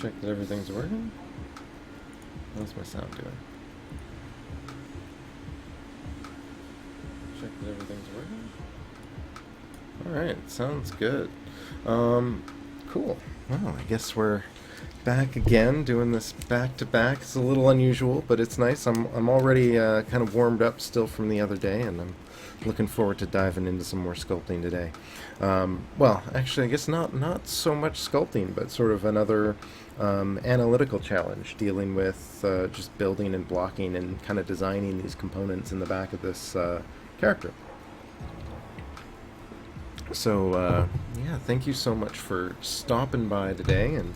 Check that everything's working. How's my sound doing? Check that everything's working. Alright, sounds good. Cool. Well, I guess we're back again, doing this back-to-back. It's a little unusual, but it's nice. I'm already kind of warmed up still from the other day, and I'm looking forward to diving into some more sculpting today. Well, actually, I guess not so much sculpting, but sort of another analytical challenge, dealing with just building and blocking and kind of designing these components in the back of this character. So, yeah, thank you so much for stopping by today and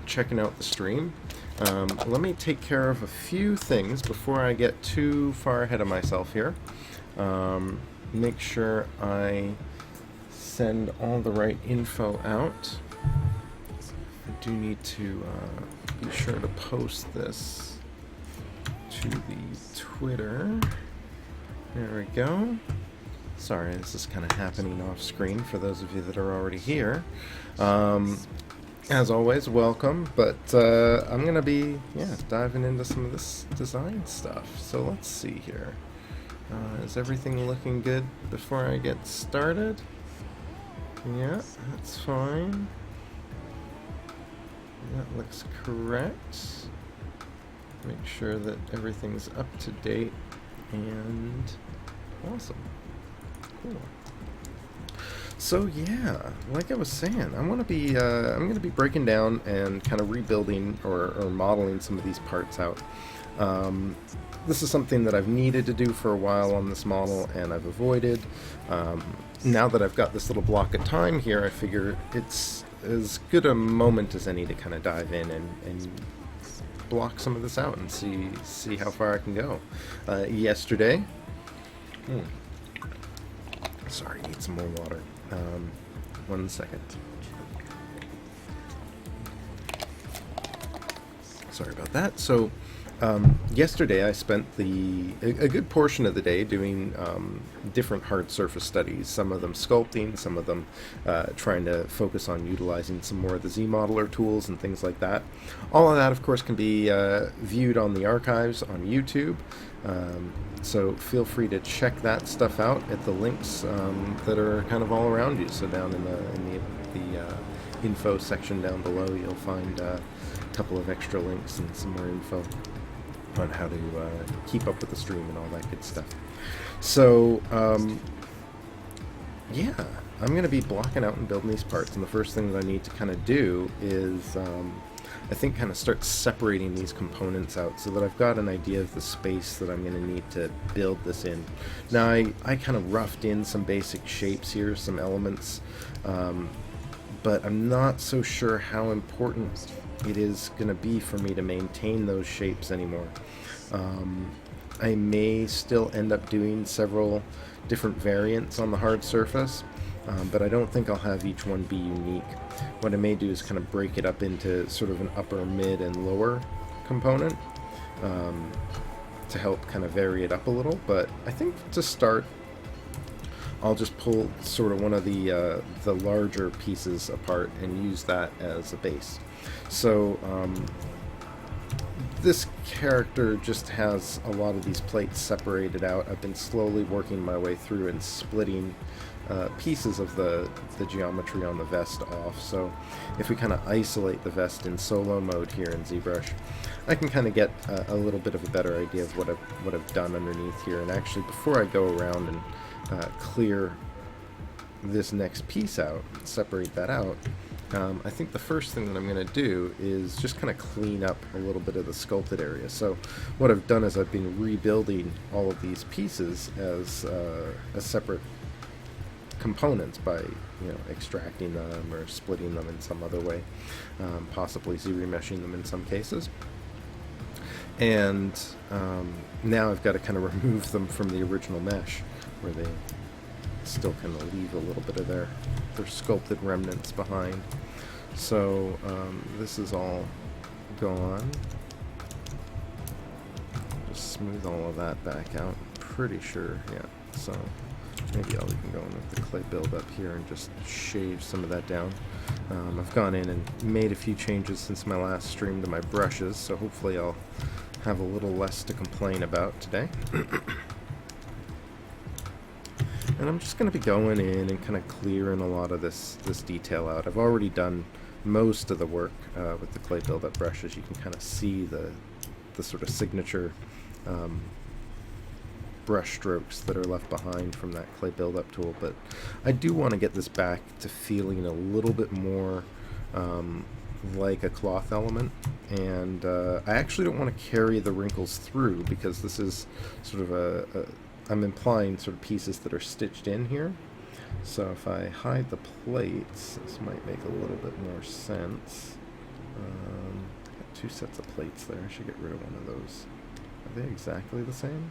checking out the stream. Let me take care of a few things before I get too far ahead of myself here. Make sure I send all the right info out. I do need to be sure to post this to the Twitter. There we go. Sorry, this is kind of happening off screen for those of you that are already here. As always, welcome, but I'm going to be diving into some of this design stuff. So let's see here. Is everything looking good before I get started? Yeah, that's fine. That looks correct. Make sure that everything's up to date and awesome. Cool. So yeah, like I was saying, I'm gonna be breaking down and kind of rebuilding or modeling some of these parts out. This is something that I've needed to do for a while on this model, and I've avoided. Now that I've got this little block of time here, I figure it's as good a moment as any to kind of dive in and block some of this out and see how far I can go. Yesterday. Sorry, need some more water. 1 second. Sorry about that. So, yesterday I spent a good portion of the day doing different hard surface studies, some of them sculpting, some of them trying to focus on utilizing some more of the ZModeler tools and things like that. All of that, of course, can be viewed on the archives on YouTube. So feel free to check that stuff out at the links that are kind of all around you. So down in the info section down below, you'll find a couple of extra links and some more info on how to keep up with the stream and all that good stuff. So yeah, I'm going to be blocking out and building these parts, and the first thing that I need to kind of do is I think kind of start separating these components out so that I've got an idea of the space that I'm going to need to build this in. Now I kind of roughed in some basic shapes here, some elements, but I'm not so sure how important it is going to be for me to maintain those shapes anymore. I may still end up doing several different variants on the hard surface, but I don't think I'll have each one be unique. What I may do is kind of break it up into sort of an upper, mid, and lower component to help kind of vary it up a little. But I think to start, I'll just pull sort of one of the larger pieces apart and use that as a base. So this character just has a lot of these plates separated out. I've been slowly working my way through and splitting pieces of the geometry on the vest off. So if we kind of isolate the vest in solo mode here in ZBrush, I can kind of get a little bit of a better idea of what I've done underneath here. And actually, before I go around and clear this next piece out, separate that out, I think the first thing that I'm going to do is just kind of clean up a little bit of the sculpted area. So what I've done is I've been rebuilding all of these pieces as separate components by extracting them or splitting them in some other way, possibly Z-remeshing them in some cases. And now I've got to kind of remove them from the original mesh, where they still kind of leave a little bit of their sculpted remnants behind. So this is all gone. Just smooth all of that back out. Pretty sure, yeah. So maybe I'll even go in with the clay build up here and just shave some of that down. I've gone in and made a few changes since my last stream to my brushes, so hopefully I'll have a little less to complain about today. And I'm just going to be going in and kind of clearing a lot of this detail out. I've already done most of the work with the clay build-up brushes. You can kind of see the sort of signature brush strokes that are left behind from that clay build-up tool, but I do want to get this back to feeling a little bit more like a cloth element, and I actually don't want to carry the wrinkles through, because this is sort of I'm implying sort of pieces that are stitched in here. So if I hide the plates, this might make a little bit more sense. Got two sets of plates there. I should get rid of one of those. Are they exactly the same?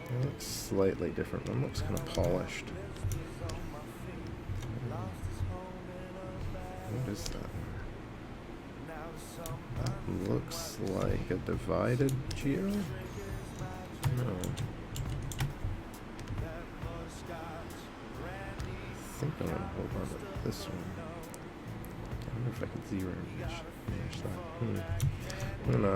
It looks slightly different. One looks kind of polished. What is that? That looks like a divided geo? No. I think I'm going to hold on to this one. I wonder if I can zero image that. I'm going to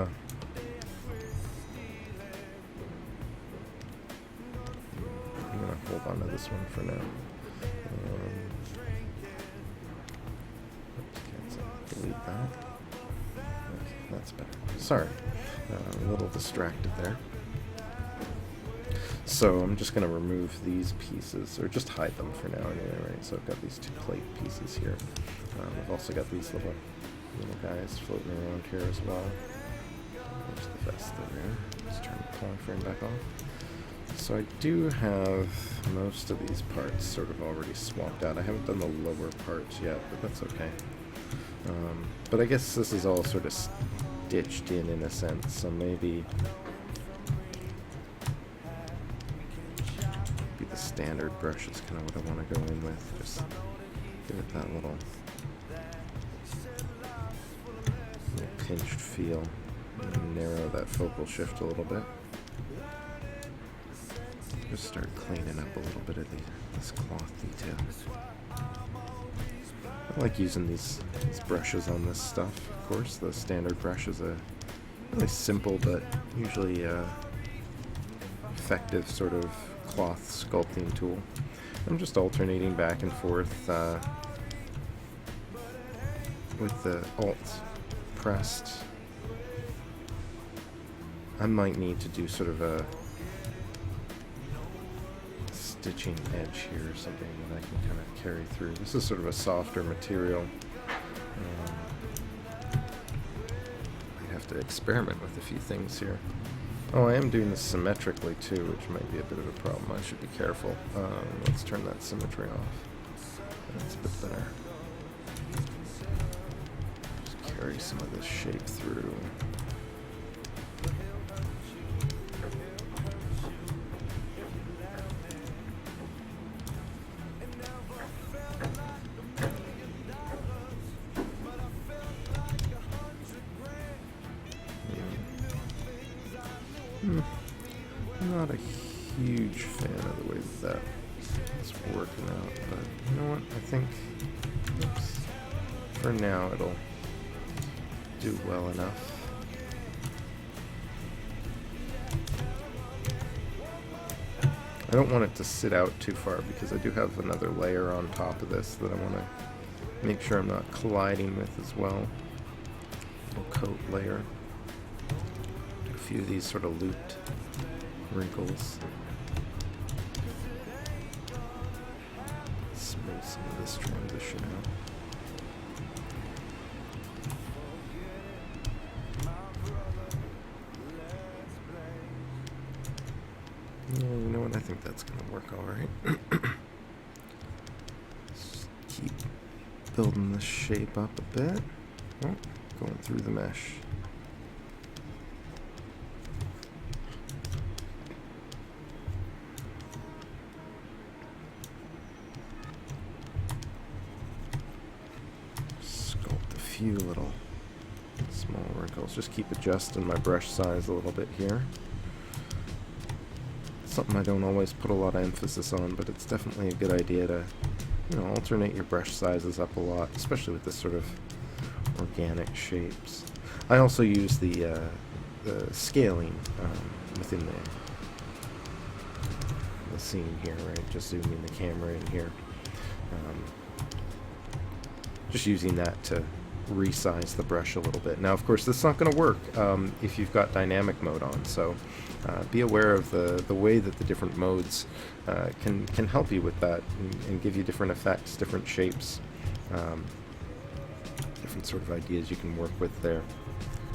hold on to this one for now. Delete that. Okay, that's better. Sorry, a little distracted there. So I'm just going to remove these pieces, or just hide them for now anyway, right? So I've got these two plate pieces here. I've also got these little guys floating around here as well. There's the vest there. Let's turn the pulling frame back on. So I do have most of these parts sort of already swapped out. I haven't done the lower parts yet, but that's okay. But I guess this is all sort of stitched in a sense, so maybe the standard brush is kind of what I want to go in with. Just give it that little pinched feel, and narrow that focal shift a little bit. Just start cleaning up a little bit of this cloth detail. I like using these brushes on this stuff. Of course, the standard brush is a really simple but usually effective sort of cloth sculpting tool. I'm just alternating back and forth with the Alt pressed. I might need to do sort of a stitching edge here or something that I can kind of carry through. This is sort of a softer material. I have to experiment with a few things here. Oh, I am doing this symmetrically too, which might be a bit of a problem. I should be careful. Let's turn that symmetry off. That's a bit better. Just carry some of this shape through. Not a huge fan of the way that's working out, but you know what? I think for now it'll do well enough. I don't want it to sit out too far because I do have another layer on top of this that I want to make sure I'm not colliding with as well. Little coat layer. A few of these sort of looped wrinkles. Smooth some of this transition out. Yeah, you know what? I think that's going to work all right. Just keep building this shape up a bit. Oh, going through the mesh. Few little small wrinkles. Just keep adjusting my brush size a little bit here. Something I don't always put a lot of emphasis on, but it's definitely a good idea to you know, alternate your brush sizes up a lot, especially with this sort of organic shapes. I also use the scaling within the scene here, right? Just zooming the camera in here. Just using that to resize the brush a little bit. Now, of course, this is not going to work if you've got dynamic mode on, so be aware of the way that the different modes can help you with that and give you different effects, different shapes, different sort of ideas you can work with there,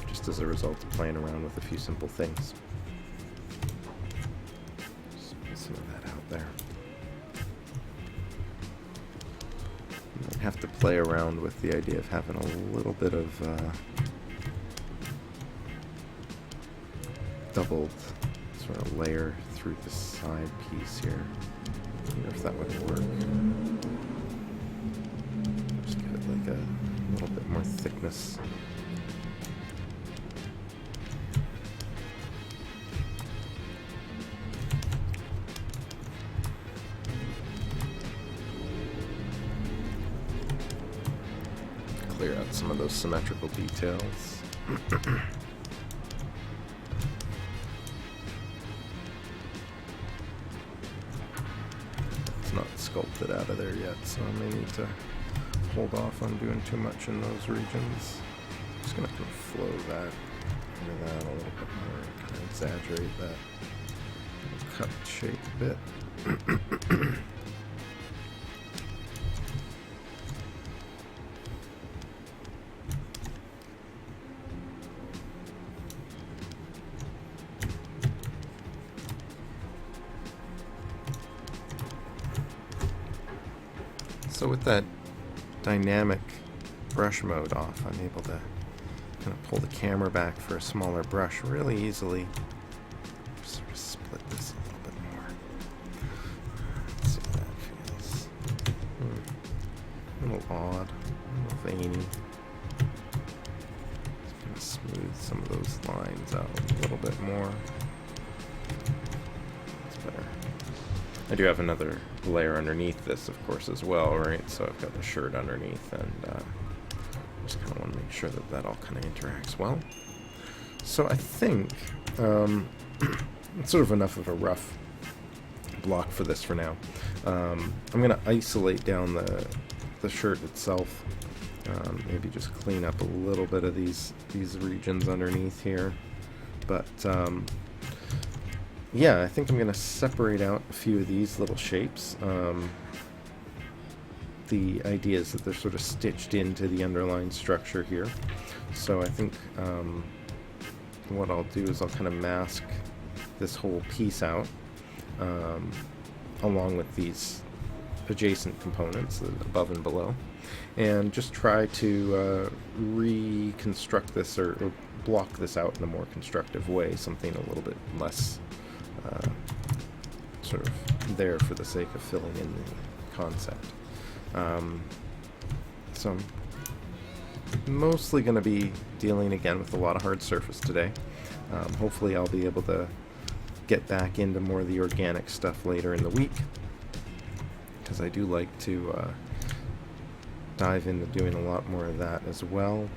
just as a result of playing around with a few simple things. Just get some of that out there. I have to play around with the idea of having a little bit of doubled sort of layer through the side piece here. I wonder if that would work. Just give it like a little bit more thickness. Clear out some of those symmetrical details. It's not sculpted out of there yet, so I may need to hold off on doing too much in those regions. Just gonna kind of flow that into that a little bit more, kind of exaggerate that cut shape a bit. So with that dynamic brush mode off, I'm able to kind of pull the camera back for a smaller brush really easily. Sort of split this a little bit more. Let's see how that feels. A little odd, a little veiny. Just kind of smooth some of those lines out a little bit more. That's better. I do have another layer underneath this, of course, as well, right? So I've got the shirt underneath, and just kind of want to make sure that that all kind of interacts well. So I think it's sort of enough of a rough block for this for now. I'm going to isolate down the shirt itself. Maybe just clean up a little bit of these regions underneath here, but yeah, I think I'm going to separate out a few of these little shapes. The idea is that they're sort of stitched into the underlying structure here. So I think what I'll do is I'll kind of mask this whole piece out along with these adjacent components above and below, and just try to reconstruct this or block this out in a more constructive way, something a little bit less sort of there for the sake of filling in the concept. So I'm mostly going to be dealing again with a lot of hard surface today. Hopefully I'll be able to get back into more of the organic stuff later in the week, because I do like to dive into doing a lot more of that as well.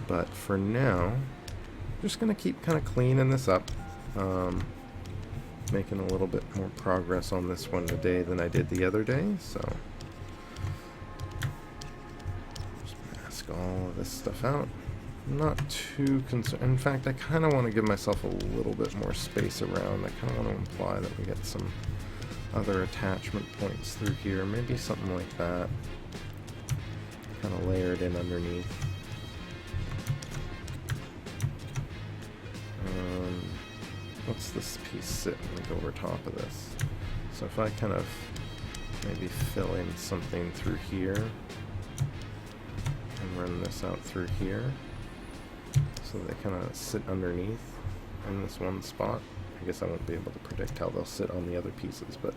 But for now, I'm just going to keep kind of cleaning this up. Making a little bit more progress on this one today than I did the other day, so just mask all of this stuff out. I'm not too concerned. In fact, I kind of want to give myself a little bit more space around. I kind of want to imply that we get some other attachment points through here, maybe something like that, kind of layered in underneath. What's this piece sit like over top of this? So if I kind of maybe fill in something through here and run this out through here, so they kind of sit underneath in this one spot. I guess I won't be able to predict how they'll sit on the other pieces, but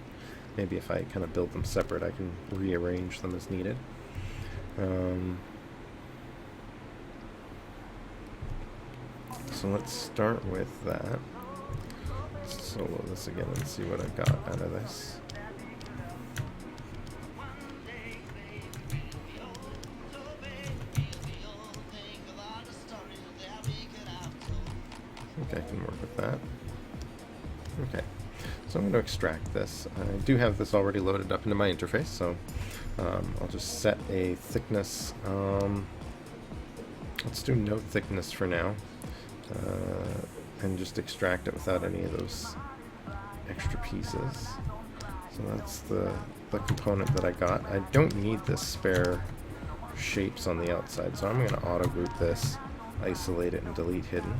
maybe if I kind of build them separate, I can rearrange them as needed. So let's start with that. Solo this again and see what I got out of this. think I can work with that. Okay, so I'm going to extract this. I do have this already loaded up into my interface, so I'll just set a thickness. Let's do no thickness for now, and just extract it without any of those extra pieces. So that's the component that I got. I don't need this spare shapes on the outside, so I'm going to auto group this, isolate it, and delete hidden.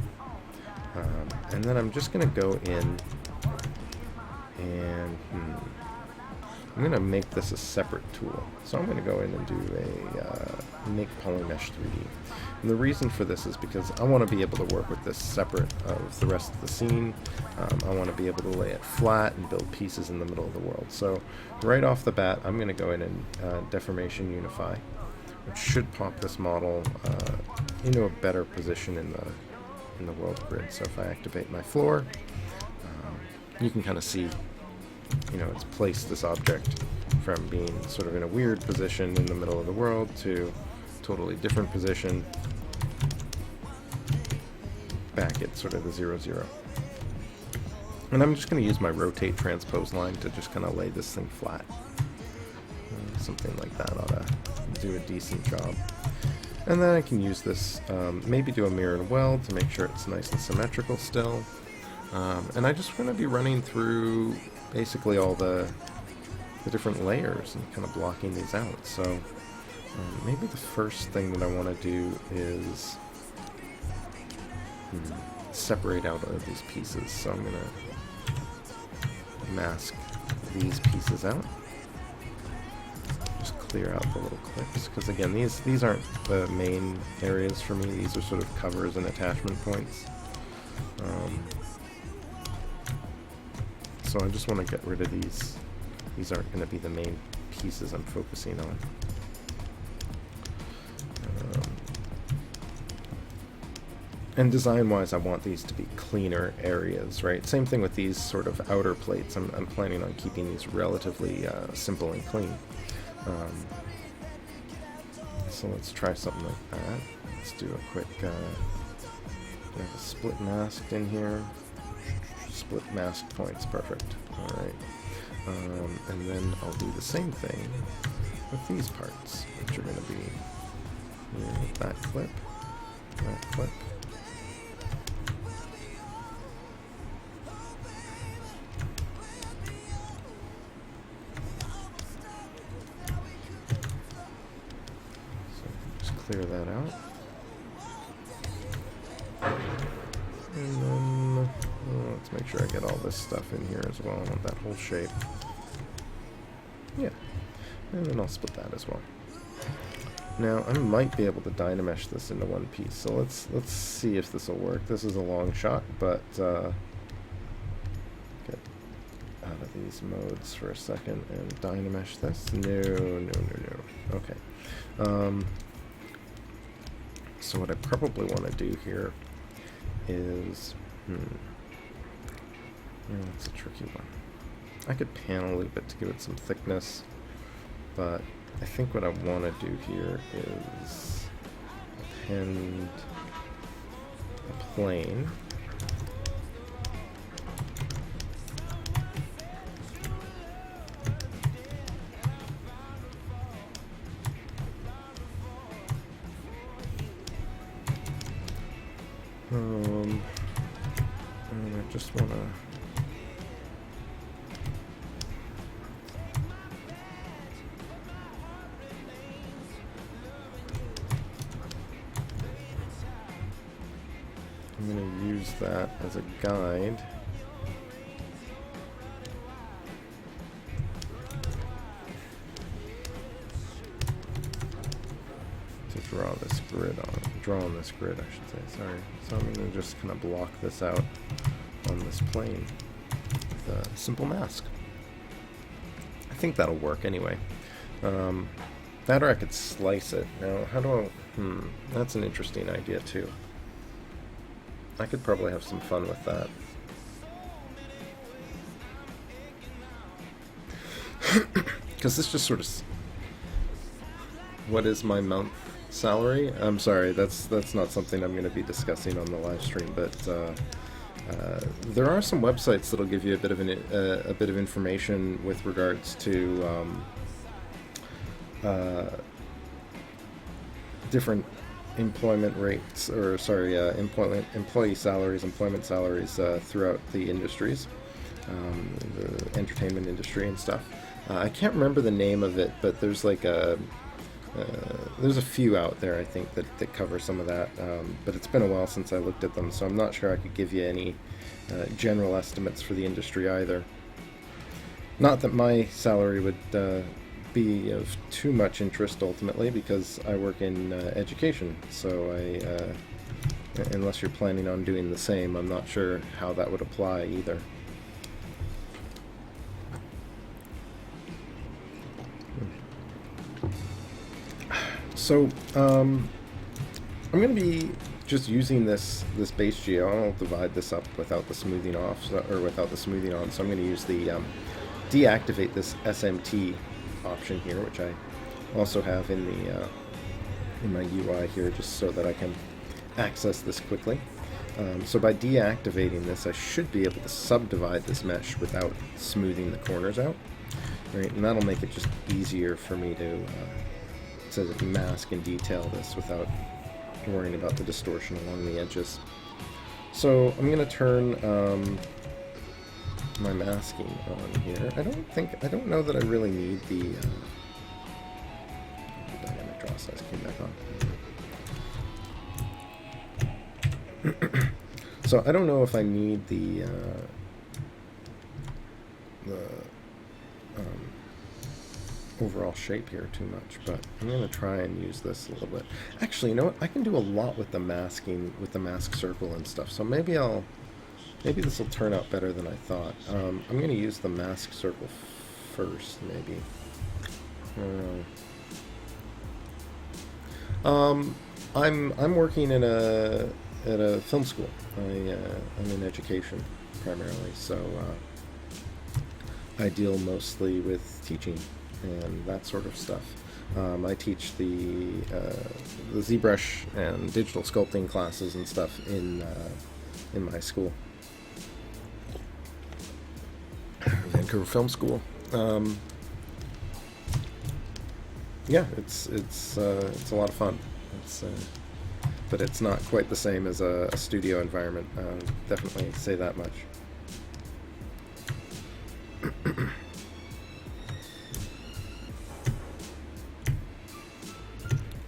And then I'm just going to go in and I'm going to make this a separate tool. So I'm going to go in and do a make polymesh 3D. And the reason for this is because I want to be able to work with this separate of the rest of the scene. I want to be able to lay it flat and build pieces in the middle of the world. So right off the bat, I'm going to go in and deformation unify, which should pop this model into a better position in the world grid. So if I activate my floor, you can kind of see, you know, it's placed this object from being sort of in a weird position in the middle of the world to totally different position back at sort of the 0, 0. And I'm just going to use my rotate transpose line to just kind of lay this thing flat. Something like that ought to do a decent job. And then I can use this, maybe do a mirror and weld to make sure it's nice and symmetrical still. And I just want to be running through basically all the different layers and kind of blocking these out. So maybe the first thing that I want to do is separate out of these pieces. So I'm going to mask these pieces out. Just clear out the little clips, because again, these aren't the main areas for me. These are sort of covers and attachment points. So I just want to get rid of these. These aren't going to be the main pieces I'm focusing on. And design-wise, I want these to be cleaner areas, right? Same thing with these sort of outer plates. I'm planning on keeping these relatively simple and clean. So let's try something like that. Let's do a quick, we have a split masked in here. Split mask points, perfect. Alright. And then I'll do the same thing with these parts, which are going to be that clip, that clip. Clear that out. And then let's make sure I get all this stuff in here as well. I want that whole shape. Yeah. And then I'll split that as well. Now I might be able to dynamesh this into one piece. So let's see if this will work. This is a long shot, but get out of these modes for a second and dynamesh this. No. Okay. So what I probably want to do here is, that's a tricky one. I could panel loop it to give it some thickness, but I think what I want to do here is append a plane. And I just want I'm going to use that as a guide. To draw this grid on this grid, I should say, sorry. So I'm going to just kind of block this out on this plane with a simple mask. I think that'll work anyway. That or I could slice it. Now, how do I... that's an interesting idea too. I could probably have some fun with that. Because this just sort of... What is my month salary. I'm sorry, that's not something I'm going to be discussing on the live stream, but there are some websites that'll give you a bit of information with regards to different employment rates, or sorry, employee salaries, employment salaries throughout the industries, the entertainment industry and stuff. I can't remember the name of it, but there's like there's a few out there, I think, that cover some of that, but it's been a while since I looked at them, so I'm not sure I could give you any general estimates for the industry either. Not that my salary would be of too much interest ultimately, because I work in education, so unless you're planning on doing the same, I'm not sure how that would apply either. So I'm going to be just using this base geo. I'll divide this up without the smoothing off, or without the smoothing on. So I'm going to use the deactivate this SMT option here, which I also have in the in my UI here, just so that I can access this quickly. So by deactivating this, I should be able to subdivide this mesh without smoothing the corners out. Right, and that'll make it just easier for me to mask and detail this without worrying about the distortion along the edges. So I'm going to turn my masking on here. I don't know that I really need the dynamic draw size came back on. So I don't know if I need the overall shape here too much, but I'm going to try and use this a little bit. Actually, you know what? I can do a lot with the masking, with the mask circle and stuff, so maybe this will turn out better than I thought. I'm going to use the mask circle first, maybe. I'm working at a film school. I'm in education primarily, so I deal mostly with teaching and that sort of stuff. I teach the ZBrush and digital sculpting classes and stuff in my school, Vancouver Film School. Yeah, it's a lot of fun. But it's not quite the same as a studio environment. Definitely say that much.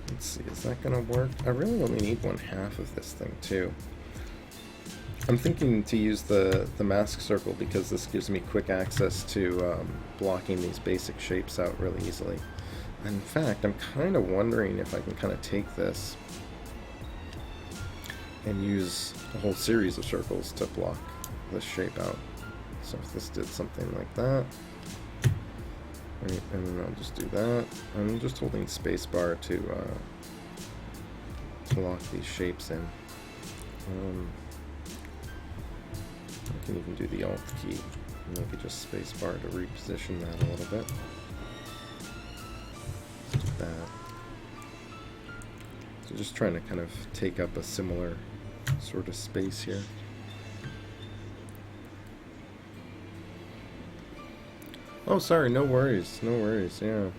Let's see, is that going to work? I really only need 1/2 of this thing too. I'm thinking to use the mask circle because this gives me quick access to blocking these basic shapes out really easily. In fact, I'm kind of wondering if I can kind of take this and use a whole series of circles to block this shape out. So if this did something like that, right, and then I'll just do that. I'm just holding spacebar to lock these shapes in. I can even do the Alt key, and maybe just spacebar to reposition that a little bit. Let's do that. So just trying to kind of take up a similar sort of space here. Oh, sorry, no worries, yeah.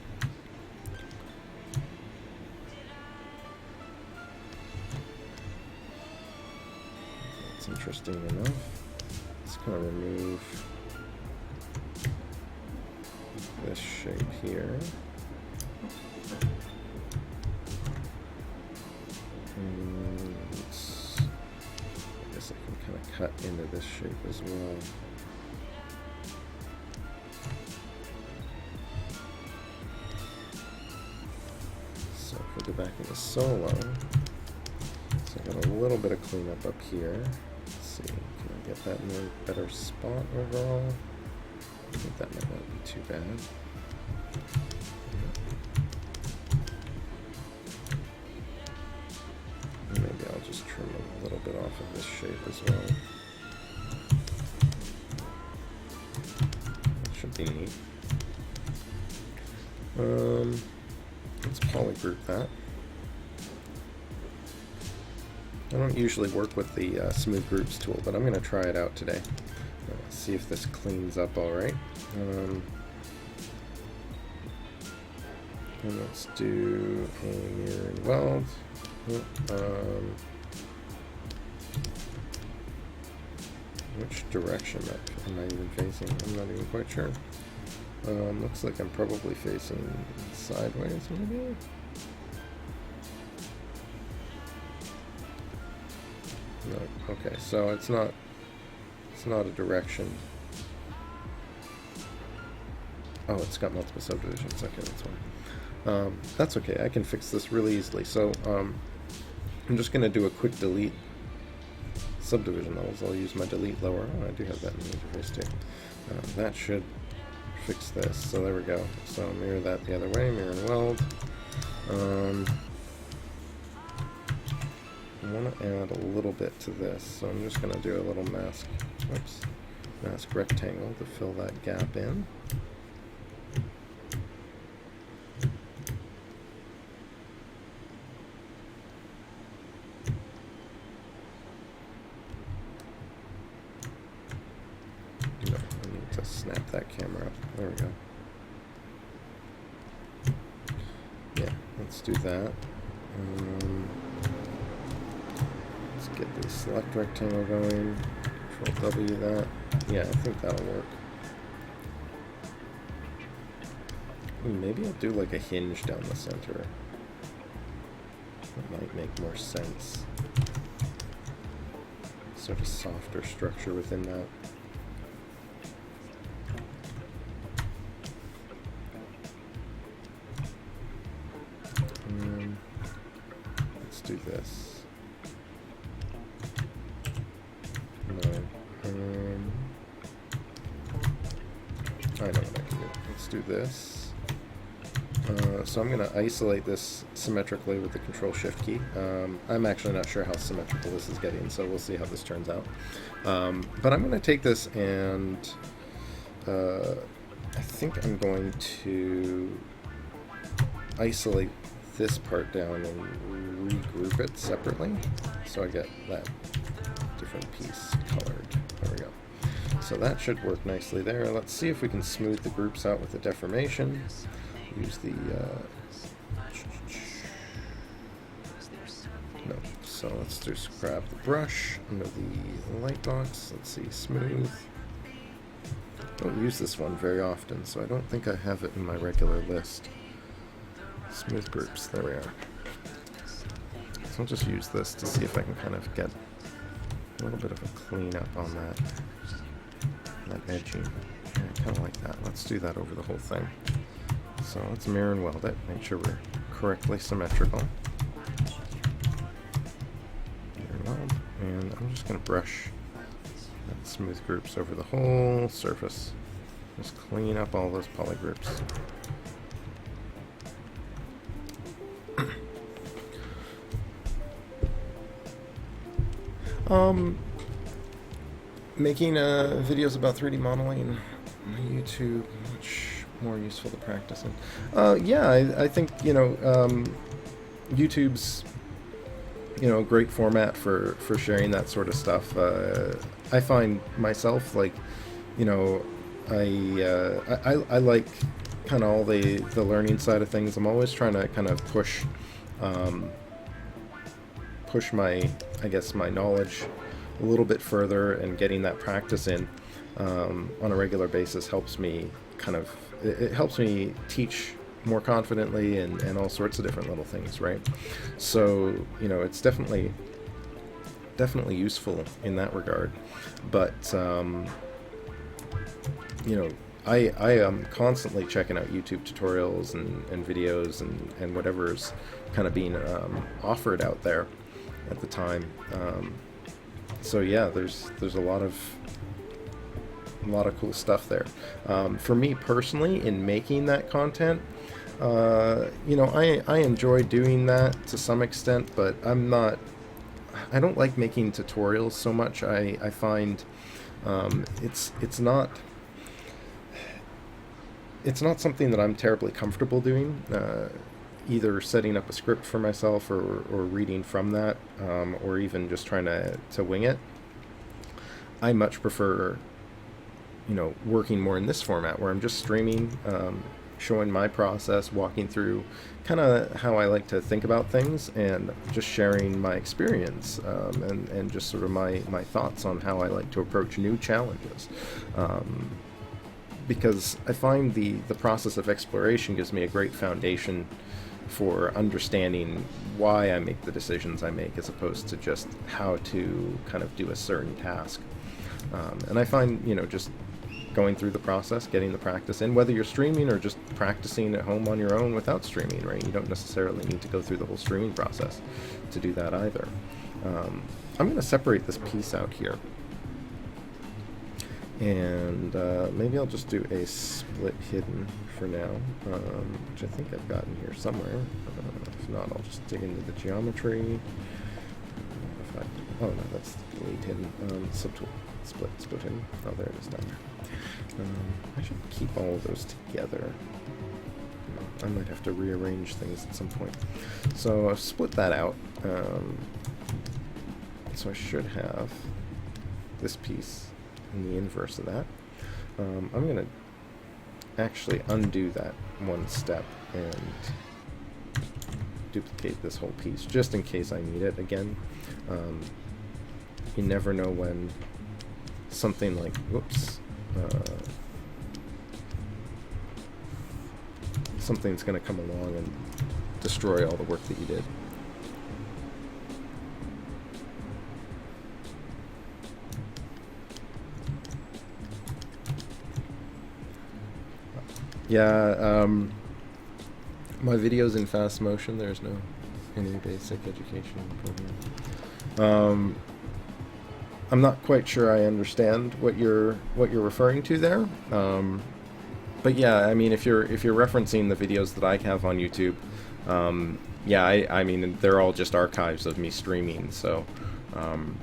That's interesting enough. Let's kind of remove this shape here. And I guess I can kind of cut into this shape as well. So if we go back into solo, so I got a little bit of cleanup up here. Let's see, can I get that in a better spot overall? I think that might not be too bad. Maybe I'll just trim a little bit off of this shape as well. That should be neat. Let's polygroup that. I don't usually work with the Smooth Groups tool, but I'm going to try it out today. See if this cleans up all right. And let's do a mirror and weld. Which direction am I even facing? I'm not even quite sure. Looks like I'm probably facing sideways, maybe? No, okay, so it's not a direction. Oh, it's got multiple subdivisions. Okay, that's fine. That's okay. I can fix this really easily. So I'm just going to do a quick delete subdivision levels. I'll use my delete lower. Oh, I do have that in the interface too. That should fix this. So there we go. So mirror that the other way. Mirror and weld. I want to add a little bit to this, so I'm just going to do a little mask rectangle to fill that gap in. No, I need to snap that camera up. There we go. Yeah, let's do that. Get the select rectangle going, Control W that. Yeah, I think that'll work. Ooh, maybe I'll do like a hinge down the center. That might make more sense. Sort of softer structure within that. Let's do this. I know what I can do. Let's do this. So I'm going to isolate this symmetrically with the Control-Shift key. I'm actually not sure how symmetrical this is getting, so we'll see how this turns out. But I'm going to take this and I think I'm going to isolate this part down and regroup it separately, so I get that different piece colored. There we go. So that should work nicely there. Let's see if we can smooth the groups out with the deformation. Use the no. So let's just grab the brush under the light box. Let's see, smooth. Don't use this one very often, so I don't think I have it in my regular list. Smooth groups. There we are. So I'll just use this to see if I can kind of get a little bit of a cleanup on that edging. Yeah, kind of like that. Let's do that over the whole thing. So let's mirror and weld it. Make sure we're correctly symmetrical. Mirror and weld. And I'm just going to brush that smooth groups over the whole surface. Just clean up all those poly groups. Making videos about 3D modeling on YouTube, much more useful to practice in. Yeah, I think, YouTube's, a great format for sharing that sort of stuff. I find myself, like, I like kind of all the learning side of things. I'm always trying to kind of push my, I guess, my knowledge a little bit further, and getting that practice in on a regular basis helps me it helps me teach more confidently and all sorts of different little things, right? So, it's definitely useful in that regard. But, I am constantly checking out YouTube tutorials and videos and whatever's kind of being offered out there at the time. So yeah, there's a lot of cool stuff there. For me personally, in making that content, I enjoy doing that to some extent, but I don't like making tutorials so much. I find it's not something that I'm terribly comfortable doing. either setting up a script for myself or reading from that, or even just trying to wing it, I much prefer, you know, working more in this format where I'm just streaming, showing my process, walking through kind of how I like to think about things, and just sharing my experience, and just sort of my thoughts on how I like to approach new challenges. Because I find the process of exploration gives me a great foundation for understanding why I make the decisions I make, as opposed to just how to kind of do a certain task. And I find, you know, just going through the process, getting the practice in, whether you're streaming or just practicing at home on your own without streaming, right? You don't necessarily need to go through the whole streaming process to do that either. I'm going to separate this piece out here. And maybe I'll just do a split hidden for now, which I think I've got in here somewhere. If not, I'll just dig into the geometry. Oh no, that's delete hidden. Subtool, split hidden. Oh, there it is down there. I should keep all of those together. I might have to rearrange things at some point. So I've split that out. So I should have this piece in the inverse of that. I'm going to actually undo that one step and duplicate this whole piece, just in case I need it again. You never know when something like, whoops, something's going to come along and destroy all the work that you did. Yeah, my video's in fast motion. There's no any basic education program. I'm not quite sure I understand what you're referring to there. But yeah, I mean, if you're referencing the videos that I have on YouTube, yeah, I mean, they're all just archives of me streaming, so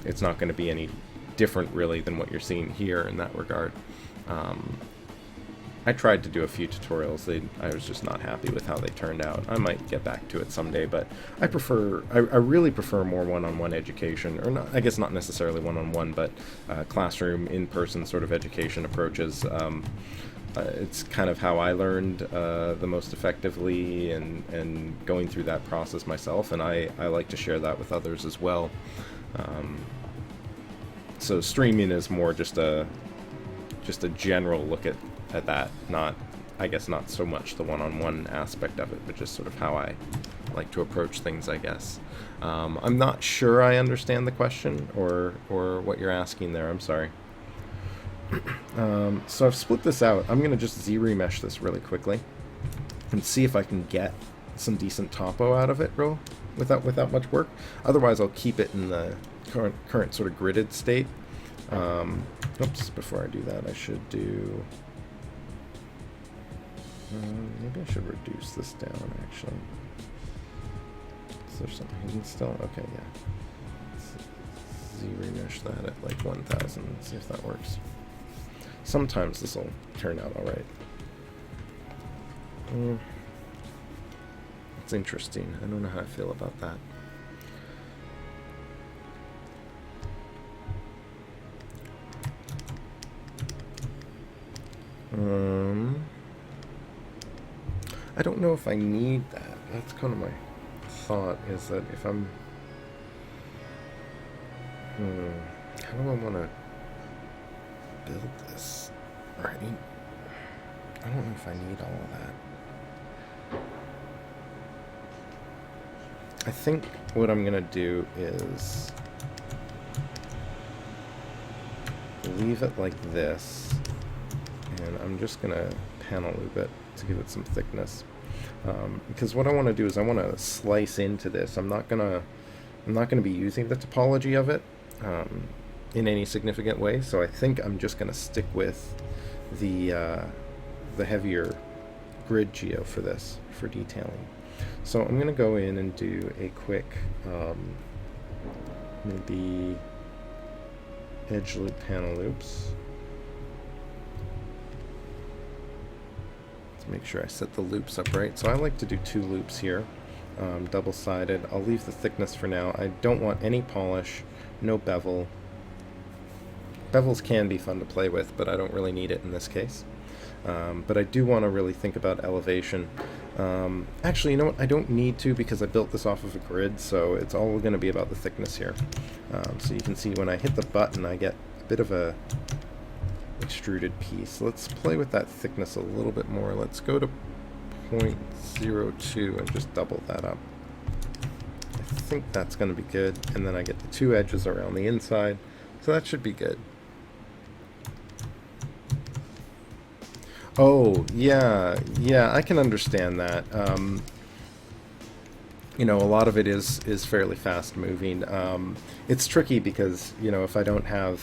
it's not going to be any different really than what you're seeing here in that regard. I tried to do a few tutorials. I was just not happy with how they turned out. I might get back to it someday, but I really prefer more one-on-one education, or not, I guess not necessarily one-on-one, but classroom, in-person sort of education approaches. It's kind of how I learned the most effectively, and going through that process myself, and I like to share that with others as well. So streaming is more just a general look at that, I guess not so much the one-on-one aspect of it, but just sort of how I like to approach things, I guess. I'm not sure I understand the question or what you're asking there. I'm sorry. So I've split this out. I'm going to just Z-remesh this really quickly and see if I can get some decent topo out of it, without much work. Otherwise, I'll keep it in the current sort of gridded state. Oops, before I do that, I should do... maybe I should reduce this down, actually. Is there something hidden still? Okay, yeah. Let's Z-remesh that at like 1000 and see if that works. Sometimes this will turn out alright. It's interesting. I don't know how I feel about that. I don't know if I need that. That's kind of my thought, is that if I'm... how do I want to build this? Right? I don't know if I need all of that. I think what I'm going to do is leave it like this, and I'm just going to panel loop it to give it some thickness, because what I want to do is I want to slice into this. I'm not gonna be using the topology of it in any significant way, so I think I'm just gonna stick with the heavier grid geo for this, for detailing. So I'm gonna go in and do a quick maybe edge loop, panel loops. Make sure I set the loops up right. So I like to do 2 loops here. double-sided. I'll leave the thickness for now. I don't want any polish, no bevel. Bevels can be fun to play with, but I don't really need it in this case. But I do want to really think about elevation. Actually, you know what? I don't need to because I built this off of a grid, so it's all going to be about the thickness here. So you can see when I hit the button, I get a bit of a extruded piece. Let's play with that thickness a little bit more. Let's go to 0.02 and just double that up. I think that's going to be good. And then I get the two edges around the inside, so that should be good. Oh, yeah, I can understand that. You know, a lot of it is fairly fast moving. It's tricky because, you know, if I don't have,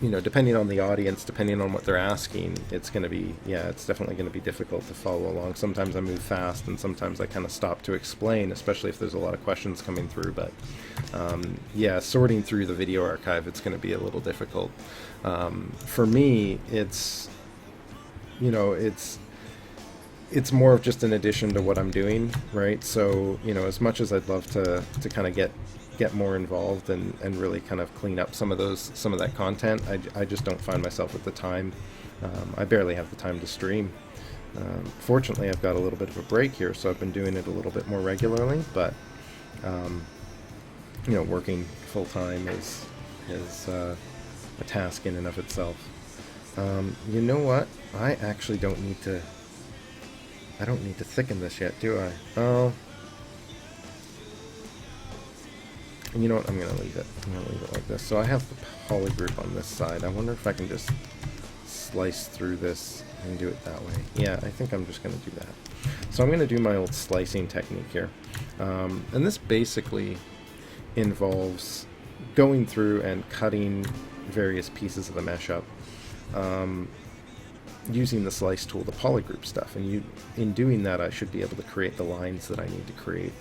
you know, depending on the audience, depending on what they're asking, it's going to be, yeah, it's definitely going to be difficult to follow along. Sometimes I move fast and sometimes I kind of stop to explain, especially if there's a lot of questions coming through. But yeah, sorting through the video archive, it's going to be a little difficult. For me, it's, you know, it's more of just an addition to what I'm doing, right? So, you know, as much as I'd love to kind of get more involved and really kind of clean up some of that content, I just don't find myself with the time. I barely have the time to stream. Fortunately, I've got a little bit of a break here, so I've been doing it a little bit more regularly, but you know, working full-time is a task in and of itself. You know what? I actually don't need to thicken this yet, do I? Oh. And you know what? I'm going to leave it. I'm going to leave it like this. So I have the poly group on this side. I wonder if I can just slice through this and do it that way. Yeah, I think I'm just going to do that. So I'm going to do my old slicing technique here. And this basically involves going through and cutting various pieces of the mesh up, using the slice tool, the polygroup stuff, and in doing that I should be able to create the lines that I need to create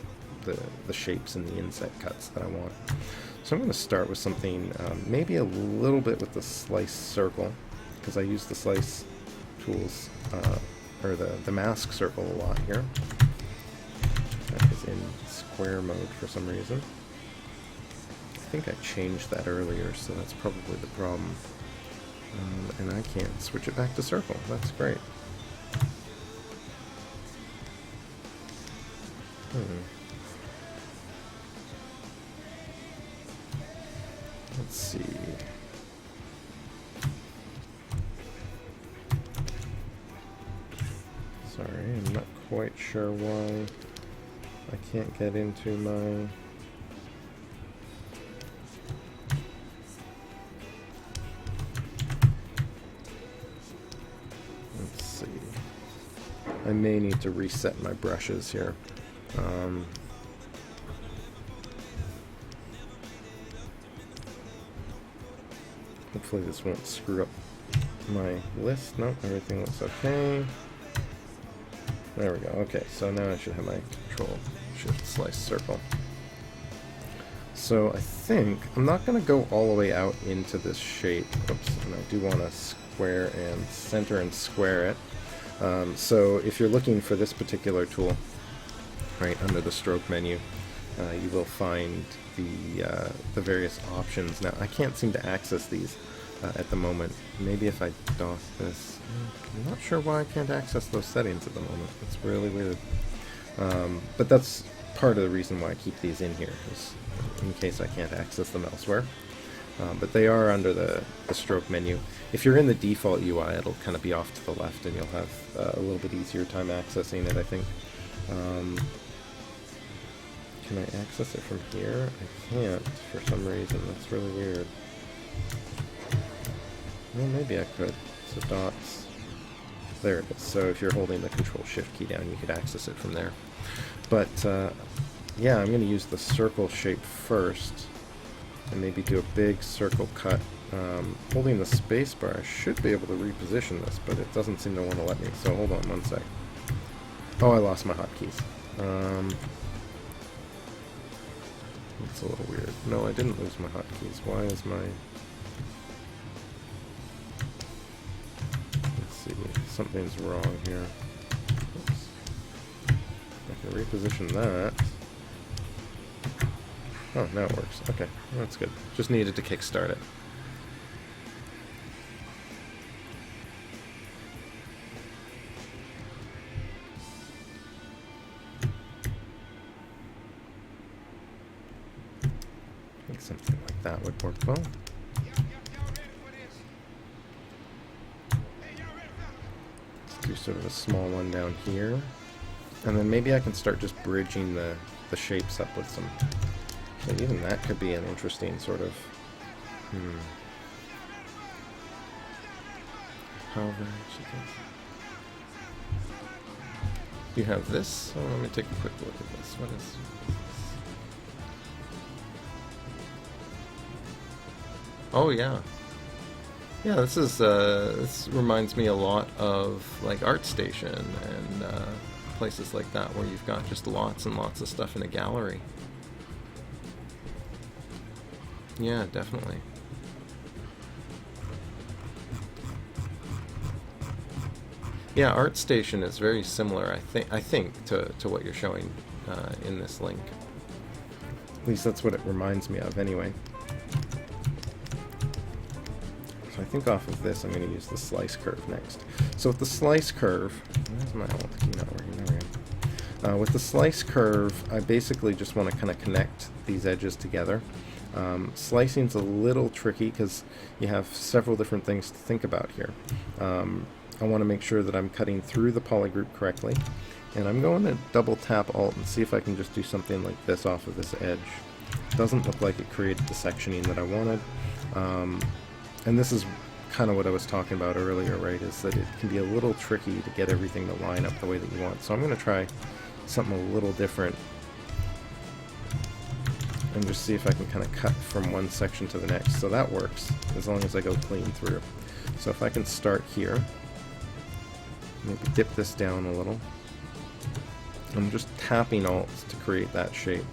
the shapes and the inset cuts that I want. So I'm going to start with something maybe a little bit with the slice circle, because I use the slice tools or the mask circle a lot here. That is in square mode for some reason. I think I changed that earlier, so that's probably the problem. And I can't switch it back to circle. That's great. Let's see. Sorry, I'm not quite sure why I can't get into my... Let's see. I may need to reset my brushes here. Hopefully this won't screw up my list. Nope, everything looks okay. There we go. Okay, so now I should have my control shift slice circle. So I think I'm not going to go all the way out into this shape. Oops, and I do want to square and center and square it. So if you're looking for this particular tool, right under the stroke menu, you will find the various options. Now I can't seem to access these at the moment. Maybe if I dock this, I'm not sure why I can't access those settings at the moment. It's really weird. But that's part of the reason why I keep these in here, is in case I can't access them elsewhere. But they are under the stroke menu. If you're in the default UI, it'll kind of be off to the left, and you'll have a little bit easier time accessing it, I think. Can I access it from here? I can't for some reason. That's really weird. Well, maybe I could. So dots. There it is. So if you're holding the Control-Shift key down, you could access it from there. But yeah, I'm going to use the circle shape first, and maybe do a big circle cut. Holding the spacebar, I should be able to reposition this, but it doesn't seem to want to let me. So hold on one sec. Oh, I lost my hotkeys. That's a little weird. No, I didn't lose my hotkeys. Why is my... Let's see. Something's wrong here. Oops. Reposition that. Oh, now it works. Okay, that's good. Just needed to kickstart it. I think something like that would work well. Let's do sort of a small one down here. And then maybe I can start just bridging the shapes up with some... So even that could be an interesting sort of... However, you have this. Oh, let me take a quick look at this. What is... Oh yeah. Yeah, this is this reminds me a lot of like ArtStation and places like that where you've got just lots and lots of stuff in a gallery. Yeah, definitely. Yeah, ArtStation is very similar, I think, to what you're showing in this link. At least that's what it reminds me of, anyway. So I think off of this, I'm going to use the slice curve next. So with the slice curve, where's my alt key? Not working. There we go. With the slice curve, I basically just want to kind of connect these edges together. Slicing's a little tricky because you have several different things to think about here. I want to make sure that I'm cutting through the polygroup correctly, and I'm going to double tap Alt and see if I can just do something like this off of this edge. Doesn't look like it created the sectioning that I wanted, and this is kind of what I was talking about earlier, right, is that it can be a little tricky to get everything to line up the way that you want. So I'm going to try something a little different and just see if I can kind of cut from one section to the next. So that works, as long as I go clean through. So if I can start here, maybe dip this down a little. I'm just tapping Alt to create that shape.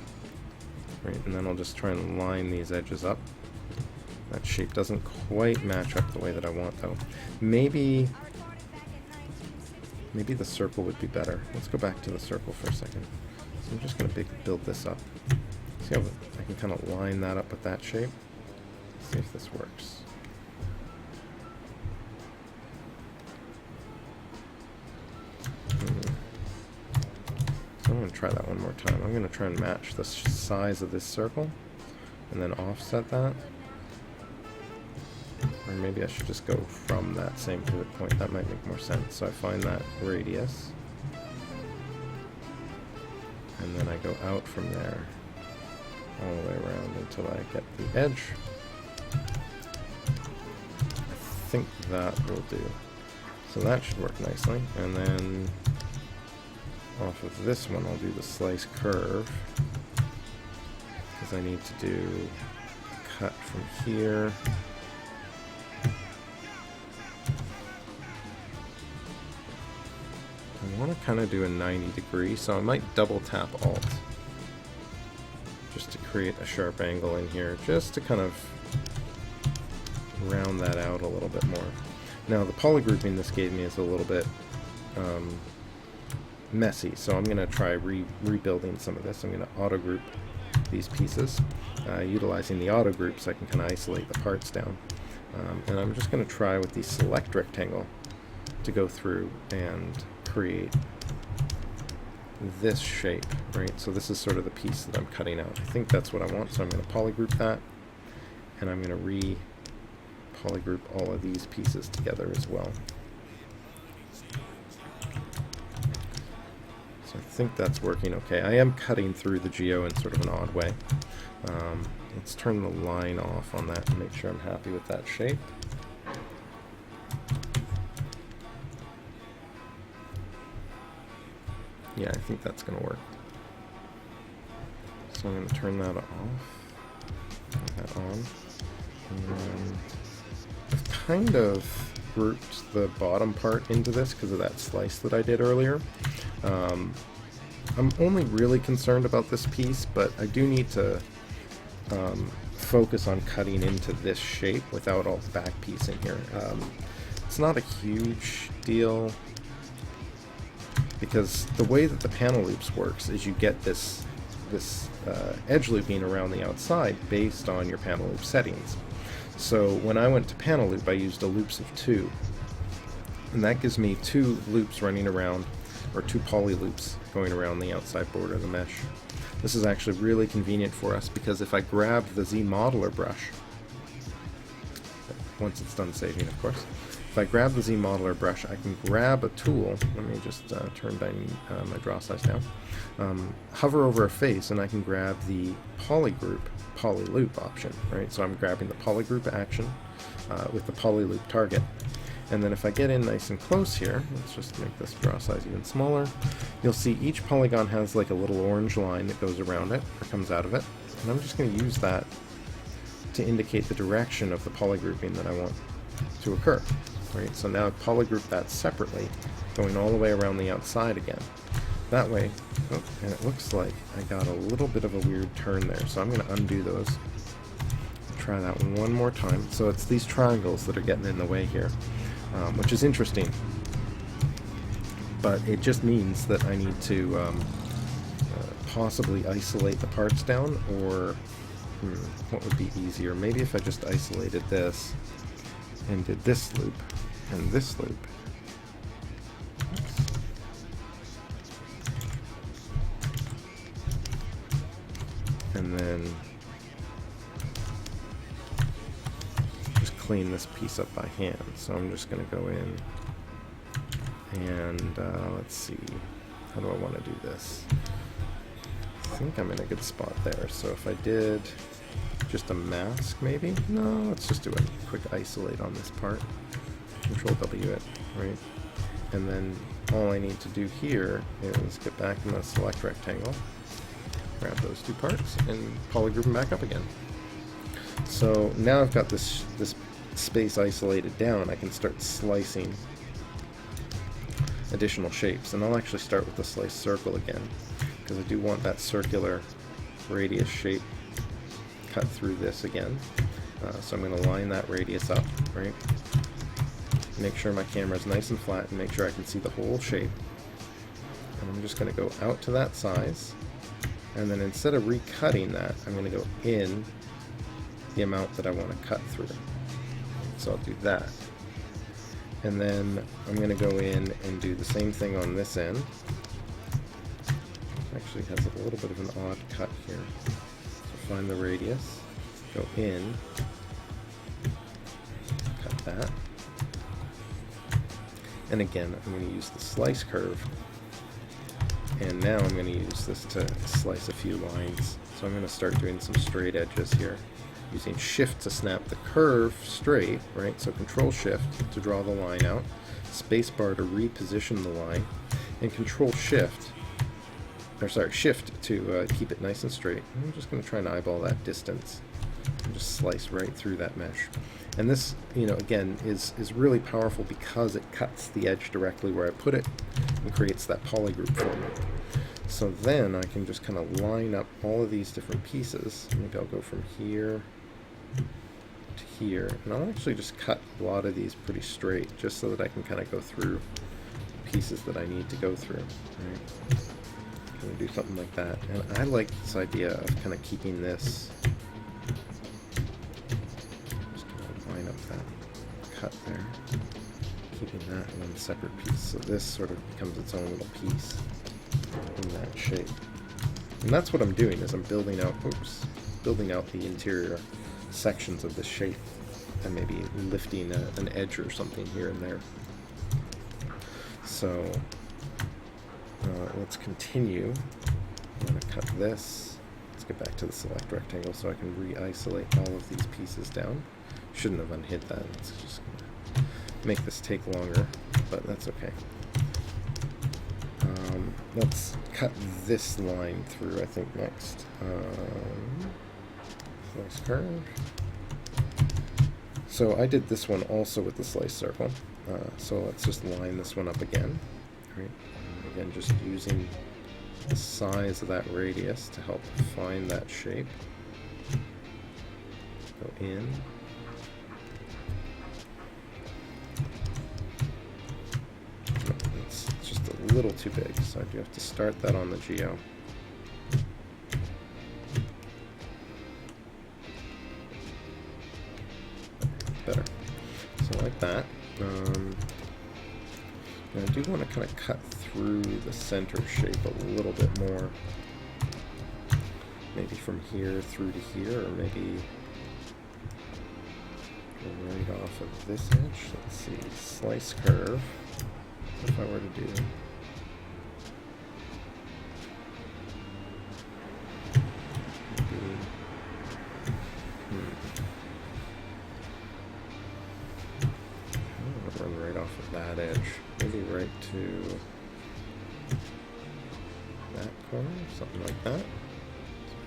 Right, and then I'll just try and line these edges up. That shape doesn't quite match up the way that I want, though. Maybe the circle would be better. Let's go back to the circle for a second. So I'm just going to build this up. See how I can kind of line that up with that shape? See if this works. So I'm going to try that one more time. I'm going to try and match the size of this circle and then offset that. Or maybe I should just go from that same pivot point. That might make more sense. So I find that radius. And then I go out from there all the way around until I get the edge. I think that will do. So that should work nicely. And then off of this one I'll do the slice curve, because I need to do a cut from here. I want to kind of do a 90 degree, so I might double tap Alt just to create a sharp angle in here, just to kind of round that out a little bit more. Now the polygrouping this gave me is a little bit messy, so I'm going to try rebuilding some of this. I'm going to auto group these pieces. Utilizing the auto groups, I can kind of isolate the parts down. And I'm just going to try with the select rectangle to go through and create this shape, right? So this is sort of the piece that I'm cutting out. I think that's what I want, so I'm going to polygroup that, and I'm going to re-polygroup all of these pieces together as well. So I think that's working okay. I am cutting through the geo in sort of an odd way. Let's turn the line off on that and make sure I'm happy with that shape. Yeah, I think that's going to work. So I'm going to turn that off, turn that on, and then I've kind of grouped the bottom part into this because of that slice that I did earlier. I'm only really concerned about this piece, but I do need to focus on cutting into this shape without all the back piece in here. It's not a huge deal. because the way that the panel loops works is you get this edge looping around the outside based on your panel loop settings. So when I went to panel loop, I used a loops of 2, and that gives me 2 loops running around, or 2 poly loops going around the outside border of the mesh. This is actually really convenient for us, because if I grab the ZModeler brush, once it's done saving, of course, if I grab the ZModeler brush, I can grab a tool. Let me just turn down my draw size down. Hover over a face, and I can grab the polygroup, poly loop option, right? So I'm grabbing the polygroup action with the poly loop target. And then if I get in nice and close here, let's just make this draw size even smaller, you'll see each polygon has like a little orange line that goes around it, or comes out of it. And I'm just going to use that to indicate the direction of the polygrouping that I want to occur. Right? So now I've polygrouped that separately, going all the way around the outside again. That way, oh, and it looks like I got a little bit of a weird turn there, so I'm going to undo those. Try that one more time. So it's these triangles that are getting in the way here, which is interesting. But it just means that I need to possibly isolate the parts down, or what would be easier? Maybe if I just isolated this and did this loop and this loop. And then just clean this piece up by hand. So I'm just going to go in and let's see, how do I want to do this? I think I'm in a good spot there. So if I did just a mask, maybe? No, let's just do a quick isolate on this part. Control W it, right? And then all I need to do here is get back in the select rectangle, grab those 2 parts, and polygroup them back up again. So now I've got this space isolated down, I can start slicing additional shapes. And I'll actually start with the slice circle again, because I do want that circular radius shape cut through this again. So I'm going to line that radius up, right? Make sure my camera is nice and flat, and make sure I can see the whole shape. And I'm just going to go out to that size, and then instead of recutting that, I'm going to go in the amount that I want to cut through. So I'll do that. And then I'm going to go in and do the same thing on this end. Actually has a little bit of an odd cut here. So find the radius, go in, cut that. And again, I'm going to use the slice curve. And now I'm going to use this to slice a few lines. So I'm going to start doing some straight edges here, using Shift to snap the curve straight, right? So Control Shift to draw the line out, Spacebar to reposition the line, and Control Shift, or sorry, Shift to keep it nice and straight. I'm just going to try and eyeball that distance and just slice right through that mesh. And this, you know, again, is really powerful because it cuts the edge directly where I put it and creates that polygroup for me. So then I can just kind of line up all of these different pieces. Maybe I'll go from here to here, and I'll actually just cut a lot of these pretty straight, just so that I can kind of go through pieces that I need to go through. Right? Kind of do something like that. And I like this idea of kind of keeping this, just kind of line up that cut there, keeping that in one separate piece. So this sort of becomes its own little piece in that shape. And that's what I'm doing, is I'm building out, building out the interior sections of this shape, and maybe lifting an edge or something here and there. So let's continue. I'm going to cut this. Let's get back to the select rectangle so I can re-isolate all of these pieces down. Shouldn't have unhid that. It's just going to make this take longer, but that's okay. Let's cut this line through, I think, next. Slice curve. So I did this one also with the slice circle. So let's just line this one up again. Right? Again, just using the size of that radius to help find that shape. Go in. It's just a little too big, so I do have to start that on the geo. Better. So like that. And I do want to kind of cut through the center shape a little bit more. Maybe from here through to here, or maybe right off of this edge. Let's see, slice curve. If I were to do maybe, I'm gonna run right off of that edge. Maybe right to that corner, something like that.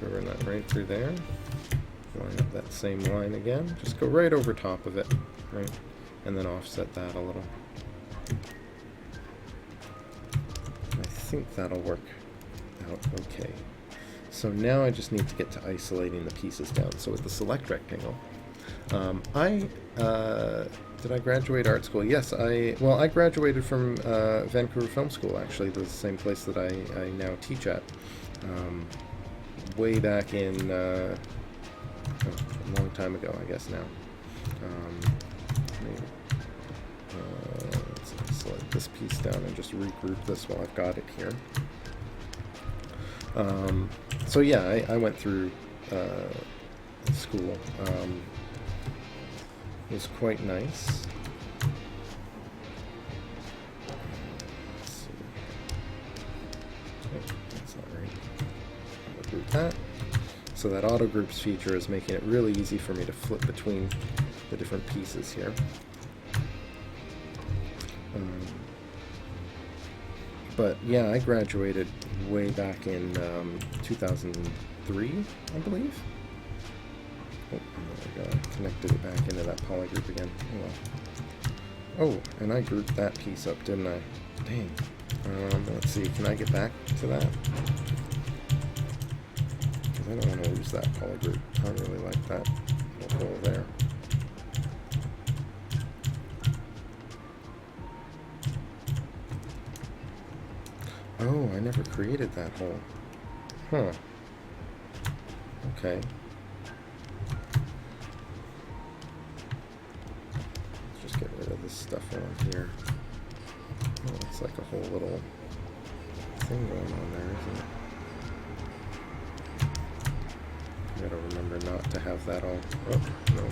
So run that right through there. Line up that same line again. Just go right over top of it, right? And then offset that a little. I think that'll work out okay. So now I just need to get to isolating the pieces down. So with the select rectangle, did I graduate art school? Yes, I graduated from Vancouver Film School, actually, the same place that I now teach at. Way back in, a long time ago, I guess now. Let's select this piece down and just regroup this while I've got it here. So yeah, I went through school. It was quite nice. Let's see. Oh, that's not right. I'll group that. So that auto groups feature is making it really easy for me to flip between the different pieces here. But yeah, I graduated way back in 2003, I believe. Oh, there we go. I connected it back into that poly group again. Oh, well. Oh, and I grouped that piece up, didn't I? Dang. Let's see, can I get back to that? Because I don't want to lose that poly group. I really like that little hole there. Oh, I never created that hole. Huh. Okay. Let's just get rid of this stuff on here. Oh, it's like a whole little thing going on there, isn't it? Gotta remember not to have that all. Oh, no.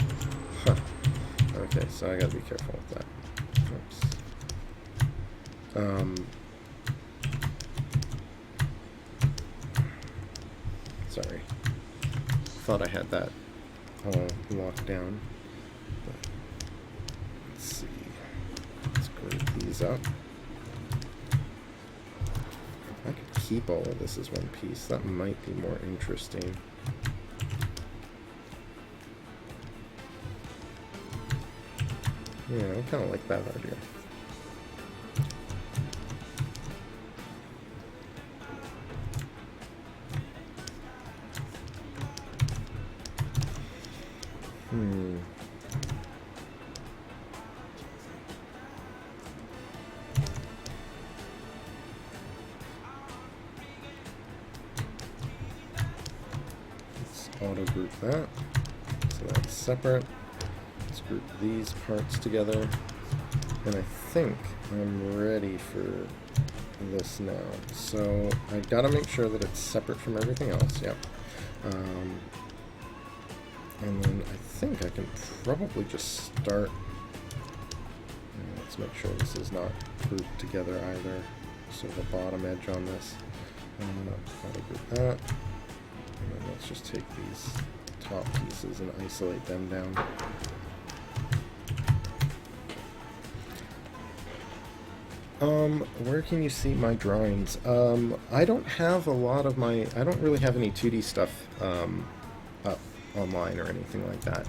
Huh. Okay, so I gotta be careful with that. Oops. Sorry. Thought I had that all locked down. But let's see. Let's group these up. If I could keep all of this as one piece, that might be more interesting. Yeah, I kind of like that idea. Let's auto group that. So that's separate. Let's group these parts together. And I think I'm ready for this now. So I gotta make sure that it's separate from everything else. Yep. And then I think I can probably just start. Let's make sure this is not grouped together either. So the bottom edge on this. I'll group that. And then let's just take these top pieces and isolate them down. Where can you see my drawings? I don't have a lot of my, I don't really have any 2D stuff up online or anything like that.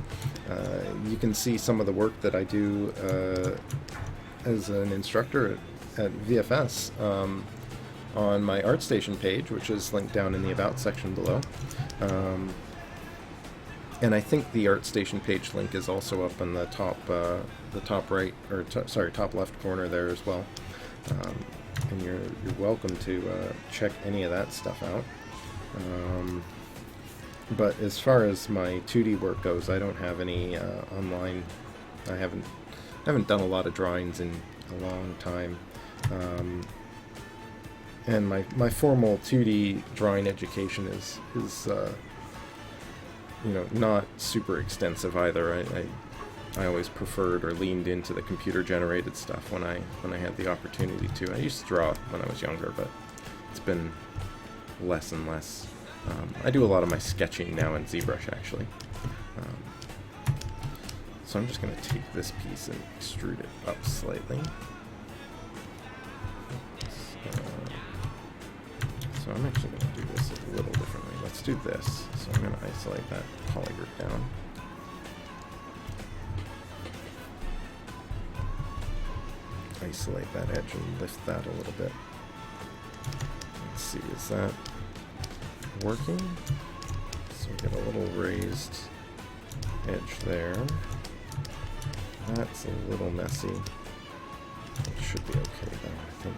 You can see some of the work that I do as an instructor at VFS on my ArtStation page, which is linked down in the About section below. And I think the ArtStation page link is also up in the top right, or top left corner there as well. and you're welcome to check any of that stuff out. But as far as my 2D work goes, I don't have any online. I haven't done a lot of drawings in a long time. And my formal 2D drawing education is you know, not super extensive either. I always preferred or leaned into the computer-generated stuff when I had the opportunity to. I used to draw when I was younger, but it's been less and less. I do a lot of my sketching now in ZBrush, actually. So I'm just going to take this piece and extrude it up slightly. So I'm actually going to do this a little differently. Let's do this. So I'm going to isolate that poly group down. Isolate that edge and lift that a little bit. Let's see, is that working? So we get a little raised edge there. That's a little messy. It should be okay though, I think.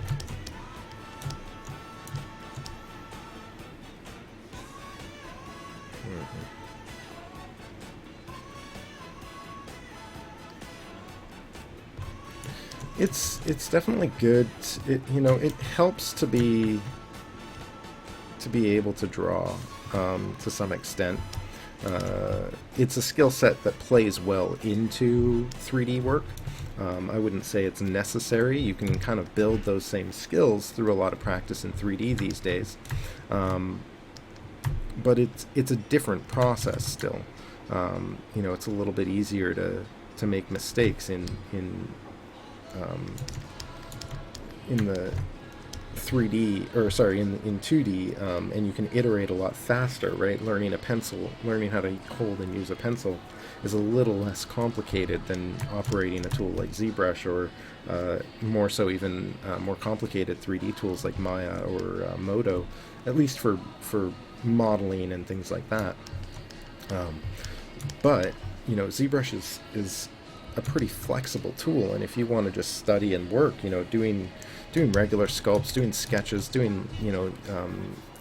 It's definitely good. You know, it helps to be able to draw to some extent. It's a skill set that plays well into 3D work. I wouldn't say it's necessary. You can kind of build those same skills through a lot of practice in 3D these days. But it's a different process still. You know, it's a little bit easier to make mistakes in the 3D, or sorry, in 2D, and you can iterate a lot faster, right? Learning how to hold and use a pencil is a little less complicated than operating a tool like ZBrush, or more so even more complicated 3D tools like Maya or Modo, at least for modeling and things like that. But you know, ZBrush is a pretty flexible tool, and if you want to just study and work, you know, doing regular sculpts, doing sketches, doing, you know,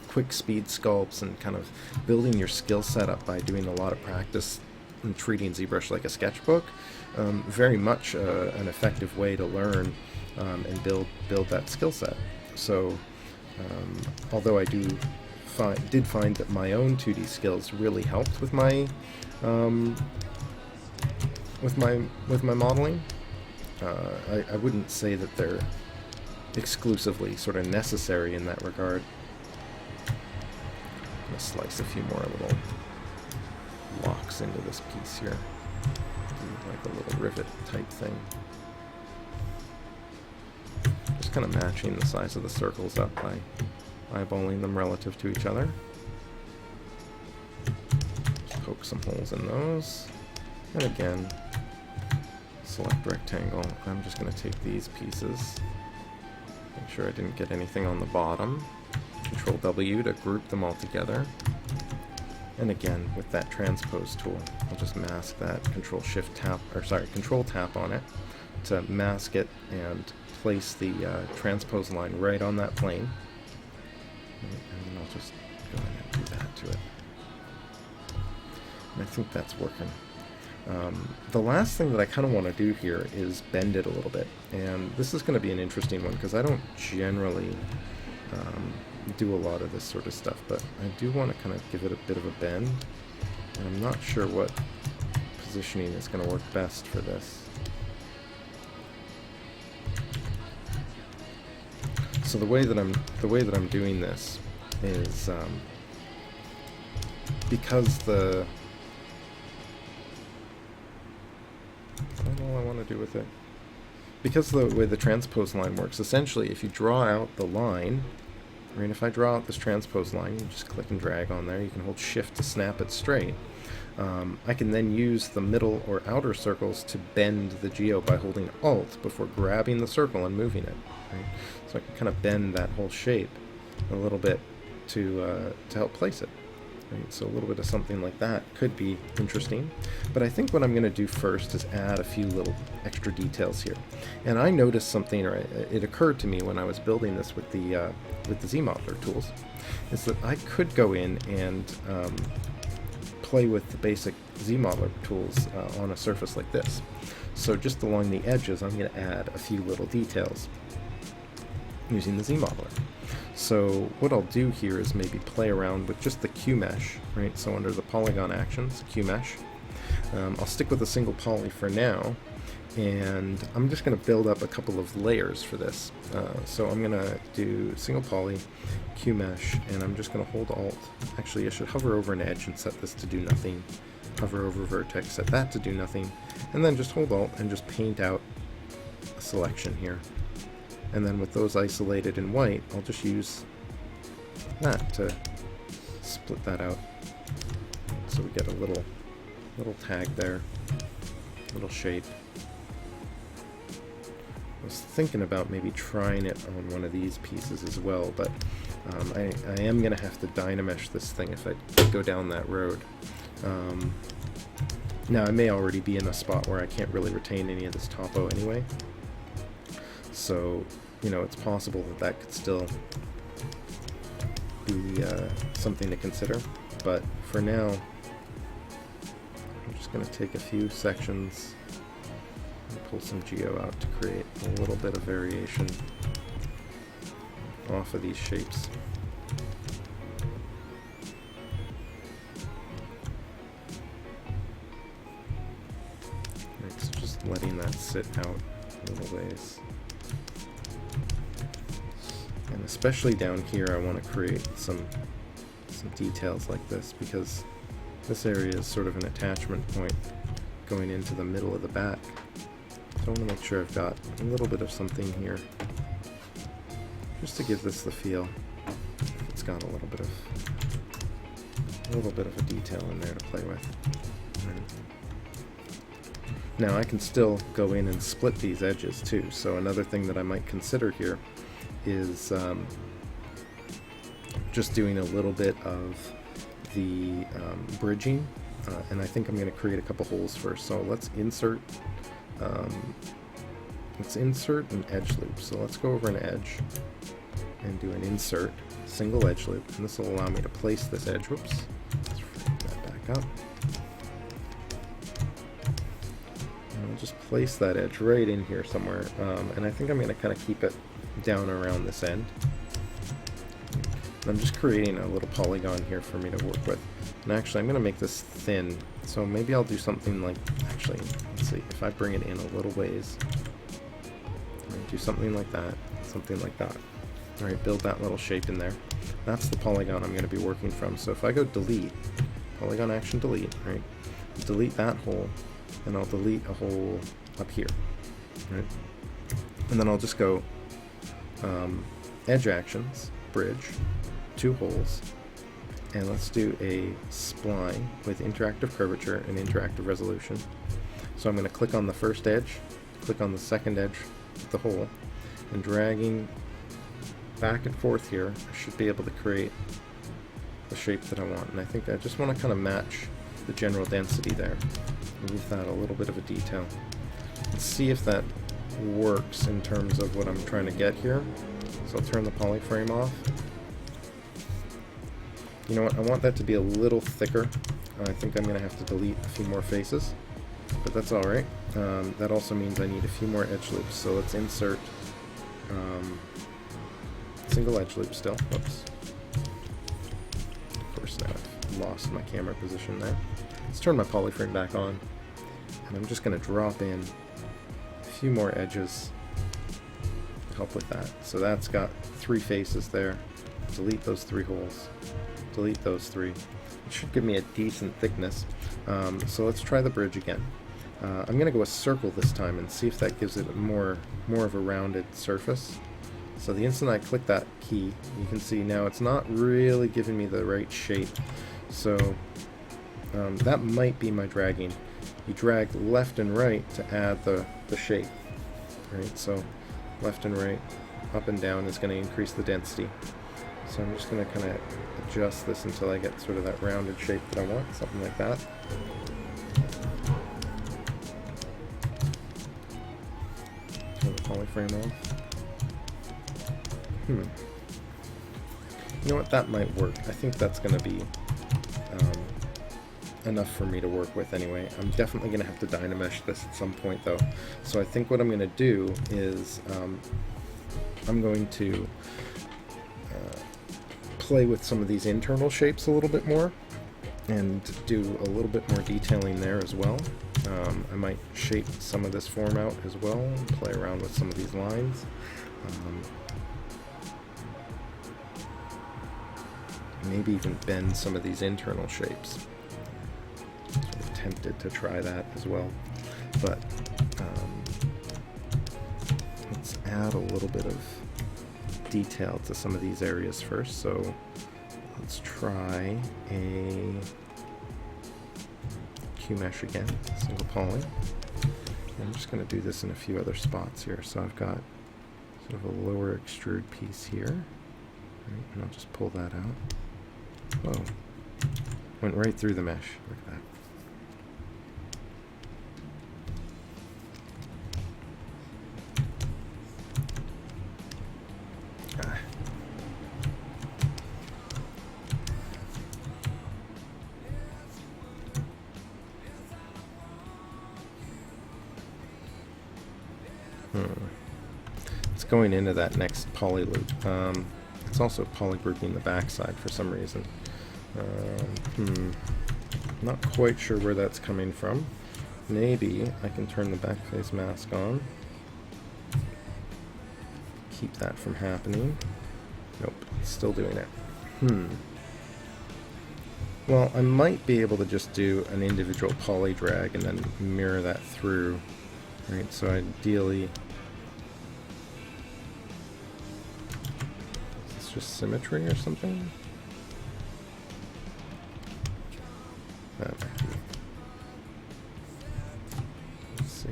quick speed sculpts, and kind of building your skill set up by doing a lot of practice and treating ZBrush like a sketchbook, very much an effective way to learn and build that skill set. So although I did find that my own 2D skills really helped with my modeling, I wouldn't say that they're exclusively sort of necessary in that regard. I'm going to slice a few more little locks into this piece here. Do like a little rivet type thing. Just kind of matching the size of the circles up by eyeballing them relative to each other. Just poke some holes in those. And again, select rectangle. I'm just going to take these pieces. Make sure I didn't get anything on the bottom. Control W to group them all together. And again, with that transpose tool, I'll just mask that. Control tap on it to mask it and place the transpose line right on that plane. And then I'll just go ahead and do that to it. And I think that's working. The last thing that I kind of want to do here is bend it a little bit, and this is going to be an interesting one because I don't generally do a lot of this sort of stuff, but I do want to kind of give it a bit of a bend, and I'm not sure what positioning is going to work best for this. So the way that I'm doing this is because the I don't know what I want to do with it. Because the way the transpose line works, essentially, if you draw out the line, right? If I draw out this transpose line, you just click and drag on there. You can hold Shift to snap it straight. I can then use the middle or outer circles to bend the geo by holding Alt before grabbing the circle and moving it. Right? So I can kind of bend that whole shape a little bit to help place it. Right, so a little bit of something like that could be interesting. But I think what I'm going to do first is add a few little extra details here. And I noticed something, or it occurred to me when I was building this with the ZModeler tools, is that I could go in and play with the basic ZModeler tools on a surface like this. So just along the edges, I'm going to add a few little details using the ZModeler. So what I'll do here is maybe play around with just the Q mesh, right? So under the polygon actions, Q mesh, I'll stick with a single poly for now, and I'm just going to build up a couple of layers for this. So I'm going to do single poly, Q mesh, and I'm just going to hold Alt. Actually, I should hover over an edge and set this to do nothing. Hover over vertex, set that to do nothing, and then just hold Alt and just paint out a selection here. And then with those isolated in white, I'll just use that to split that out. So we get a little tag there, little shape. I was thinking about maybe trying it on one of these pieces as well, but I am going to have to dynamesh this thing if I go down that road. Now I may already be in a spot where I can't really retain any of this topo anyway. So, you know, it's possible that that could still be something to consider. But for now, I'm just going to take a few sections and pull some geo out to create a little bit of variation off of these shapes. Right, so just letting that sit out a little ways. And especially down here, I want to create some details like this, because this area is sort of an attachment point going into the middle of the back. So I want to make sure I've got a little bit of something here, just to give this the feel. It's got a little bit of a detail in there to play with. Now I can still go in and split these edges too. So another thing that I might consider here is just doing a little bit of the bridging, and I think I'm going to create a couple holes first. So let's insert an edge loop. So let's go over an edge and do an insert single edge loop, and this will allow me to place this edge. Whoops, let's bring that back up. And I'll just place that edge right in here somewhere, and I think I'm going to kind of keep it down around this end. And I'm just creating a little polygon here for me to work with. And actually, I'm going to make this thin, so maybe I'll do something like, actually, let's see, if I bring it in a little ways, do something like that, something like that. Alright, build that little shape in there. That's the polygon I'm going to be working from. So if I go delete, polygon action delete, right, delete that hole, and I'll delete a hole up here, right, and then I'll just go edge actions, bridge, 2 holes, and let's do a spline with interactive curvature and interactive resolution. So I'm going to click on the first edge, click on the second edge with the hole, and dragging back and forth here, I should be able to create the shape that I want. And I think I just want to kind of match the general density there, give that a little bit of a detail. Let's see if that works in terms of what I'm trying to get here. So I'll turn the polyframe off. You know what, I want that to be a little thicker. I think I'm going to have to delete a few more faces, but that's alright. That also means I need a few more edge loops, so let's insert single edge loop still. Whoops. Of course, now I've lost my camera position there. Let's turn my polyframe back on, and I'm just going to drop in a few more edges to help with that. So that's got 3 faces there. Delete those 3 holes. Delete those 3. It should give me a decent thickness. So let's try the bridge again. I'm going to go a circle this time and see if that gives it more of a rounded surface. So the instant I click that key, you can see now it's not really giving me the right shape. So that might be my dragging. You drag left and right to add the shape. Right? So left and right, up and down is going to increase the density. So I'm just going to kind of adjust this until I get sort of that rounded shape that I want, something like that. Turn the polyframe off. You know what, that might work. I think that's going to be enough for me to work with anyway. I'm definitely going to have to Dynamesh this at some point though. So I think what I'm going to do is I'm going to play with some of these internal shapes a little bit more and do a little bit more detailing there as well. I might shape some of this form out as well and play around with some of these lines. Maybe even bend some of these internal shapes. Sort of tempted to try that as well, but let's add a little bit of detail to some of these areas first. So let's try a Q-mesh again, single poly. I'm just going to do this in a few other spots here. So I've got sort of a lower extrude piece here, right, and I'll just pull that out. Whoa, went right through the mesh. Look at that. It's going into that next poly loop. It's also polygrouping the backside for some reason. Not quite sure where that's coming from. Maybe I can turn the backface mask on. Keep that from happening. Nope, it's still doing it. Well, I might be able to just do an individual poly drag and then mirror that through. Right, so ideally, is this just symmetry or something? Let's see.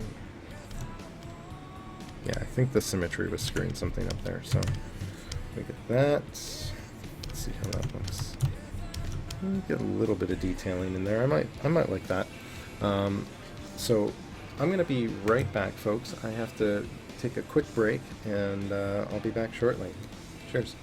Yeah, I think the symmetry was screwing something up there, so we get that. Let's see how that looks. Get a little bit of detailing in there. I might like that. So I'm going to be right back, folks. I have to take a quick break, and I'll be back shortly. Cheers.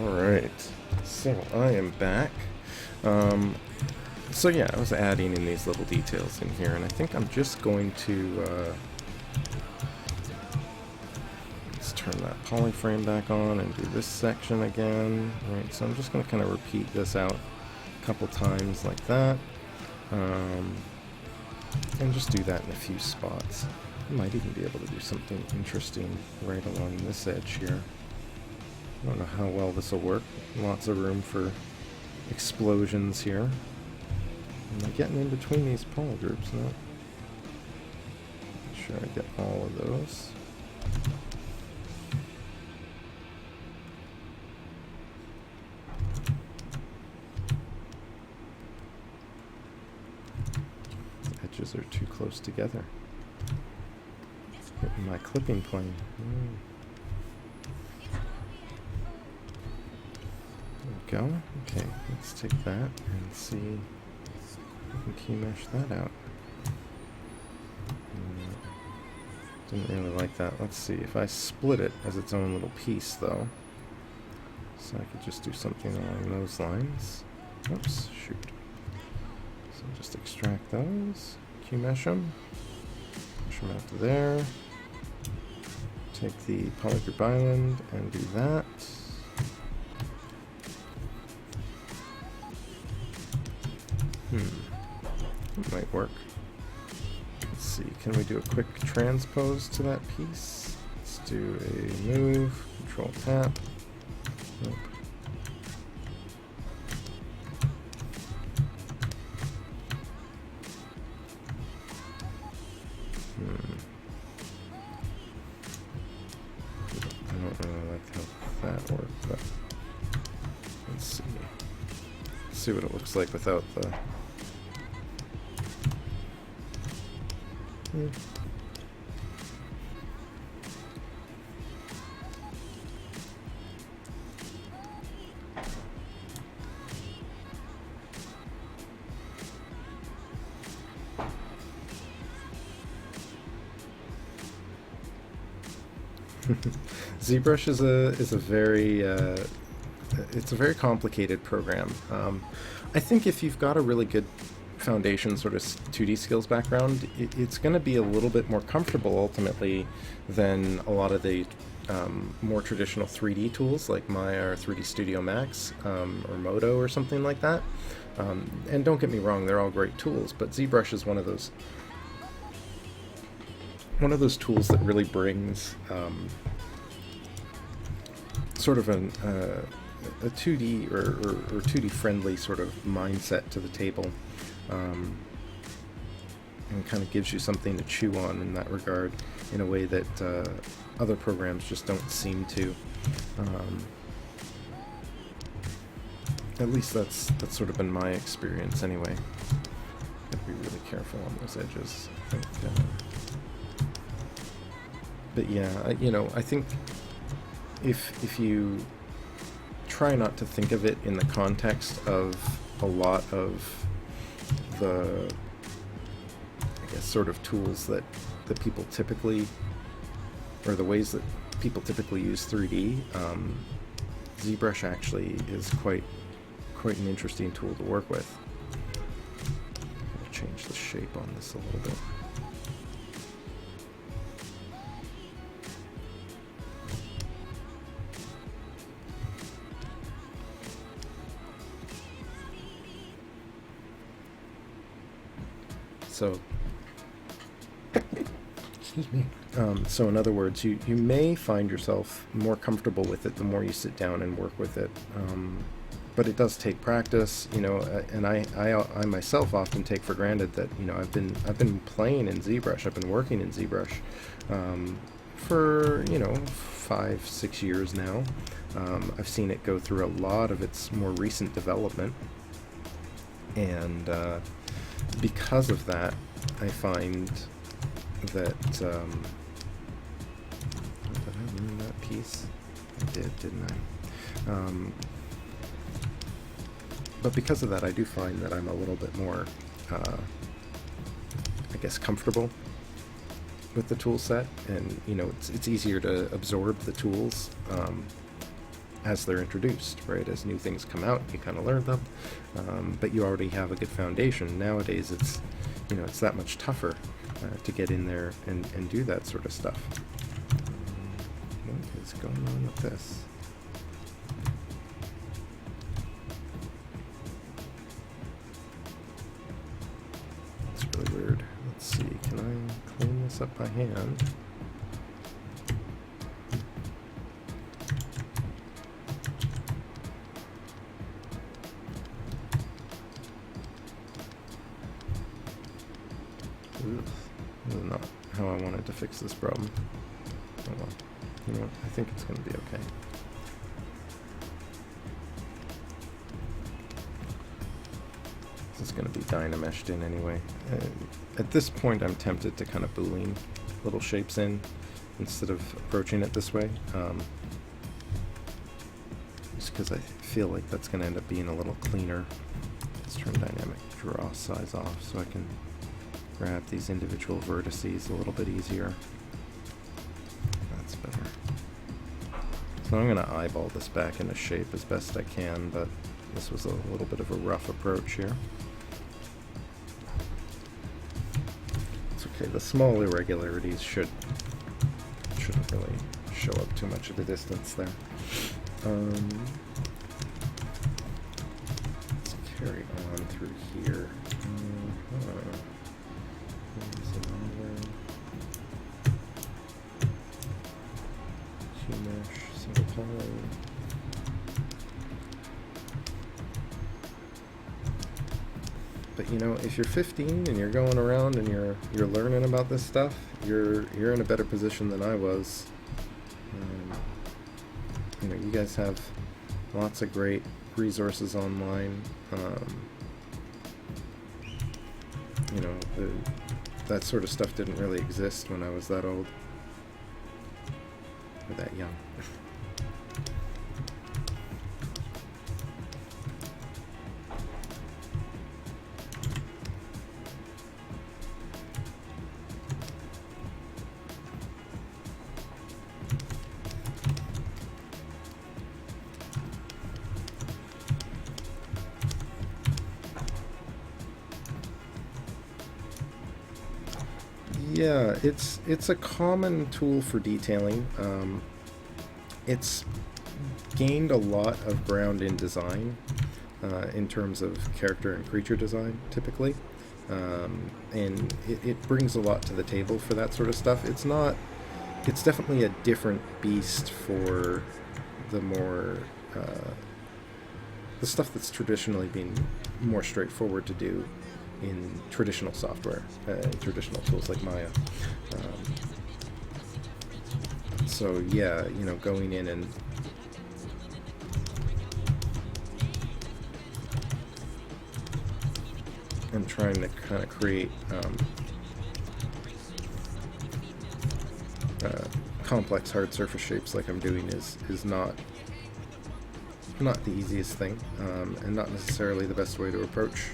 Alright, so I am back. So yeah, I was adding in these little details in here, and I think I'm just going to let's turn that polyframe back on and do this section again. Right, so I'm just going to kind of repeat this out a couple times like that, and just do that in a few spots. I might even be able to do something interesting right along this edge here. I don't know how well this will work. Lots of room for explosions here. Am I getting in between these poly groups now? Make sure I get all of those. The edges are too close together. Hitting my clipping plane. we go. Okay, let's take that and see if we can key mesh that out. Didn't really like that. Let's see if I split it as its own little piece, though. So I could just do something along those lines. Oops, shoot. So just extract those, key mesh them out to there. Take the polygroup island and do that. That might work. Let's see, can we do a quick transpose to that piece? Let's do a move, control tap. Nope. I don't really like how that worked, but let's see. Let's see what it looks like without the... ZBrush is a very it's a very complicated program. I think if you've got a really good foundation sort of 2D skills background, it's going to be a little bit more comfortable ultimately than a lot of the more traditional 3D tools like Maya or 3D Studio Max or Modo or something like that. And don't get me wrong, they're all great tools, but ZBrush is one of those tools that really brings sort of a 2D or 2D friendly sort of mindset to the table, and kind of gives you something to chew on in that regard in a way that other programs just don't seem to. At least that's sort of been my experience anyway. Gotta be really careful on those edges, I think. But yeah, you know, I think if you try not to think of it in the context of a lot of the, I guess, sort of tools that people typically, or the ways that people typically use 3D, ZBrush actually is quite an interesting tool to work with. I'll change the shape on this a little bit. So, excuse me. So in other words, you may find yourself more comfortable with it the more you sit down and work with it. But it does take practice, you know, and I myself often take for granted that, you know, I've been playing in ZBrush, I've been working in ZBrush for, you know, 5-6 years now. I've seen it go through a lot of its more recent development, and because of that, I find that did I ruin that piece? I did, didn't I? But because of that, I do find that I'm a little bit more, I guess, comfortable with the tool set, and you know, it's easier to absorb the tools as they're introduced, right? As new things come out, you kind of learn them, but you already have a good foundation. Nowadays, it's, you know, it's that much tougher to get in there and do that sort of stuff. What is going on with this? It's really weird. Let's see, can I clean this up by hand? Not how I wanted to fix this problem. Oh well. You know what? I think it's going to be okay. This is going to be dynameshed in anyway. At this point, I'm tempted to kind of boolean little shapes in instead of approaching it this way. just because I feel like that's going to end up being a little cleaner. Let's turn dynamic draw size off so I can grab these individual vertices a little bit easier. That's better. So I'm going to eyeball this back into shape as best I can, but this was a little bit of a rough approach here. It's okay, the small irregularities shouldn't really show up too much of a distance there. Let's carry on through here. Humish, single poly. But you know, if you're 15 and you're going around and you're learning about this stuff, you're in a better position than I was. You know, you guys have lots of great resources online. You know, that sort of stuff didn't really exist when I was that old or that young. Yeah, it's a common tool for detailing. It's gained a lot of ground in design, in terms of character and creature design, typically, and it brings a lot to the table for that sort of stuff. It's definitely a different beast for the more the stuff that's traditionally been more straightforward to do in traditional software, traditional tools like Maya. So yeah, you know, going in and trying to kind of create complex hard surface shapes like I'm doing is not the easiest thing, and not necessarily the best way to approach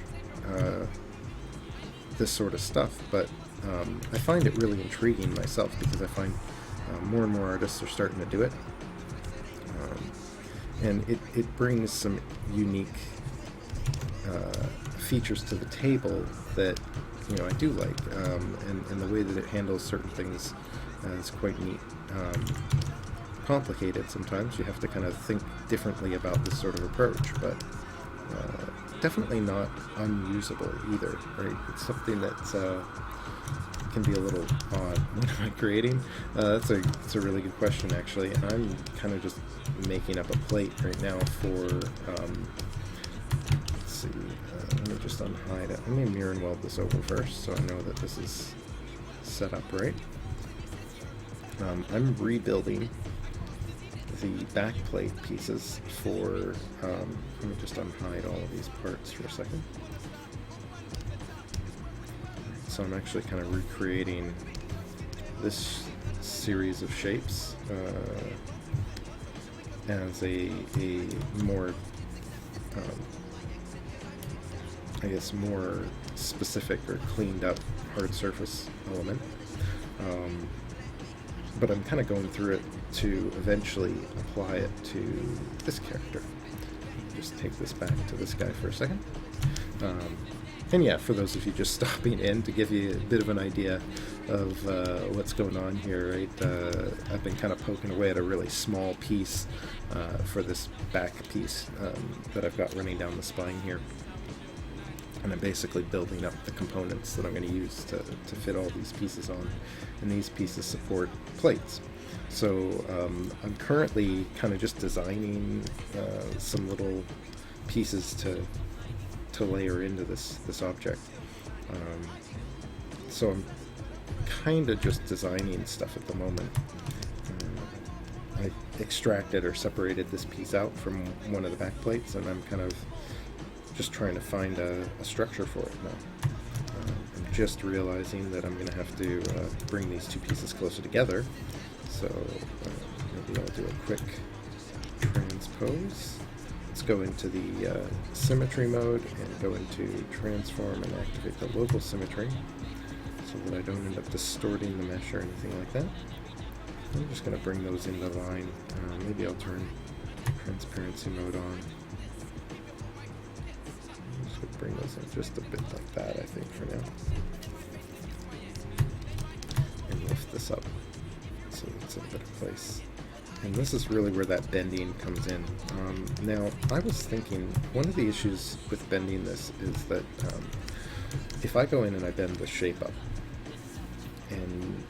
this sort of stuff, but I find it really intriguing myself because I find more and more artists are starting to do it, and it brings some unique features to the table that, you know, I do like, and the way that it handles certain things is quite neat. Complicated sometimes, you have to kind of think differently about this sort of approach, but definitely not unusable either, right? It's something that can be a little odd. What am I creating? That's a really good question, actually. And I'm kind of just making up a plate right now for, let's see, let me just unhide it. Let me mirror and weld this over first so I know that this is set up right. I'm rebuilding the back plate pieces for, let me just unhide all of these parts for a second. So I'm actually kind of recreating this series of shapes as a more, I guess, more specific or cleaned up hard surface element. But I'm kind of going through it to eventually apply it to this character. Just take this back to this guy for a second. And yeah, for those of you just stopping in, to give you a bit of an idea of what's going on here, right? I've been kind of poking away at a really small piece for this back piece that I've got running down the spine here. And I'm basically building up the components that I'm going to use to fit all these pieces on. And these pieces support plates. So I'm currently kind of just designing some little pieces to layer into this object. So I'm kind of just designing stuff at the moment. I extracted or separated this piece out from one of the back plates, and I'm kind of just trying to find a structure for it now. I'm just realizing that I'm going to have to bring these two pieces closer together. So maybe I'll do a quick transfer transpose. Let's go into the symmetry mode and go into transform and activate the local symmetry so that I don't end up distorting the mesh or anything like that. I'm just going to bring those into line. Maybe I'll turn transparency mode on. I'm just going to bring those in just a bit like that, I think, for now. And lift this up so it's in a better place. And this is really where that bending comes in. Now, I was thinking, one of the issues with bending this is that if I go in and I bend the shape up, and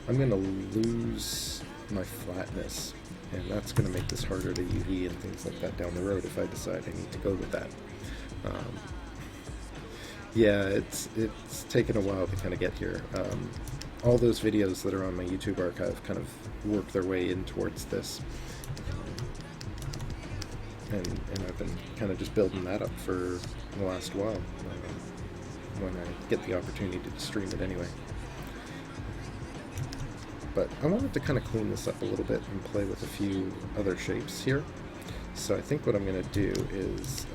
I'm going to lose my flatness, and that's going to make this harder to UV and things like that down the road if I decide I need to go with that. Yeah, it's taken a while to kind of get here. All those videos that are on my YouTube archive kind of work their way in towards this. And I've been kind of just building that up for the last while, when I get the opportunity to stream it anyway. But I wanted to kind of clean this up a little bit and play with a few other shapes here. So I think what I'm going to do is,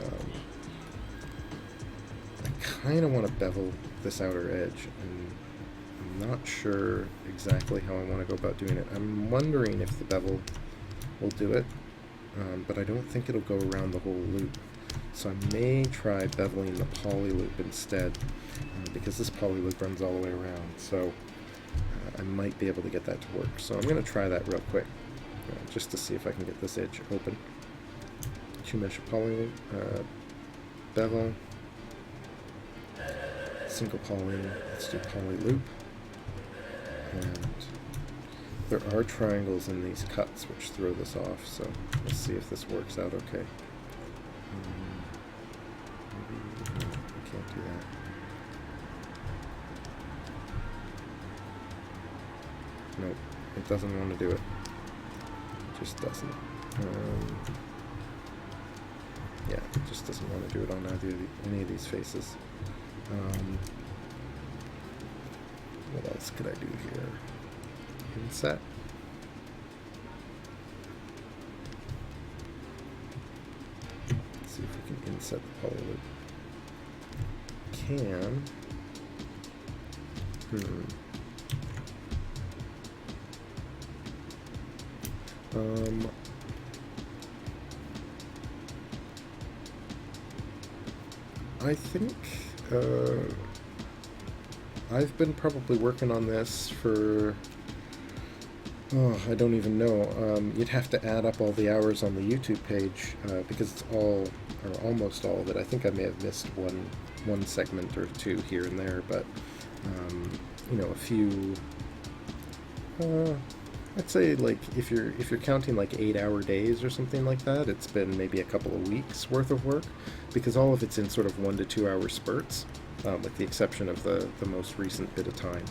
I kind of want to bevel this outer edge, and I'm not sure exactly how I want to go about doing it. I'm wondering if the bevel will do it, but I don't think it'll go around the whole loop. So I may try beveling the poly loop instead, because this poly loop runs all the way around. So I might be able to get that to work. So I'm going to try that real quick, just to see if I can get this edge open. 2 mesh poly loop, bevel, single poly, let's do poly loop. And there are triangles in these cuts which throw this off, so let's see if this works out okay. Maybe no, I can't do that. Nope, it doesn't want to do it. It just doesn't. Yeah, it just doesn't want to do it on any of these faces. What else could I do here? Inset. Let's see if we can inset the poly loop. Can. I think I've been probably working on this for, I don't even know. You'd have to add up all the hours on the YouTube page, because it's all, or almost all of it. I think I may have missed one segment or two here and there, but you know, a few. I'd say, like, if you're counting like 8-hour days or something like that, it's been maybe a couple of weeks worth of work, because all of it's in sort of 1 to 2 hour spurts, with the exception of the most recent bit of time.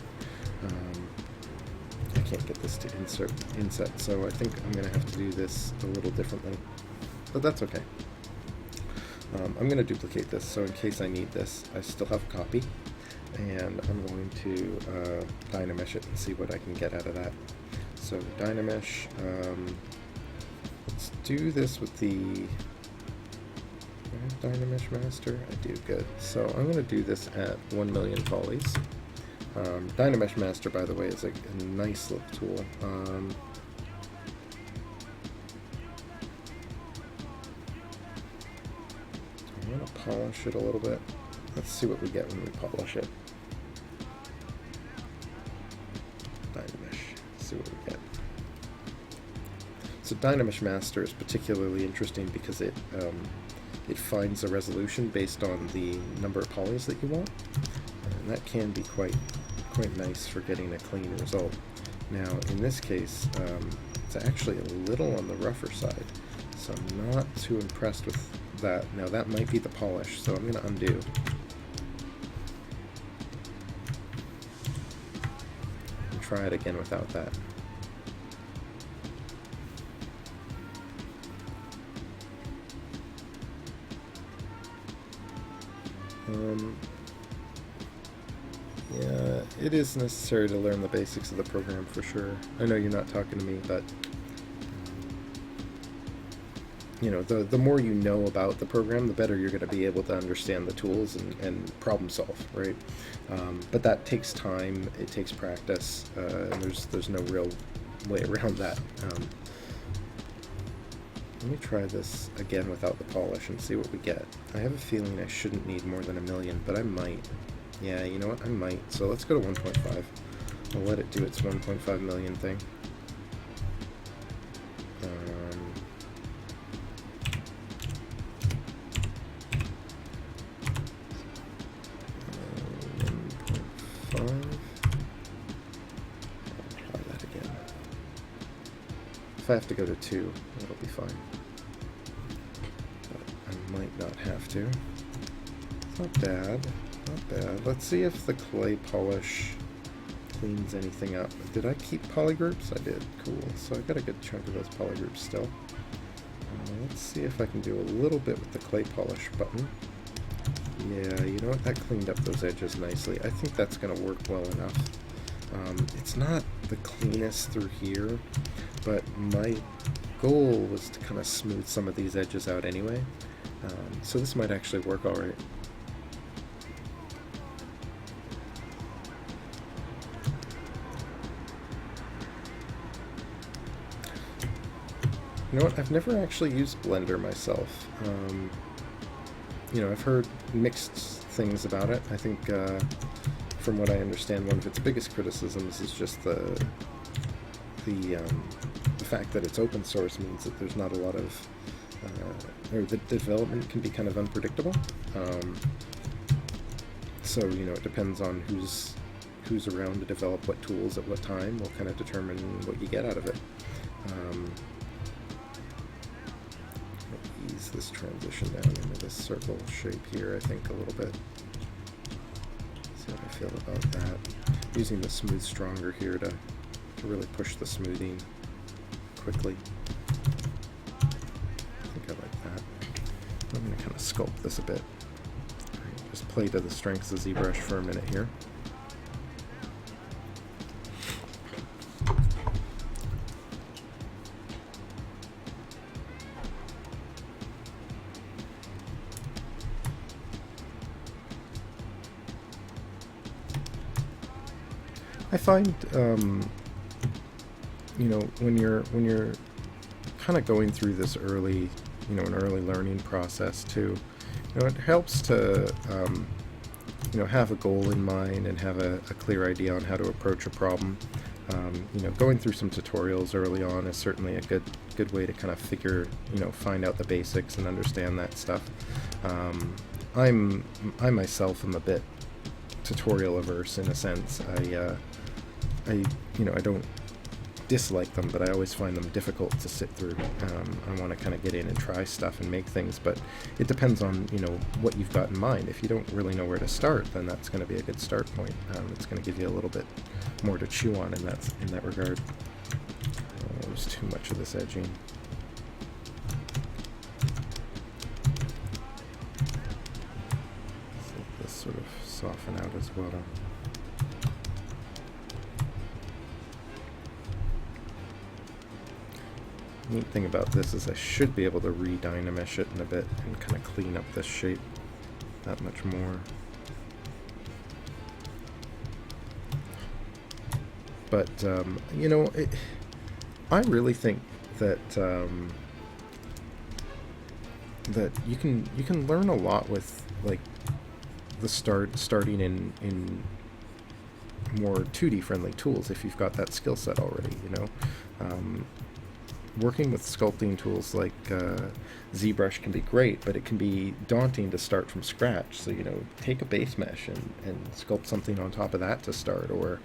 I can't get this to inset, so I think I'm going to have to do this a little differently, but that's okay. I'm going to duplicate this, so in case I need this, I still have a copy, and I'm going to Dynamesh it and see what I can get out of that. So Dynamesh, let's do this with the, do I have Dynamesh Master? I do, good. So I'm going to do this at 1,000,000 polys. Dynamesh Master, by the way, is a nice little tool. I want to polish it a little bit. Let's see what we get when we polish it. Dynamesh, see what we get. So Dynamesh Master is particularly interesting because it finds a resolution based on the number of polys that you want, and that can be quite nice for getting a clean result. Now in this case, it's actually a little on the rougher side, so I'm not too impressed with that. Now that might be the polish, so I'm going to undo. And try it again without that. Yeah, it is necessary to learn the basics of the program for sure. I know you're not talking to me, but you know, the more you know about the program, the better you're going to be able to understand the tools and problem solve, right? But that takes time, it takes practice, and there's no real way around that. Let me try this again without the polish and see what we get. I have a feeling I shouldn't need more than 1 million, but I might. Yeah, you know what? I might. So let's go to 1.5. I'll let it do its 1.5 million thing. If I have to go to 2, it'll be fine. But I might not have to. It's not bad. Not bad. Let's see if the clay polish cleans anything up. Did I keep polygroups? I did. Cool. So I got a good chunk of those polygroups still. Let's see if I can do a little bit with the clay polish button. Yeah, you know what? That cleaned up those edges nicely. I think that's going to work well enough. It's not the cleanest through here, but my goal was to kind of smooth some of these edges out anyway. So this might actually work all right. You know what? I've never actually used Blender myself. You know, I've heard mixed things about it. I think, from what I understand, one of its biggest criticisms is just the fact that it's open source means that there's not a lot of, or the development can be kind of unpredictable. So, you know, it depends on who's around to develop what tools at what time will kind of determine what you get out of it. Ease this transition down into this circle shape here, I think, a little bit. See how I feel about that. Using the smooth stronger here to really push the smoothing quickly. I think I like that. I'm going to kind of sculpt this a bit. Right, just play to the strengths of ZBrush for a minute here. I find, you know, when you're kind of going through this early, you know, an early learning process too, you know, it helps to, you know, have a goal in mind and have a clear idea on how to approach a problem. You know, going through some tutorials early on is certainly a good way to kind of figure, you know, find out the basics and understand that stuff. I myself am a bit tutorial averse in a sense. You know, I don't dislike them, but I always find them difficult to sit through. I want to kind of get in and try stuff and make things, but it depends on, you know, what you've got in mind. If you don't really know where to start, then that's going to be a good start point. It's going to give you a little bit more to chew on in that regard. There's too much of this edging. So let this sort of soften out as well. Neat thing about this is I should be able to re-dynamish it in a bit and kind of clean up this shape that much more. But you know, I really think that that you can learn a lot with like the starting in more 2D friendly tools if you've got that skill set already. You know. Working with sculpting tools like ZBrush can be great, but it can be daunting to start from scratch. So, you know, take a base mesh and sculpt something on top of that to start, or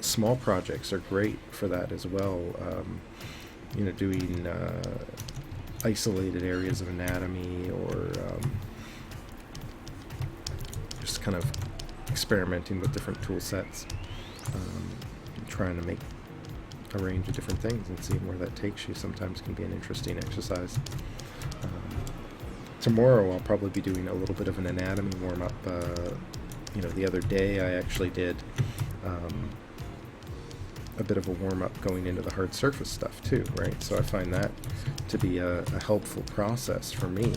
small projects are great for that as well. You know, doing isolated areas of anatomy, or just kind of experimenting with different tool sets, trying to make a range of different things and seeing where that takes you sometimes can be an interesting exercise. Tomorrow I'll probably be doing a little bit of an anatomy warm-up you know, the other day I actually did a bit of a warm-up going into the hard surface stuff too, right? So I find that to be a helpful process for me.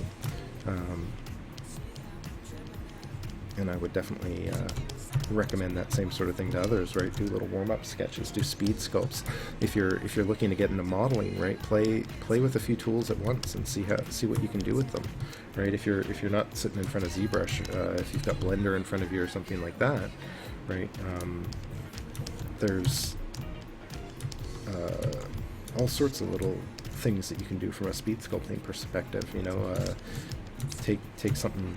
And I would definitely recommend that same sort of thing to others, right? Do little warm-up sketches, do speed sculpts. If you're looking to get into modeling, right? Play with a few tools at once and see what you can do with them, right? If you're not sitting in front of Zbrush, if you've got Blender in front of you or something like that, right? There's all sorts of little things that you can do from a speed sculpting perspective. You know, take something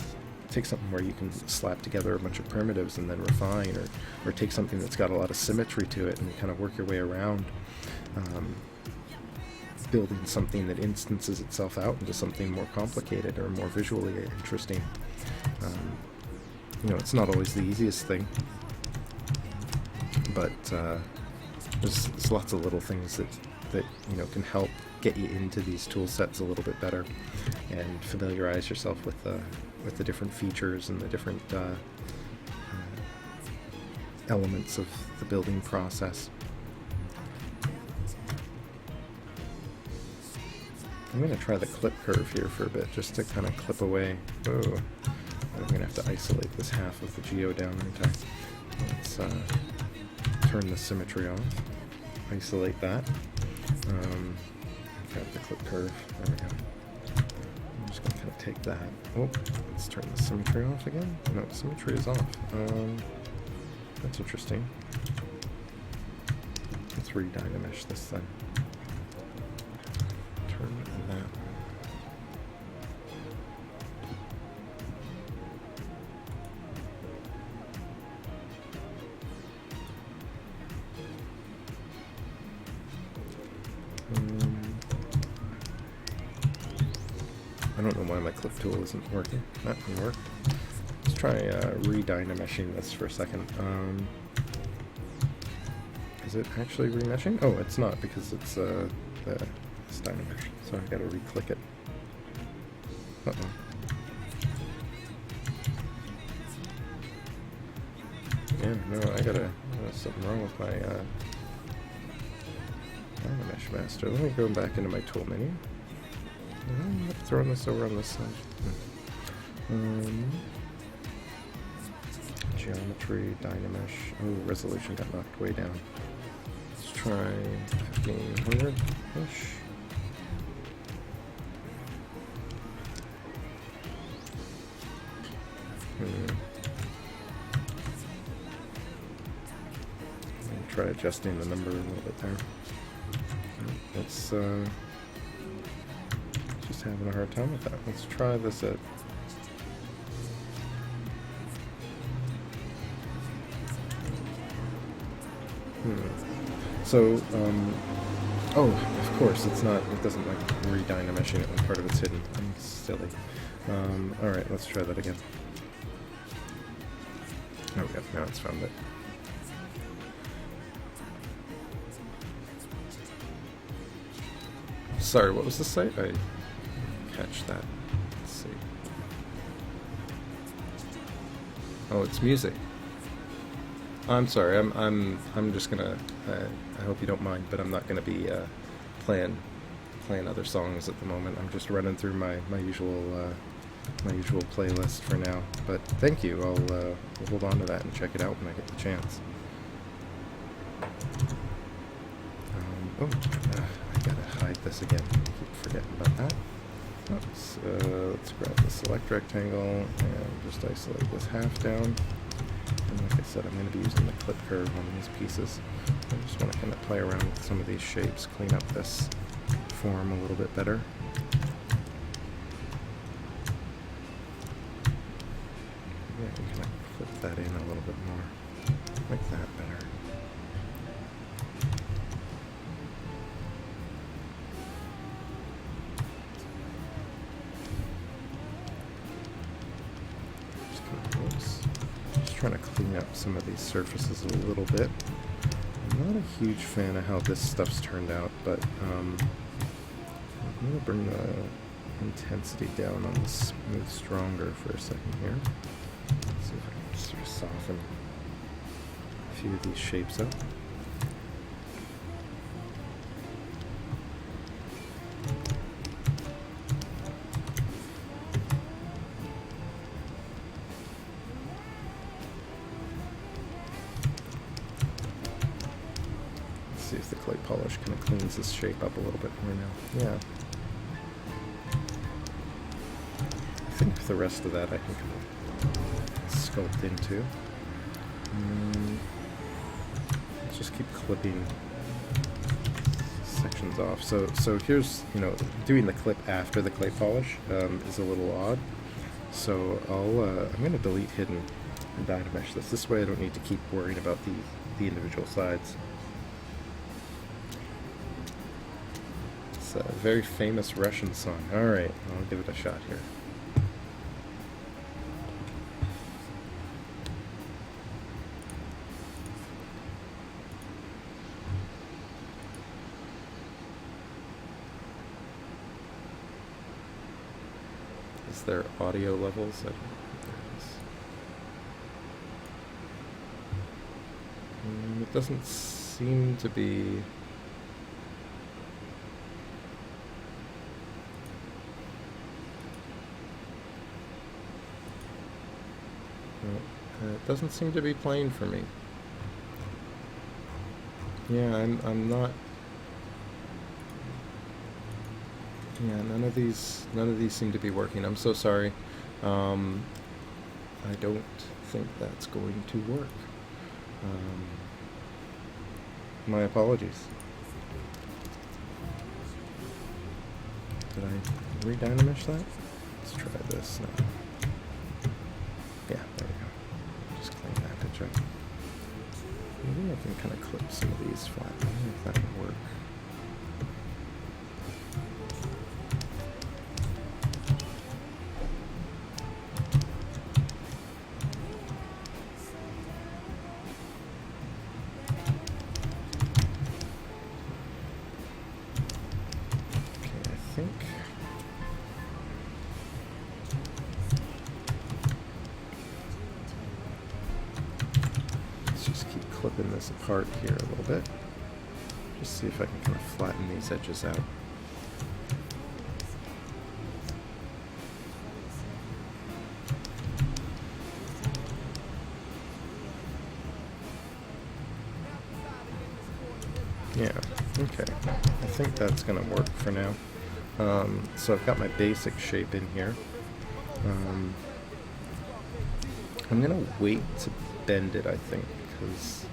where you can slap together a bunch of primitives and then refine, or take something that's got a lot of symmetry to it and kind of work your way around building something that instances itself out into something more complicated or more visually interesting. You know, it's not always the easiest thing, but there's lots of little things that you know can help get you into these tool sets a little bit better and familiarize yourself with the different features and the different elements of the building process. I'm going to try the clip curve here for a bit, just to kind of clip away. Oh, I'm going to have to isolate this half of the geo down, aren't I? Let's turn the symmetry off, isolate that. Grab the clip curve, there we go. I'm just going to kind of take that. Oh, let's turn the symmetry off again. No, symmetry is off. That's interesting. Let's re-dynamesh this thing. Turn that. I don't know why my clip tool isn't working. That can work. Let's try re-dynameshing this for a second. Is it actually remeshing? Oh, it's not, because it's it's dynamesh. So I gotta re-click it. Uh-oh. Yeah, no, there's something wrong with my dynamesh master. Let me go back into my tool menu. I'm throwing this over on this side. Geometry, dynamesh. Oh, resolution got knocked way down. Let's try 1500-ish. Try adjusting the number a little bit there. It's just having a hard time with that. Let's try this at So, oh, of course, it doesn't like re-dynameshing it when part of it's hidden. I'm silly. Alright, let's try that again. Oh, yeah, now it's found it. Sorry, what was the site? I didn't catch that. Let's see. Oh, it's music. I'm sorry. I'm just gonna. I hope you don't mind, but I'm not gonna be playing other songs at the moment. I'm just running through my usual playlist for now. But thank you. I'll hold on to that and check it out when I get the chance. I gotta hide this again. I keep forgetting about that. Let's grab the select rectangle and just isolate this half down. And like I said, I'm going to be using the clip curve on these pieces. I just want to kind of play around with some of these shapes, clean up this form a little bit better. Yeah, kind of clip that in a little bit more, like that better. Trying to clean up some of these surfaces a little bit. I'm not a huge fan of how this stuff's turned out, but I'm going to bring the intensity down on the smooth stronger for a second here. Let's see if I can sort of soften a few of these shapes up. See if the clay polish kind of cleans this shape up a little bit more now. Yeah. I think the rest of that I can kind of sculpt into. Let's just keep clipping sections off. So here's, you know, doing the clip after the clay polish is a little odd. So I'm going to delete hidden and Dynamesh this. This way I don't need to keep worrying about the individual sides. A very famous Russian song. Alright, I'll give it a shot here. Is there audio levels? I don't know if there is. It doesn't seem to be. It doesn't seem to be playing for me. Yeah, I'm not. Yeah, none of these seem to be working. I'm so sorry. I don't think that's going to work. My apologies. Did I re-Dynamesh that? Let's try this now. Yeah, there we go. Just clean that picture. Maybe I can kind of clip some of these flat. I wonder if that would work. Okay, I think. Clipping this apart here a little bit. Just see if I can kind of flatten these edges out. Yeah, okay. I think that's going to work for now. So I've got my basic shape in here. I'm going to wait to bend it, I think, because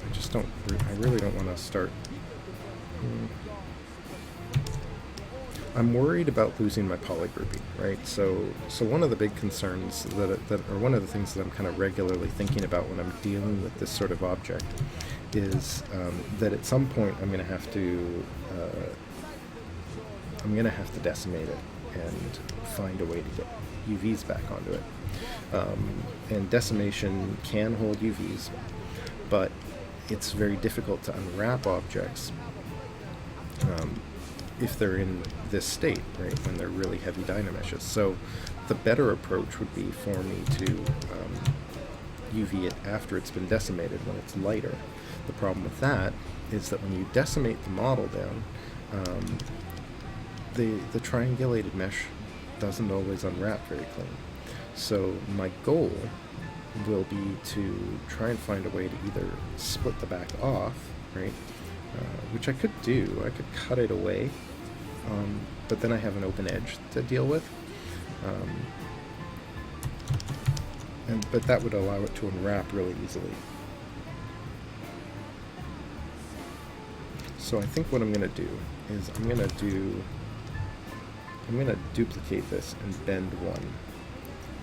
I just don't, I really don't want to start. I'm worried about losing my polygrouping, right? So one of the big concerns or one of the things that I'm kind of regularly thinking about when I'm dealing with this sort of object is that at some point I'm going to have to decimate it and find a way to get UVs back onto it. And decimation can hold UVs, but it's very difficult to unwrap objects if they're in this state, right, when they're really heavy Dynameshes. So the better approach would be for me to UV it after it's been decimated when it's lighter. The problem with that is that when you decimate the model down, the triangulated mesh doesn't always unwrap very clean. So my goal will be to try and find a way to either split the back off, right, which I could do. I could cut it away, but then I have an open edge to deal with. But that would allow it to unwrap really easily. So I think what I'm going to do is I'm going to duplicate this and bend one.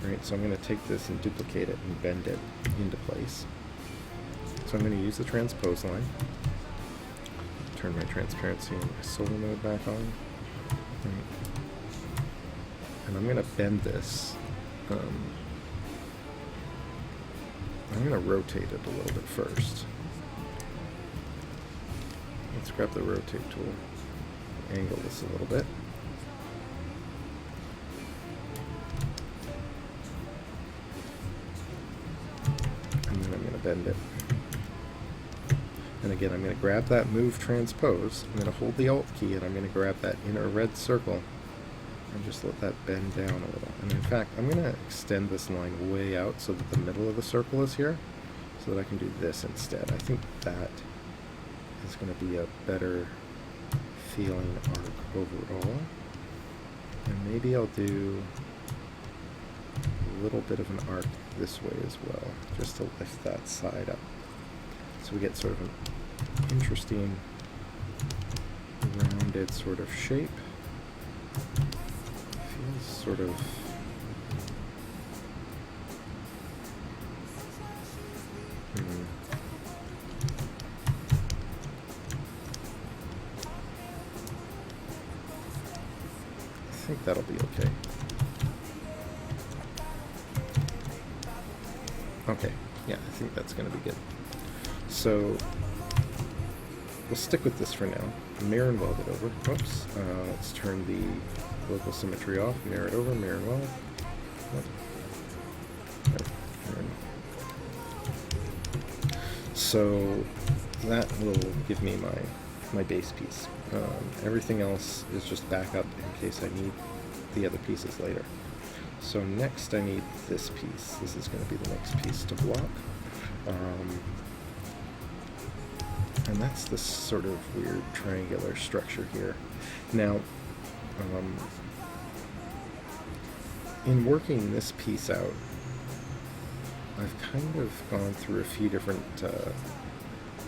Right, so I'm going to take this and duplicate it and bend it into place. So I'm going to use the transpose line. Turn my transparency and my solo node back on. Right. And I'm going to bend this. I'm going to rotate it a little bit first. Let's grab the rotate tool, angle this a little bit. bend it. And again, I'm going to grab that move transpose, I'm going to hold the Alt key, and I'm going to grab that inner red circle and just let that bend down a little. And in fact, I'm going to extend this line way out so that the middle of the circle is here, so that I can do this instead. I think that is going to be a better feeling arc overall. And maybe I'll do a little bit of an arc this way as well, just to lift that side up. So we get sort of an interesting rounded sort of shape. Feels sort of I think that'll be okay. Okay, yeah, I think that's going to be good. So we'll stick with this for now. Mirror and weld it over. Whoops. Let's turn the local symmetry off. Mirror it over. Mirror and weld. So that will give me my base piece. Everything else is just backup in case I need the other pieces later. So next I need this piece. This is going to be the next piece to block. And that's this sort of weird triangular structure here. Now, in working this piece out, I've kind of gone through a few different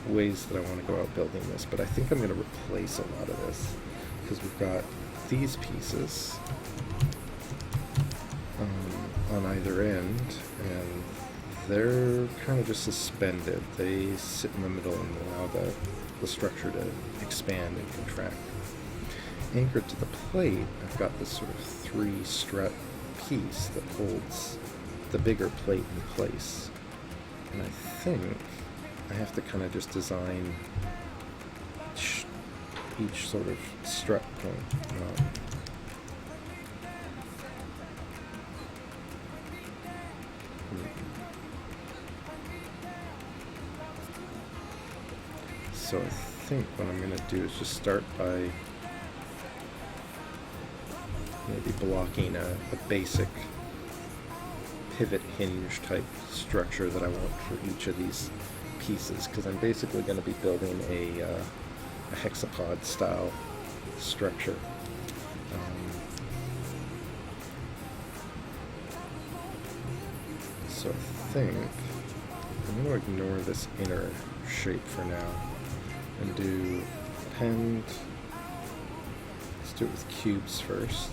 ways that I want to go out building this, but I think I'm going to replace a lot of this, because we've got these pieces on either end, and they're kind of just suspended. They sit in the middle and allow the structure to expand and contract. Anchored to the plate, I've got this sort of 3-strut piece that holds the bigger plate in place. And I think I have to kind of just design each sort of strut point. So I think what I'm going to do is just start by maybe blocking a basic pivot hinge type structure that I want for each of these pieces, because I'm basically going to be building a hexapod style structure. So I think I'm going to ignore this inner shape for now and do append. Let's do it with cubes first.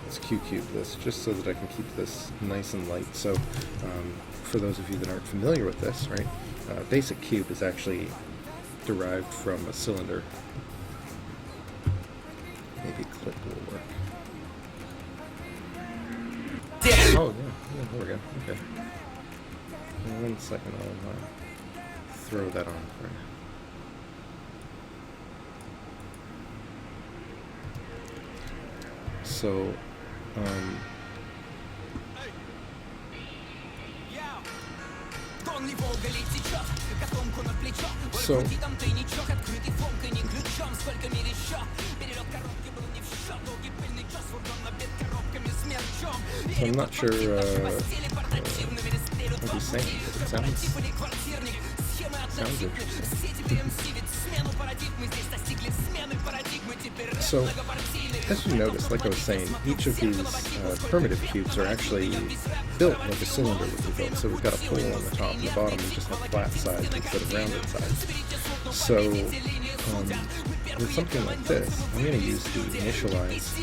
Let's cube this just so that I can keep this nice and light. So for those of you that aren't familiar with this, right, basic cube is actually derived from a cylinder. Maybe clip will work. Oh yeah, there we go. Okay. In 1 second, I'll throw that on for you. So, I'm not sure what he's saying, but it sounds interesting. So, as you notice, like I was saying, each of these primitive cubes are actually built like a cylinder would be built. So we've got a pole on the top and the bottom, and just have flat sides instead of rounded sides. So with something like this, I'm going to use the initialize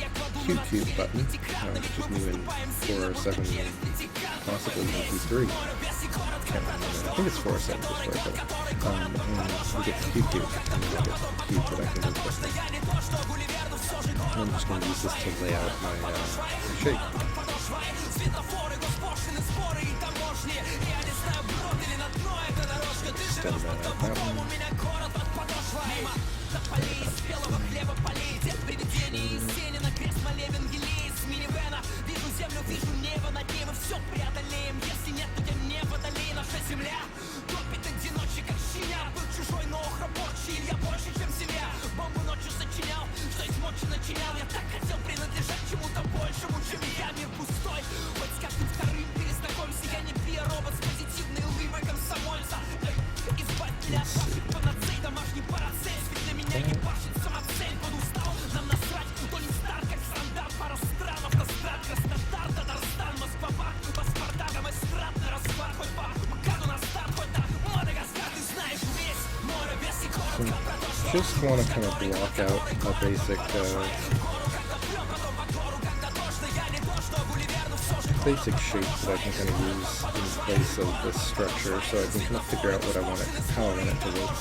cube button, which is new in 407, possibly MP3. I think it's 407 just where I put it. And we get the cube, and then I get the cube that I can move with. I'm just going to use this to lay out my shape. Extend that out that one. just want to kind of block out a basic shape that I can kind of use in place of this structure, so I can kind of figure out what I want it, how I want it to look.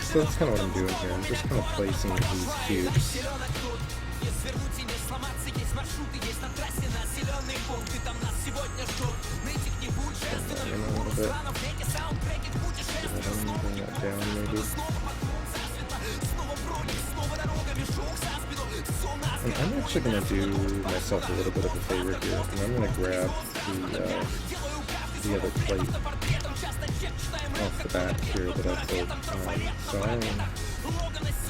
So that's kind of what I'm doing here. I'm just kind of placing these cubes. A little bit. Bring that down maybe. And I'm actually going to do myself a little bit of a favor here, and I'm going to grab the other plate off the back here that I pulled. So I'm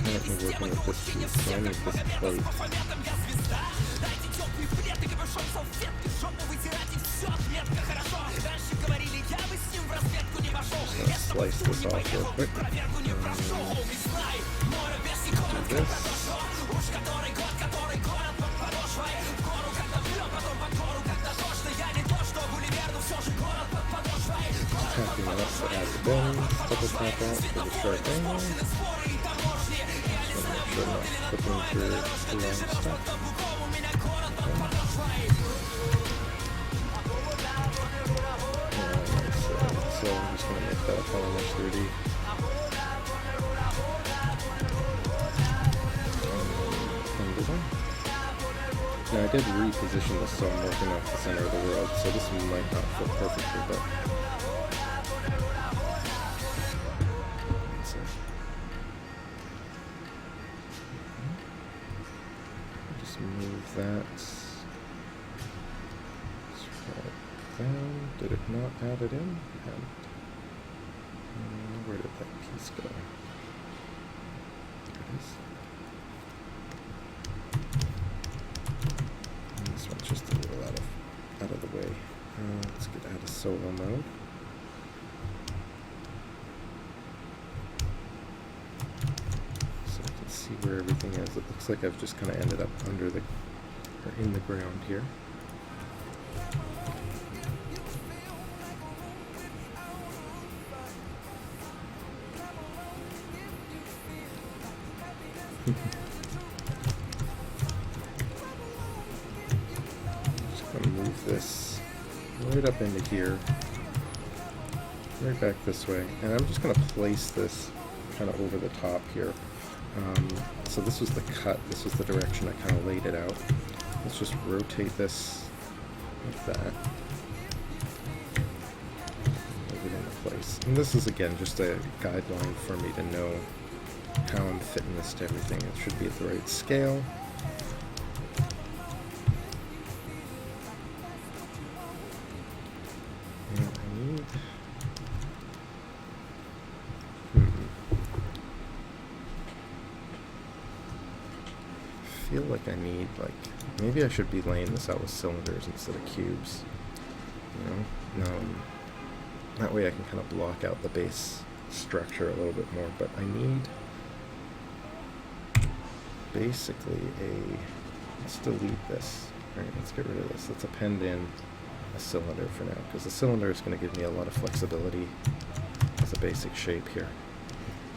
currently working with this piece, so I need this plate. Just going to slice this off real quick. Do this. Tapping up to add the bends, double tap out for the sharp angle. Just want to make sure I'm not flipping through the wrong stuff. So I'm just going to make that almost 3D. Now I did reposition this so I'm working off the center of the world, so this might not fit perfectly, but let's see. Just move that. Scroll down. Did it not add it in? Where did that piece go? There it is. This one's just a little out of the way. Let's get out of solo mode. So I can see where everything is. It looks like I've just kind of ended up under the, or in the ground here. Just going to move this right up into here, right back this way, and I'm just going to place this kind of over the top here. So this was the cut, this was the direction I kind of laid it out. Let's just rotate this like that. Move it into place. And this is again just a guideline for me to know how I'm fitting this to everything. It should be at the right scale. And I need... I feel like I need, like, maybe I should be laying this out with cylinders instead of cubes. You know? That way I can kind of block out the base structure a little bit more, but I need basically let's delete this. Alright, let's get rid of this. Let's append in a cylinder for now, because the cylinder is going to give me a lot of flexibility as a basic shape here.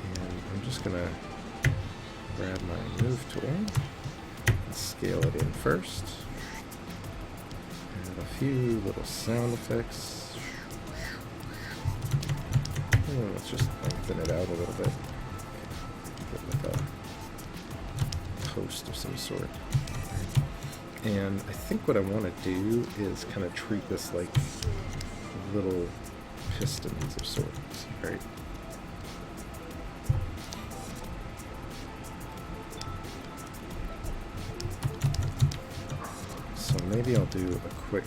And I'm just going to grab my move tool and scale it in first. Add a few little sound effects. And let's just lengthen it out a little bit. Get like a post of some sort. And I think what I want to do is kind of treat this like little pistons of sorts, right? So maybe I'll do a quick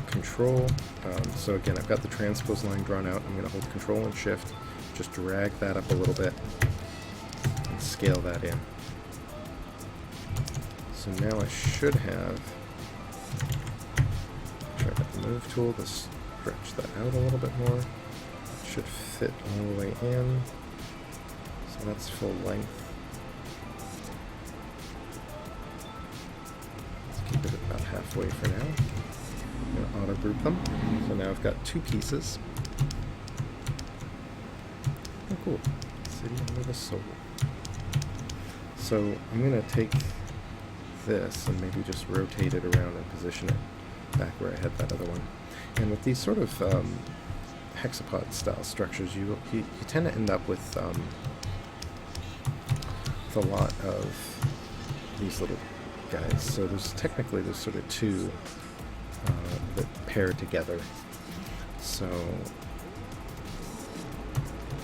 control. So again, I've got the transpose line drawn out. I'm going to hold Control and Shift, just drag that up a little bit and scale that in. So now I should have, try the move tool to stretch that out a little bit more. It should fit all the way in. So that's full length. Let's keep it about halfway for now. I'm going to auto group them. So now I've got two pieces. cool. City under the soul. So I'm going to take this and maybe just rotate it around and position it back where I had that other one. And with these sort of hexapod style structures, you tend to end up with a lot of these little guys. So there's sort of two that pair together. So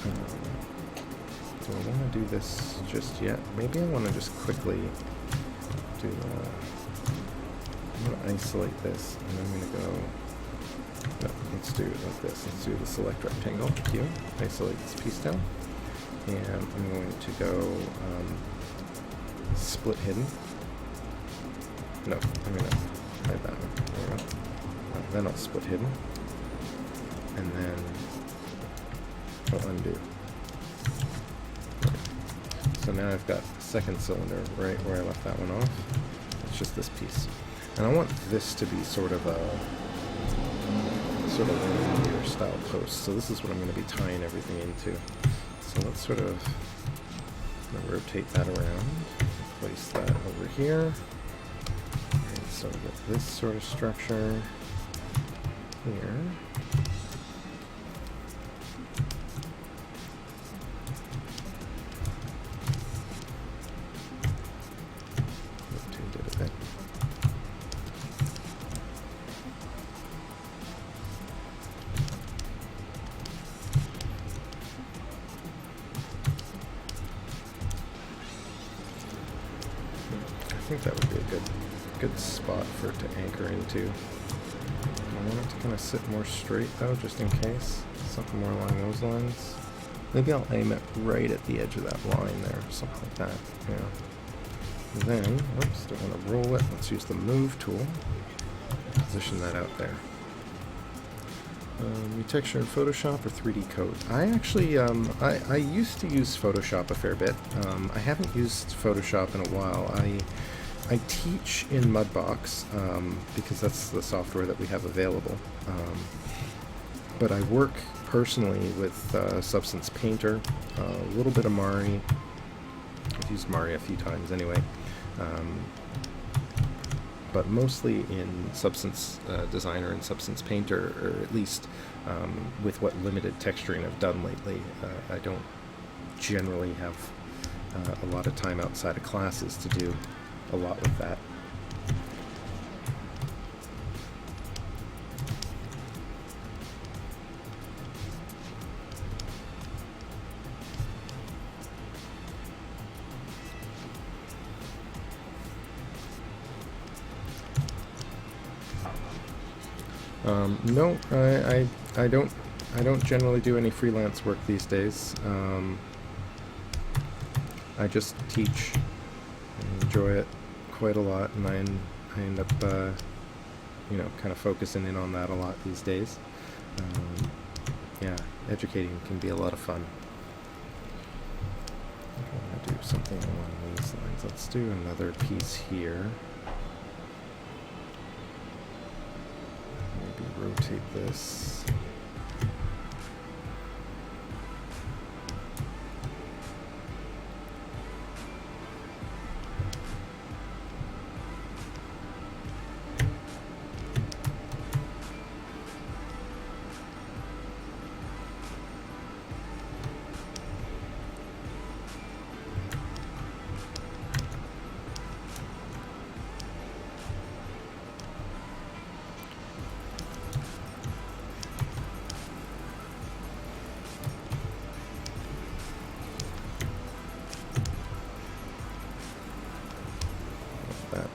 do I want to do this just yet? Maybe I want to just quickly do I'm going to isolate this, and I'm going to go, no, let's do it like this. Let's do the select rectangle, Q, isolate this piece down, and I'm going to go split hidden. No, I'm going to hide that one. There we go. Then I'll split hidden, and then I'll undo. So now I've got the second cylinder right where I left that one off. It's just this piece. And I want this to be sort of a linear style post. So this is what I'm going to be tying everything into. So let's sort of rotate that around, place that over here. And so we get this sort of structure here. I think that would be a good spot for it to anchor into. I want it to kind of sit more straight though, just in case. Something more along those lines. Maybe I'll aim it right at the edge of that line there, something like that. Yeah. Then, oops, don't want to roll it. Let's use the move tool. Position that out there. New texture in Photoshop or 3D code? I actually, I used to use Photoshop a fair bit. I haven't used Photoshop in a while. I teach in Mudbox because that's the software that we have available. But I work personally with Substance Painter, a little bit of Mari. I've used Mari a few times anyway. But mostly in Substance Designer and Substance Painter, or at least with what limited texturing I've done lately. I don't generally have a lot of time outside of classes to do a lot with that. No, I don't generally do any freelance work these days. I just teach and enjoy it quite a lot, and I end up kind of focusing in on that a lot these days. Yeah, educating can be a lot of fun. I'm going to do something along these lines. Let's do another piece here. Rotate this.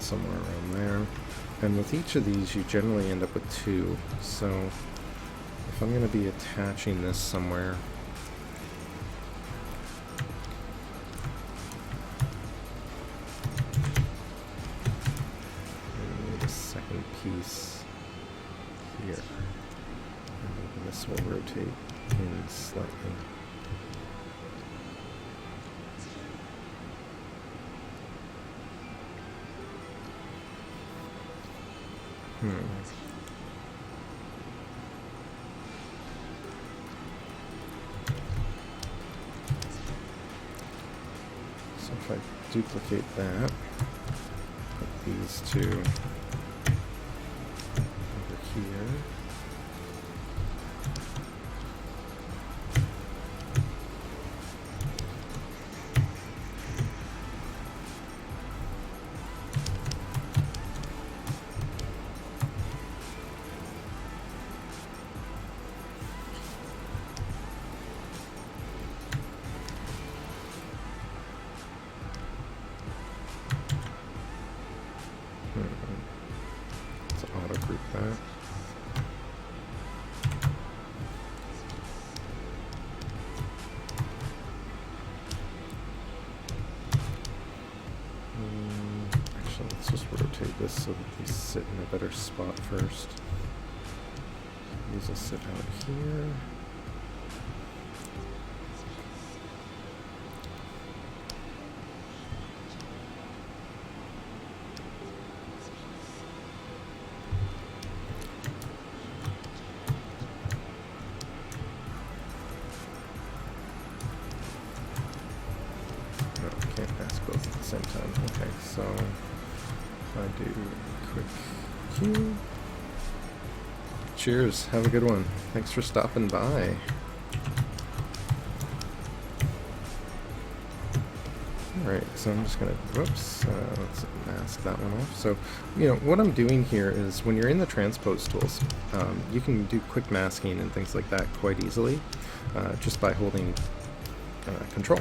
Somewhere around there. And with each of these, you generally end up with two. So if I'm going to be attaching this somewhere, I need a second piece here. And this will rotate in slightly. duplicate that. Put these two over here. Let's auto group that. Actually, let's just rotate this so that these sit in a better spot first. These will sit out here. Can't pass both at the same time. Okay, so if I do quick Q. Cheers, have a good one. Thanks for stopping by. Alright, so I'm just gonna, whoops, let's mask that one off. So, you know, what I'm doing here is when you're in the transpose tools, you can do quick masking and things like that quite easily, just by holding control,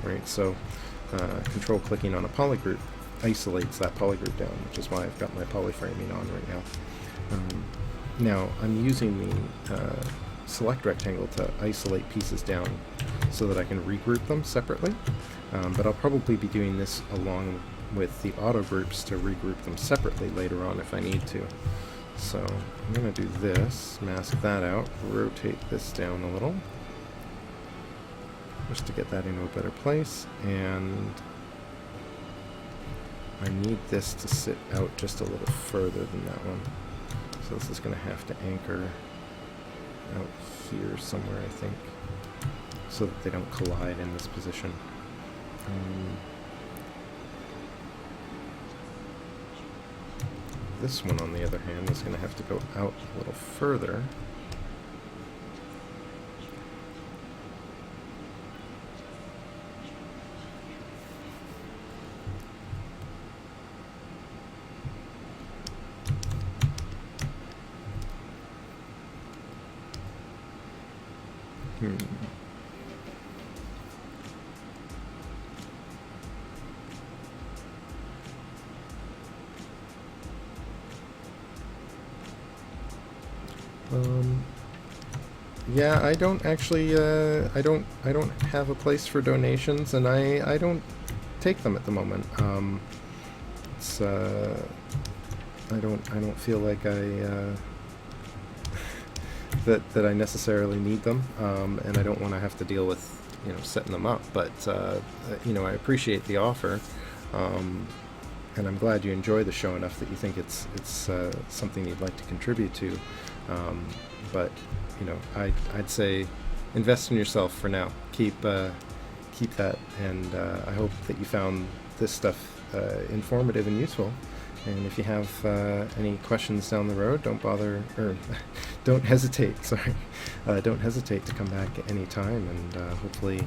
right? So, control clicking on a polygroup isolates that polygroup down, which is why I've got my polyframing on right now. Now I'm using the select rectangle to isolate pieces down so that I can regroup them separately, but I'll probably be doing this along with the auto groups to regroup them separately later on if I need to. So I'm going to do this, mask that out, rotate this down a little, just to get that into a better place, and I need this to sit out just a little further than that one. So this is going to have to anchor out here somewhere, I think, so that they don't collide in this position. This one, on the other hand, is going to have to go out a little further. Yeah, I don't actually, I don't have a place for donations, and I don't take them at the moment. It's, I don't feel like that I necessarily need them, and I don't want to have to deal with, you know, setting them up. But you know, I appreciate the offer, and I'm glad you enjoy the show enough that you think it's something you'd like to contribute to. But you know, I'd say invest in yourself for now. Keep that, and I hope that you found this stuff informative and useful. And if you have any questions down the road, don't bother, or don't hesitate. Sorry, don't hesitate to come back at any time, and hopefully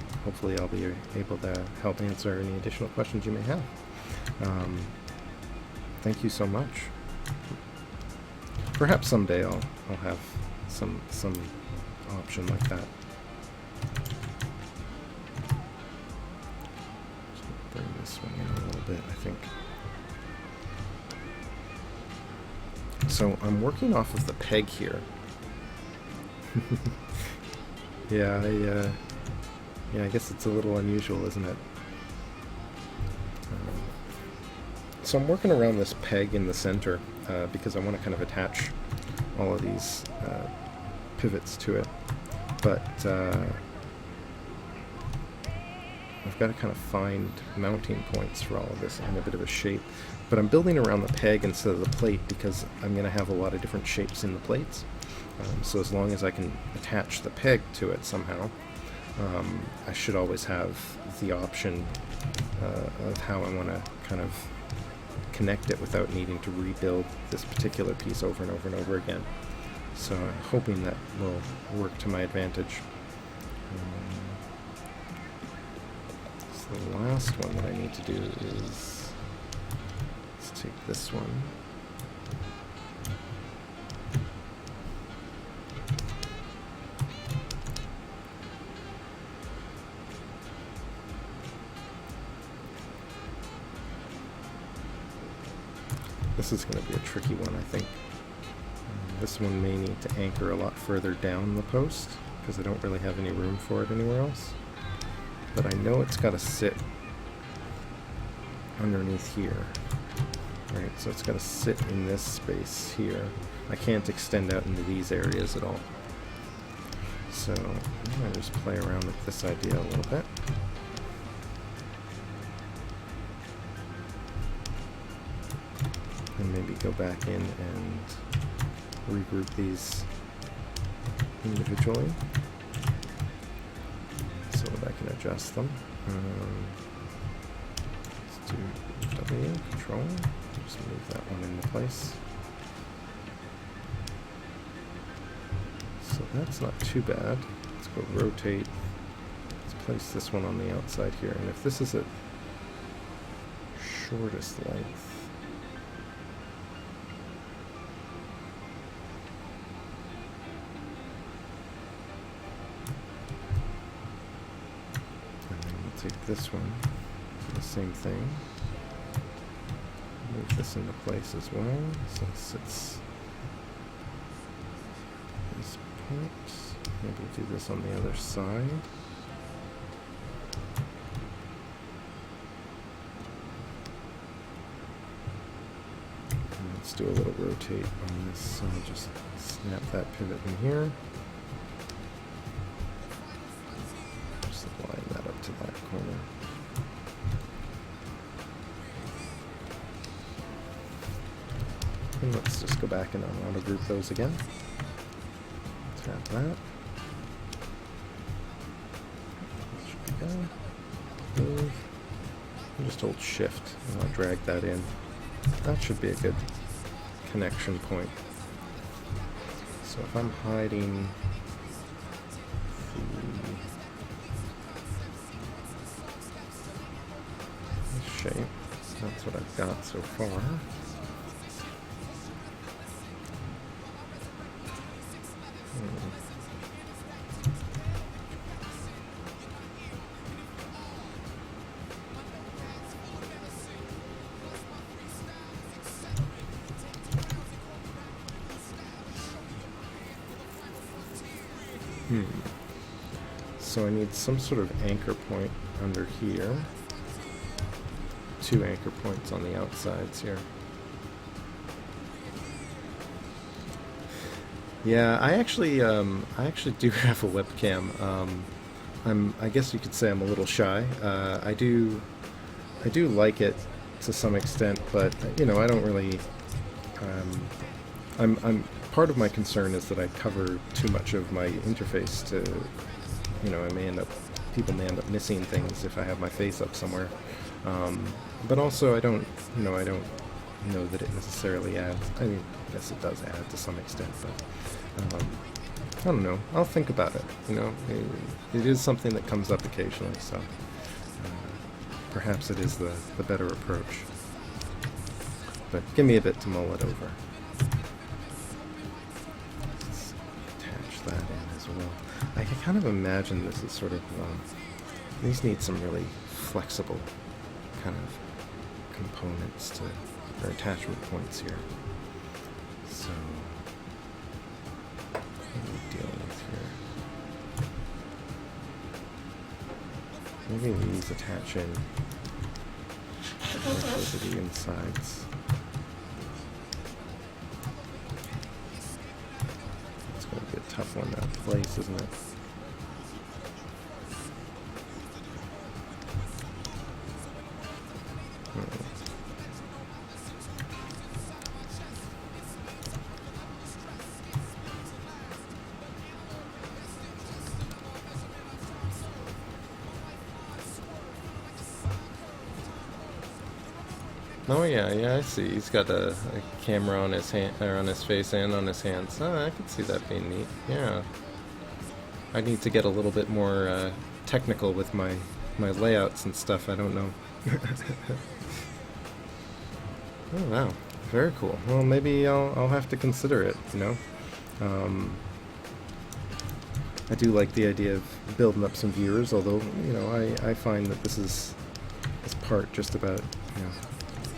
I'll be able to help answer any additional questions you may have. Thank you so much. Perhaps someday I'll have some option like that. Just bring this one in a little bit, I think. So I'm working off of the peg here. Yeah, I guess it's a little unusual, isn't it? So I'm working around this peg in the center because I want to kind of attach all of these pivots to it, but I've got to kind of find mounting points for all of this in a bit of a shape. But I'm building around the peg instead of the plate because I'm going to have a lot of different shapes in the plates. So as long as I can attach the peg to it somehow, I should always have the option of how I want to kind of connect it without needing to rebuild this particular piece over and over and over again. So I'm hoping that will work to my advantage. So the last one that I need to do is, let's take this one. This is going to be a tricky one, I think. This one may need to anchor a lot further down the post, because I don't really have any room for it anywhere else. But I know it's got to sit underneath here. Right, so it's got to sit in this space here. I can't extend out into these areas at all. So I'm going to just play around with this idea a little bit. And maybe go back in and regroup these individually so that I can adjust them. Let's do W, Control, just move that one into place. So that's not too bad. Let's go rotate. Let's place this one on the outside here. And if this is at shortest length, take this one, do the same thing, move this into place as well, so it sits this point, maybe do this on the other side. And let's do a little rotate on this, so I'll just snap that pivot in here. Line that up to that corner. And let's just go back and auto group those again. Tap that. Move. And just hold shift and I'll drag that in. That should be a good connection point. So if I'm hiding shape, that's what I've got so far. So I need some sort of anchor point under here. 2 anchor points on the outsides here. Yeah, I actually do have a webcam. I guess you could say I'm a little shy. I do like it to some extent, but you know, I don't really. I'm part of my concern is that I cover too much of my interface to, you know, people may end up missing things if I have my face up somewhere. But also, I don't know that it necessarily adds. I mean, I guess it does add to some extent, but I don't know. I'll think about it. You know, it is something that comes up occasionally, so perhaps it is the better approach. But give me a bit to mull it over. Let's attach that in as well. I can kind of imagine this is sort of. These need some really flexible kind of components to, or attachment points here. So, what are we dealing with here? Maybe these attach in directly to the insides. It's going to be a tough one to place, isn't it? Oh yeah, yeah, I see. He's got a camera on his hand, or on his face and on his hands. Oh, I could see that being neat. Yeah. I need to get a little bit more technical with my layouts and stuff. I don't know. Oh wow, very cool. Well, maybe I'll have to consider it. You know, I do like the idea of building up some viewers. Although, you know, I find that this part just about, you know,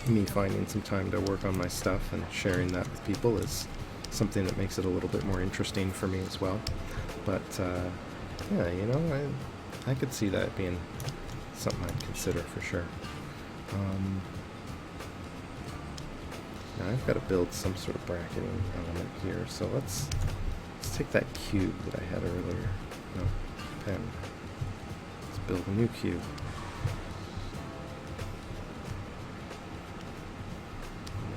me finding some time to work on my stuff and sharing that with people is something that makes it a little bit more interesting for me as well. But yeah, you know, I could see that being something I'd consider for sure. Now I've got to build some sort of bracketing element here, so let's take that cube that I had earlier. No, pen. Let's build a new cube.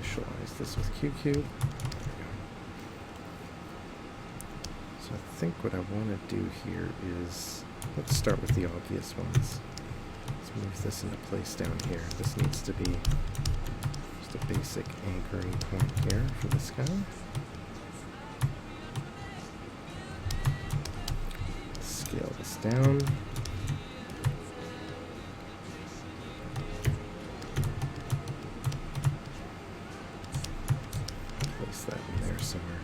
Initialize this with QCube. So I think what I want to do here is, let's start with the obvious ones. Let's move this into place down here. This needs to be just a basic anchoring point here for this guy. Scale this down. Place that in there somewhere.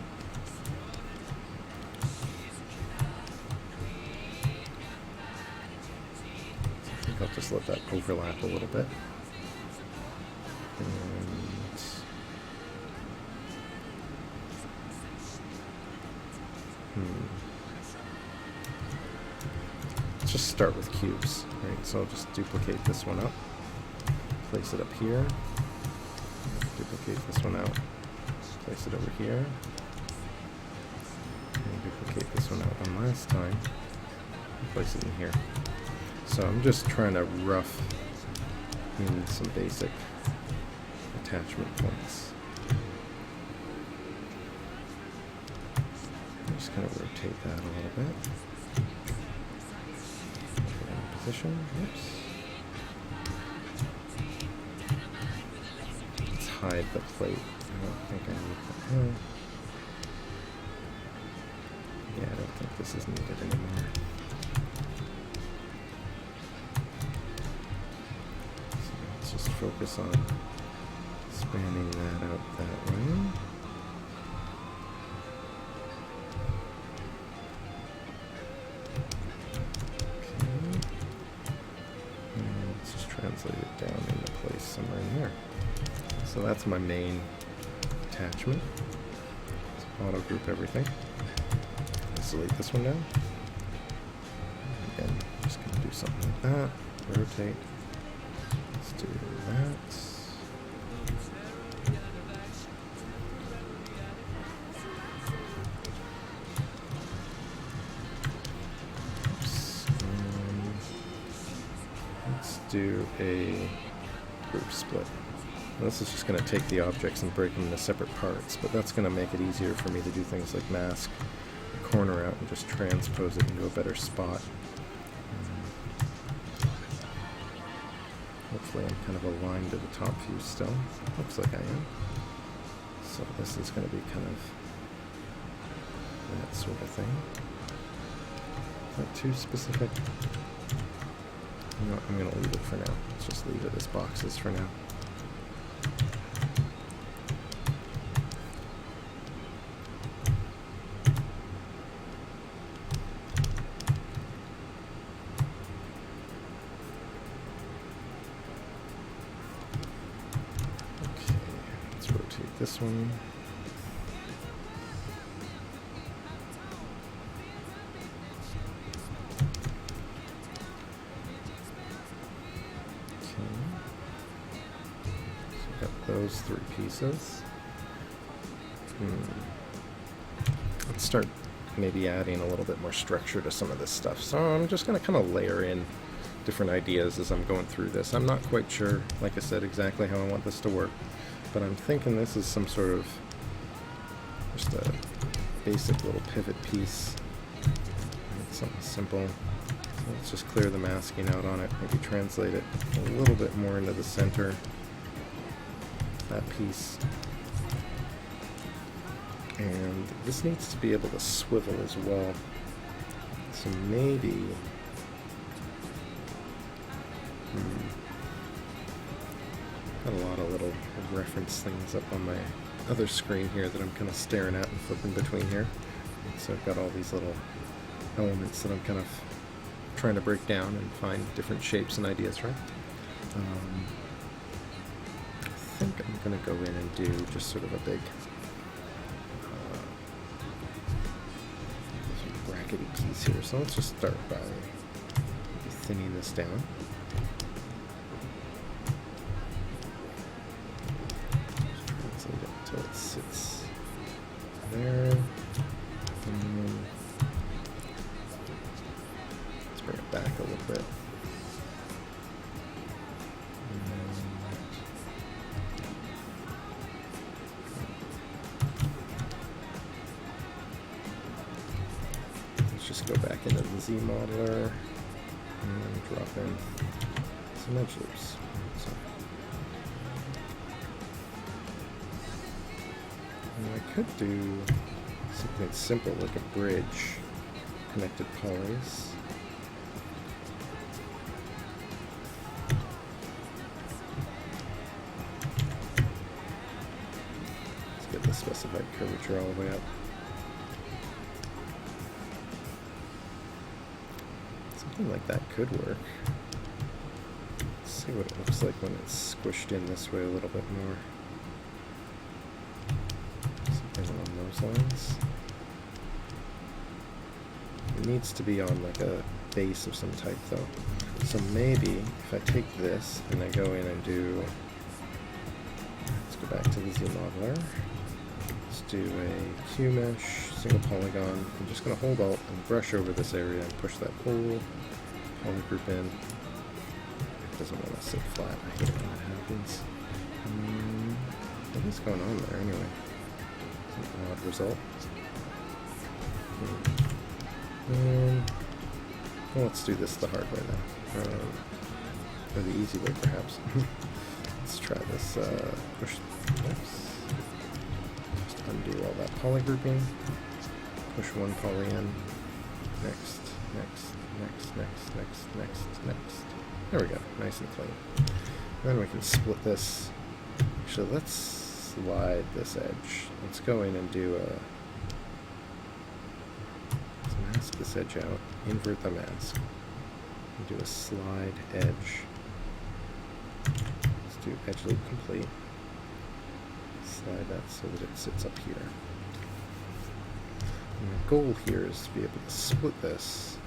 I'll just let that overlap a little bit. And let's just start with cubes, right? So I'll just duplicate this one up, place it up here, duplicate this one out, place it over here, and duplicate this one out one last time, and place it in here. So I'm just trying to rough in some basic attachment points. I'm just going to rotate that a little bit. Put it in position. Oops. Let's hide the plate. I don't think I need that. Yeah, I don't think this is needed anymore. Focus on spanning that out that way. Okay. And let's just translate it down into place somewhere in there. So that's my main attachment. Let's auto group everything. Let's delete this one now. Again, just going to do something like that. Rotate. Let's do that. Oops. Let's do a group split. This is just going to take the objects and break them into separate parts, but that's going to make it easier for me to do things like mask the corner out and just transpose it into a better spot. Hopefully I'm kind of aligned to the top view still. Looks like I am. So this is going to be kind of that sort of thing. Not too specific. You know what, I'm going to leave it for now. Let's just leave it as boxes for now. This one. Okay. So we've got those three pieces. Let's start maybe adding a little bit more structure to some of this stuff. So I'm just going to kind of layer in different ideas as I'm going through this. I'm not quite sure, like I said, exactly how I want this to work. But I'm thinking this is some sort of just a basic little pivot piece. Something simple. So let's just clear the masking out on it, maybe translate it a little bit more into the center. that piece. And this needs to be able to swivel as well. So maybe... Got a lot of little reference things up on my other screen here that I'm kind of staring at and flipping between here. So I've got all these little elements that I'm kind of trying to break down and find different shapes and ideas, right? I think I'm going to go in and do just sort of a big brackety piece here. So let's just start by thinning this down. Until it sits there. Let's bring it back a little bit. Let's just go back into the ZModeler and drop in some edge loops. So, and I could do something simple like a bridge, connected polys. Let's get the specified curvature all the way up. Something like that could work. Let's see what it looks like when it's squished in this way a little bit more. Something along those lines. It needs to be on like a base of some type though. So maybe if I take this and I go in and do, let's go back to the ZModeler. Let's do a Q mesh, single polygon. I'm just going to hold Alt and brush over this area and push that whole poly group in. It doesn't want to sit flat. I hate it when that happens. What is going on there anyway? It's an odd result. Well, let's do this the hard way now. Or the easy way, perhaps. Let's try this. Push. Oops. Just undo all that poly grouping. Push one poly in. Next, next, next, next, next, next, next. There we go. Nice and clean. Then we can split this. Actually, let's slide this edge. Let's go in and do a... mask this edge out, invert the mask, and do a slide edge. Let's do edge loop complete. Slide that so that it sits up here. And the goal here is to be able to split this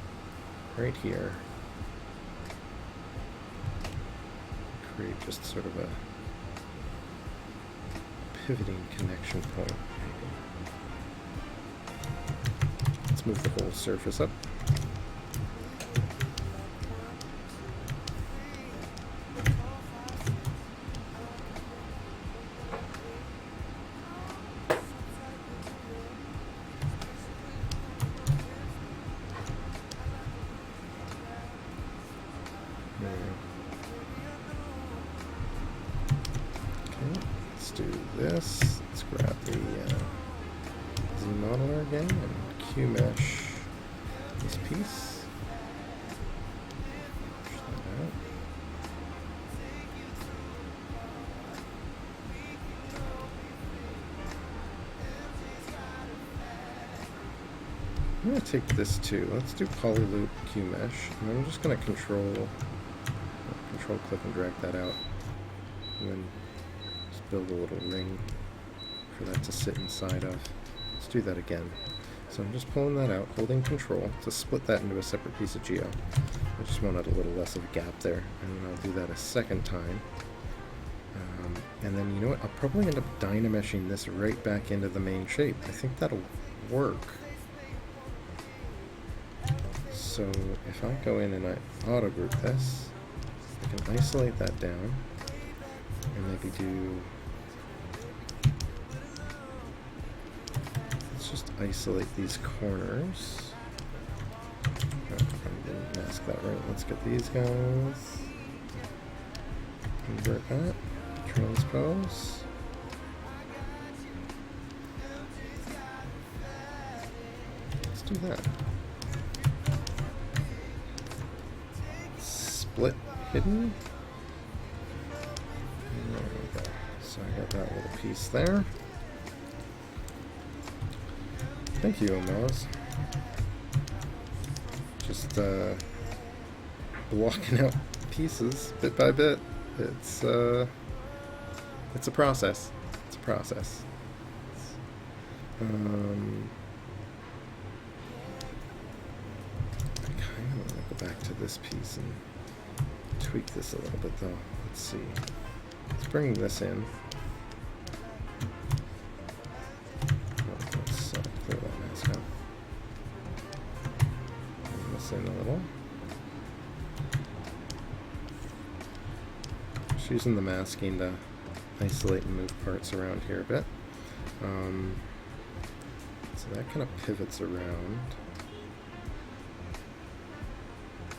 right here. Create just sort of a pivoting connection point. Let's move the whole surface up. Okay, let's do this. Let's grab the ZModeler again and Q mesh this piece. Push that out. I'm going to take this too. Let's do poly loop Q mesh, and I'm just going to control click and drag that out, and then just build a little ring for that to sit inside of. Let's do that again. So I'm just pulling that out, holding control to split that into a separate piece of geo. I just wanted a little less of a gap there, and then I'll do that a second time. And then, you know what, I'll probably end up dynameshing this right back into the main shape. I think that'll work. So if I go in and I auto group this, I can isolate that down and maybe do... Let's just isolate these corners. Oh, I didn't mask that right. Let's get these guys. Invert that. Transpose. do that? Split hidden. There we go. So I got that little piece there. Thank you, Omos. Just blocking out pieces bit by bit. It's a process. It's a process. I kind of want to go back to this piece and tweak this a little bit, though. Let's see. Let's bring this in. Let's clear that mask out. Bring this in a little. Just using the masking to isolate and move parts around here a bit. So that kind of pivots around.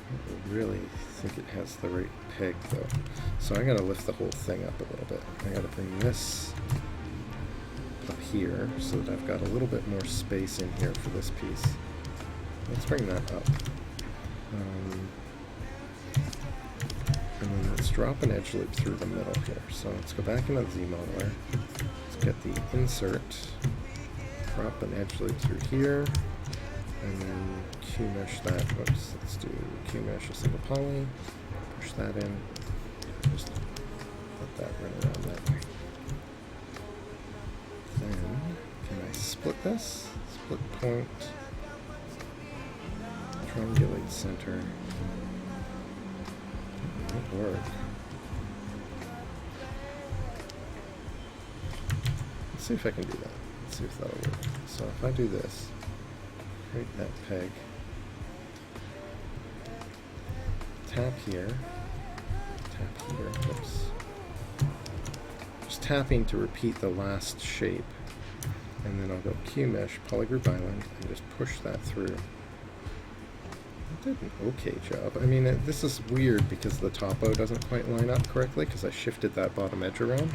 I don't really think it has the right peg though. So I gotta lift the whole thing up a little bit. I gotta bring this up here so that I've got a little bit more space in here for this piece. Let's bring that up. And then let's drop an edge loop through the middle here. So let's go back into ZModeler. Let's get the insert. Drop an edge loop through here, and then Q-mesh that. Oops, let's do Q-mesh a single poly. Push that in. Just let that run around that way. Then, can I split this? Split point. Triangulate center. That might work. Let's see if I can do that. See if that'll work. So if I do this, create that peg, tap here, oops. Just tapping to repeat the last shape, and then I'll go Q-mesh, polygroup island, and just push that through. I did an okay job. I mean, this is weird because the topo doesn't quite line up correctly because I shifted that bottom edge around.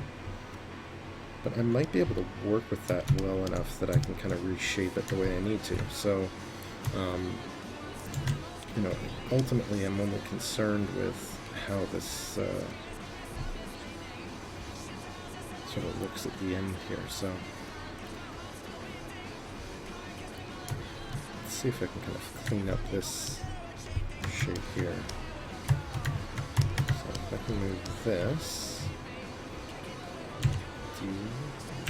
But I might be able to work with that well enough that I can kind of reshape it the way I need to. So, you know, ultimately I'm only concerned with how this sort of looks at the end here. So, let's see if I can kind of clean up this shape here. So if I can move this.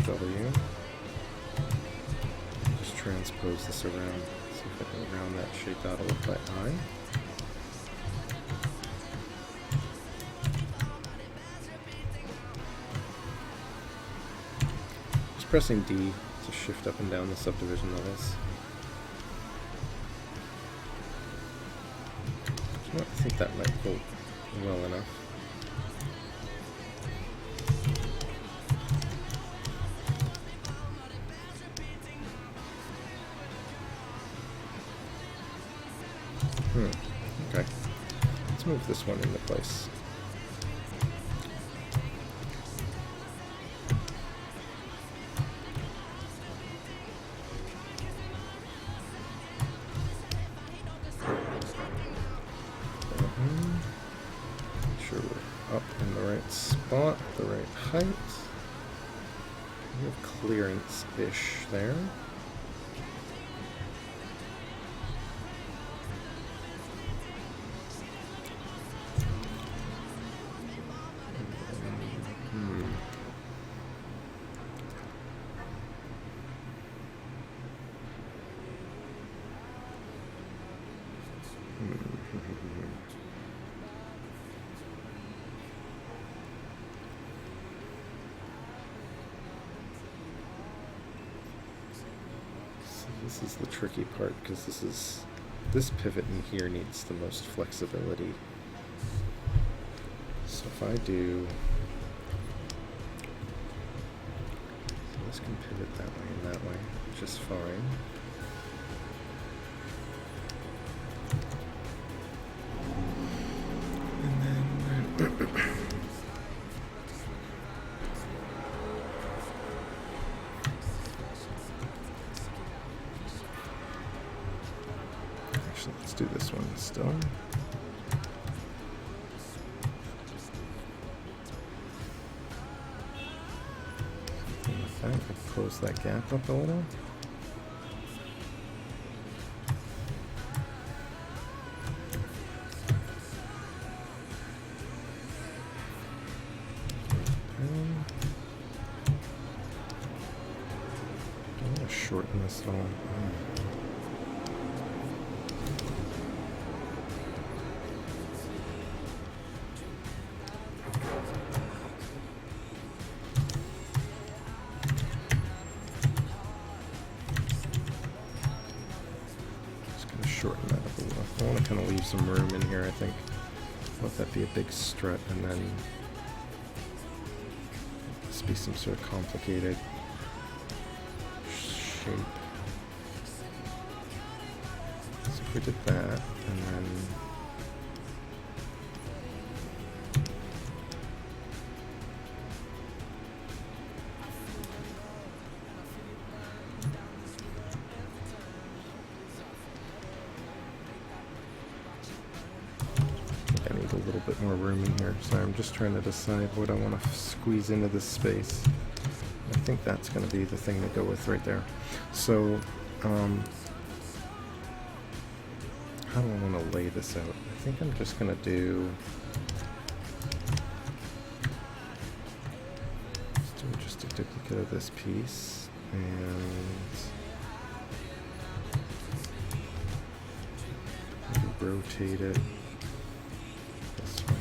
W. Just transpose this around. See if I can round that shape out a little by eye. Just pressing D to shift up and down the subdivision levels. I think that might go well enough. Okay, let's move this one into place. Make sure we're up in the right spot, the right height. We have clearance-ish there. This is the tricky part because this pivot in here needs the most flexibility. So if I do, so this can pivot that way and that way, which is fine. And then do this one still. And with that, I'll close that gap up a little. I'm going to shorten this all. Shorten that up a little. I want to kind of leave some room in here, I think. Let that be a big strut, and then this be some sort of complicated shape. So if we did that, and then a little bit more room in here. So I'm just trying to decide what I want to squeeze into this space. I think that's going to be the thing to go with right there. So how do I want to lay this out? I think I'm just going to do just a duplicate of this piece, and maybe rotate it this way.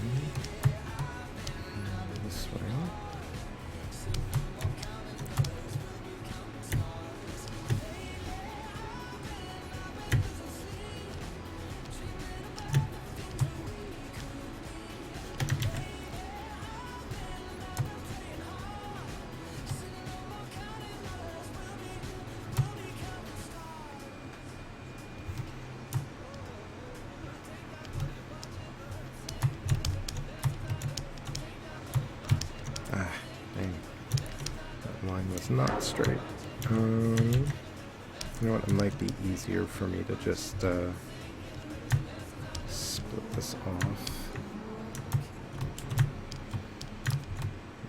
Not straight. You know what? It might be easier for me to just split this off.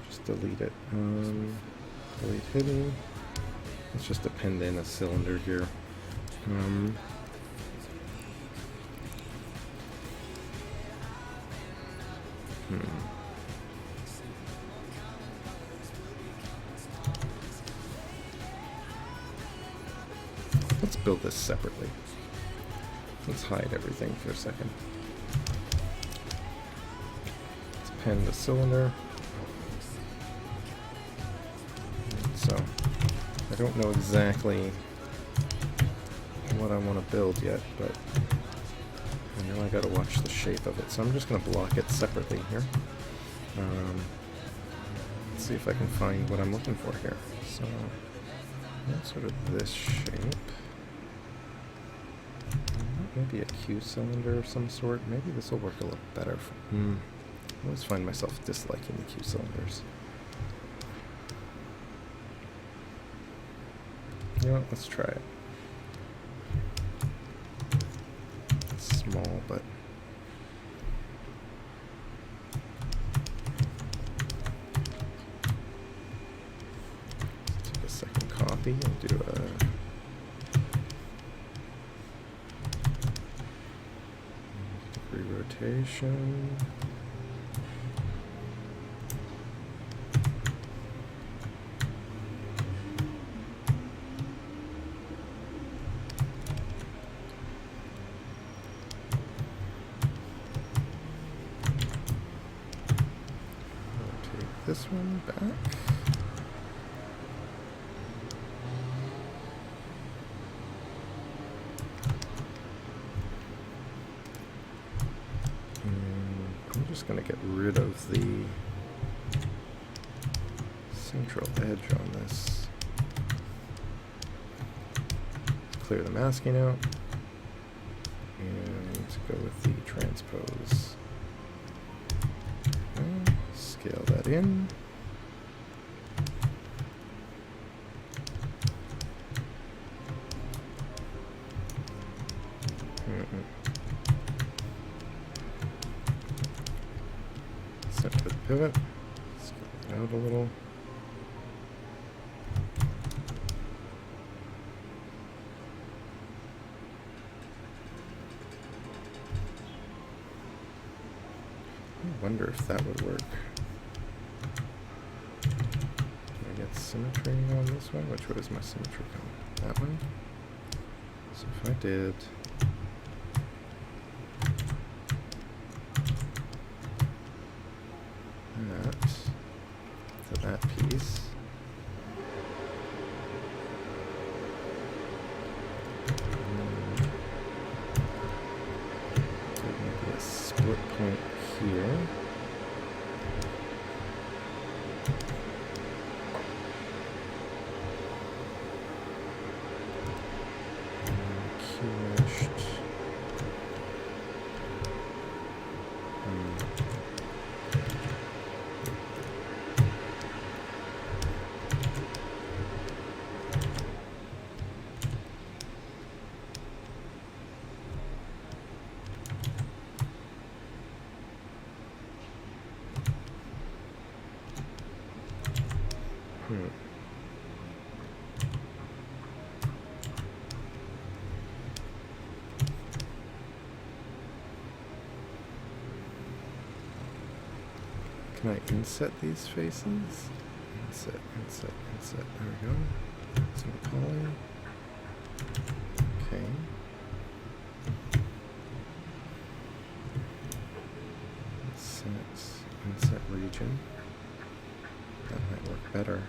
Just delete it. Delete hidden. Let's just append in a cylinder here. Let's build this separately. Let's hide everything for a second. Let's append the cylinder. So, I don't know exactly what I want to build yet, but I know I gotta watch the shape of it. So I'm just gonna block it separately here. Let's see if I can find what I'm looking for here. So, sort of this shape. Maybe a Q cylinder of some sort. Maybe this will work a little better. I always find myself disliking the Q cylinders. You know what? Let's try it. It's small, but take a second copy and do a rotation. Rotate this one back. Going to get rid of the central edge on this. Clear the masking out and go with the transpose. And scale that in. pivot. Scale it out a little. I wonder if that would work. Can I get symmetry on this one? Which way is my symmetry coming? That one? So if I did that to that piece, and then maybe a split point here. Can I inset these faces? Inset, inset, inset. There we go. Some poly. Okay. Inset region. That might work better.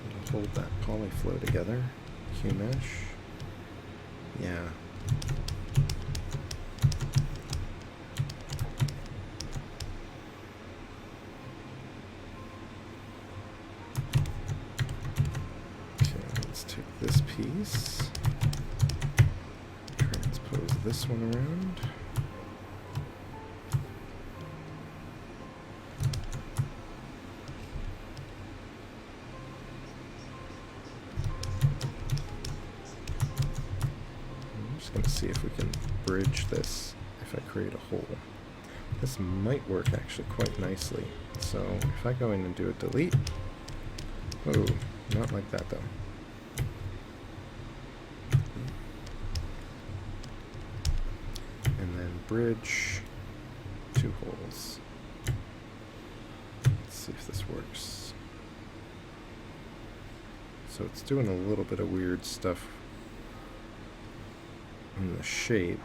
It'll hold that poly flow together. Hue mesh. Yeah. This piece, transpose this one around. I'm just going to see if we can bridge this if I create a hole. This might work actually quite nicely. So if I go in and do a delete, oh, not like that though. Bridge, 2 holes. Let's see if this works. So it's doing a little bit of weird stuff in the shape.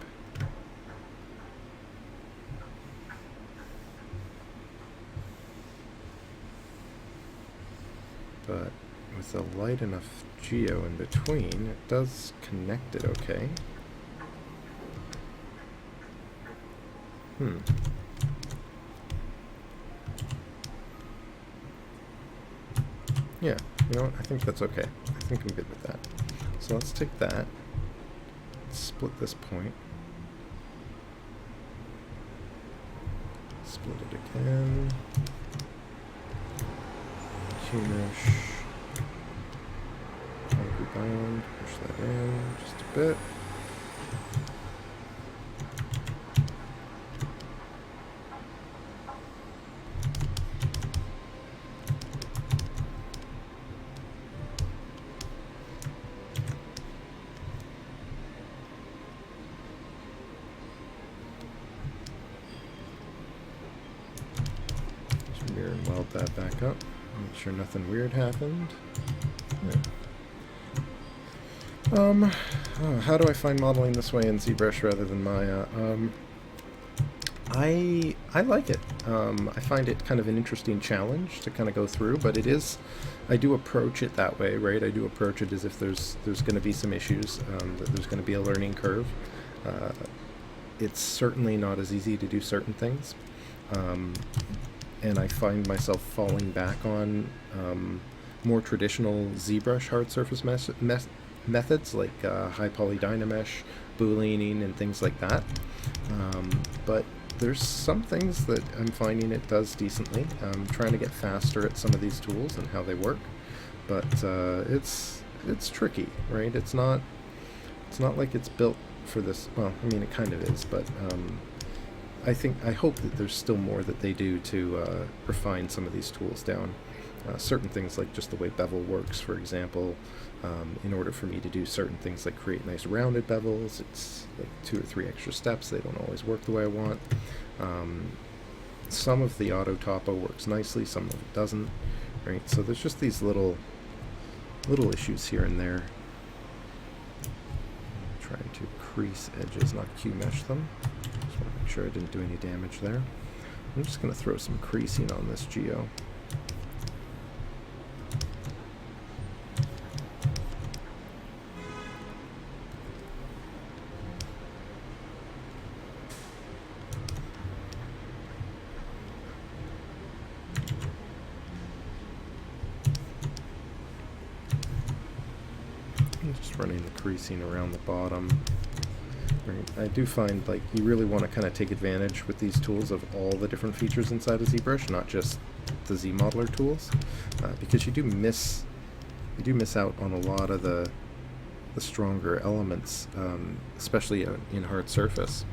But with a light enough geo in between, it does connect it okay. Yeah, you know what? I think that's okay. I think I'm good with that. So let's take that, split this point, split it again, Hue mesh, concrete bound, push that in just a bit. Weld that back up, make sure nothing weird happened. Yeah. How do I find modeling this way in ZBrush rather than Maya? I like it. I find it kind of an interesting challenge to kind of go through, but it is, I do approach it that way, right? I do approach it as if there's going to be some issues, that there's going to be a learning curve. It's certainly not as easy to do certain things. And I find myself falling back on more traditional ZBrush hard surface methods like high poly dynamesh, booleaning, and things like that. But there's some things that I'm finding it does decently. I'm trying to get faster at some of these tools and how they work, but it's tricky, right? It's not like it's built for this. Well, I mean, it kind of is, but I hope that there's still more that they do to refine some of these tools down. Certain things like just the way bevel works, for example. In order for me to do certain things like create nice rounded bevels, it's like 2 or 3 extra steps. They don't always work the way I want. Some of the auto topo works nicely, some of it doesn't. Right, so there's just these little issues here and there. I'm trying to crease edges, not Q-mesh them. Just want to make sure I didn't do any damage there. I'm just going to throw some creasing on this geo. Just running the creasing around the bottom. Right. I do find like you really want to kind of take advantage with these tools of all the different features inside of ZBrush, not just the ZModeler tools, because you do miss out on a lot of the stronger elements, especially in hard surface.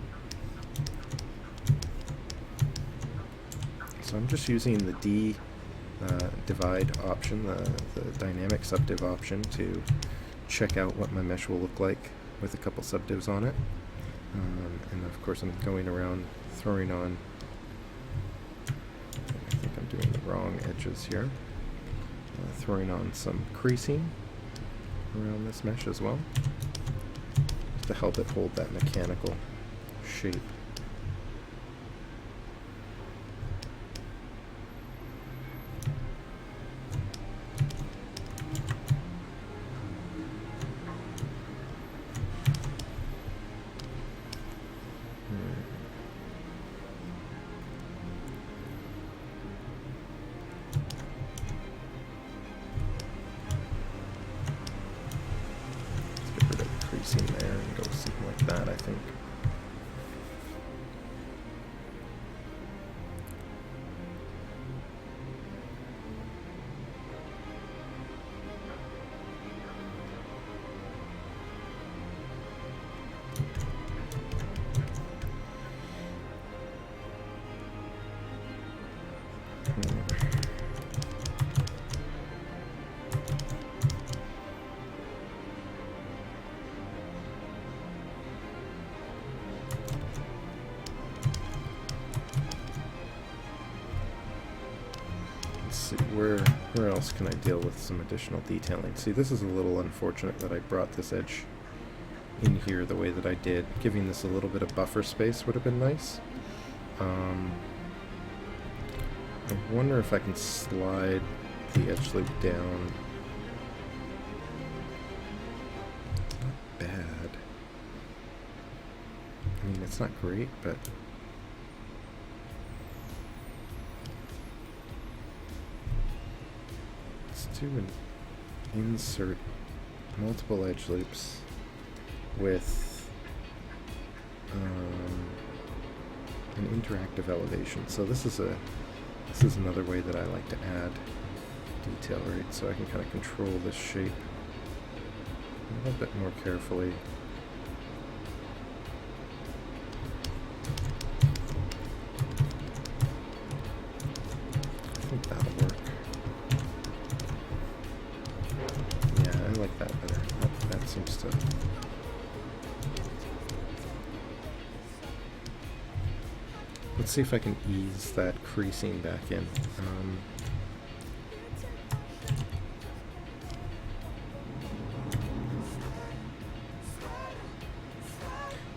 So I'm just using the divide option, the dynamic subdiv option, to check out what my mesh will look like with a couple subdivs on it. And of course I'm going around throwing on, I think I'm doing the wrong edges here, throwing on some creasing around this mesh as well, just to help it hold that mechanical shape. In there and go something like that, I think. Where else can I deal with some additional detailing? See, this is a little unfortunate that I brought this edge in here the way that I did. Giving this a little bit of buffer space would have been nice. I wonder if I can slide the edge loop down. Not bad. I mean, it's not great, but to insert multiple edge loops with an interactive elevation. So this is another way that I like to add detail, right? So I can kind of control this shape a little bit more carefully. I think that'll work. I like that better. That seems to... Let's see if I can ease that creasing back in.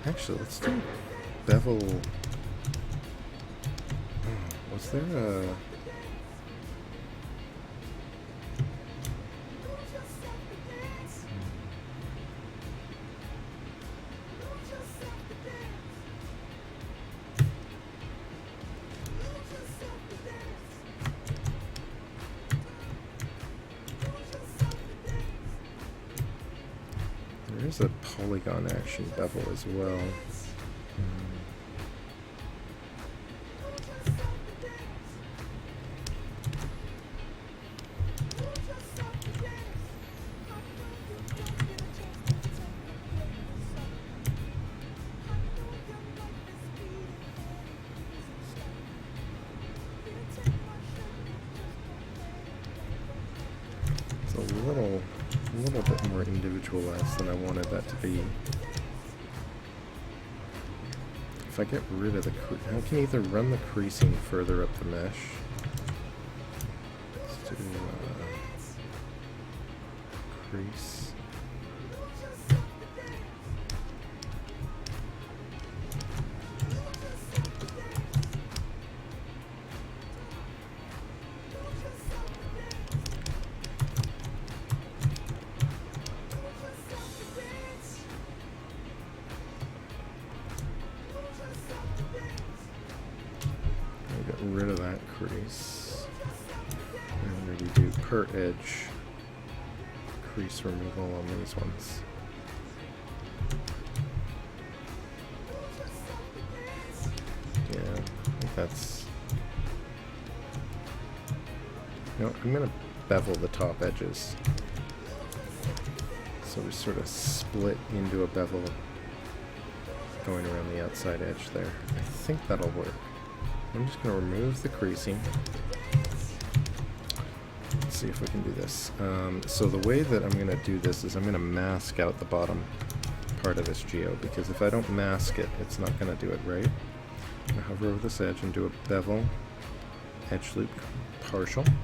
Actually, let's do bevel... Oh, was there a... There's a polygon action bevel as well. It's a little bit more individualized than I wanted that to be. If I get rid of the I can either run the creasing further up the mesh. Let's do crease. Rid of that crease, and maybe do per edge crease removal on these ones. Yeah, I think that's... You know, I'm going to bevel the top edges, so we sort of split into a bevel going around the outside edge there. I think that'll work. I'm just going to remove the creasing. Let's see if we can do this. So the way that I'm going to do this is I'm going to mask out the bottom part of this geo, because if I don't mask it, it's not going to do it right. I'm going to hover over this edge and do a bevel, edge loop partial. And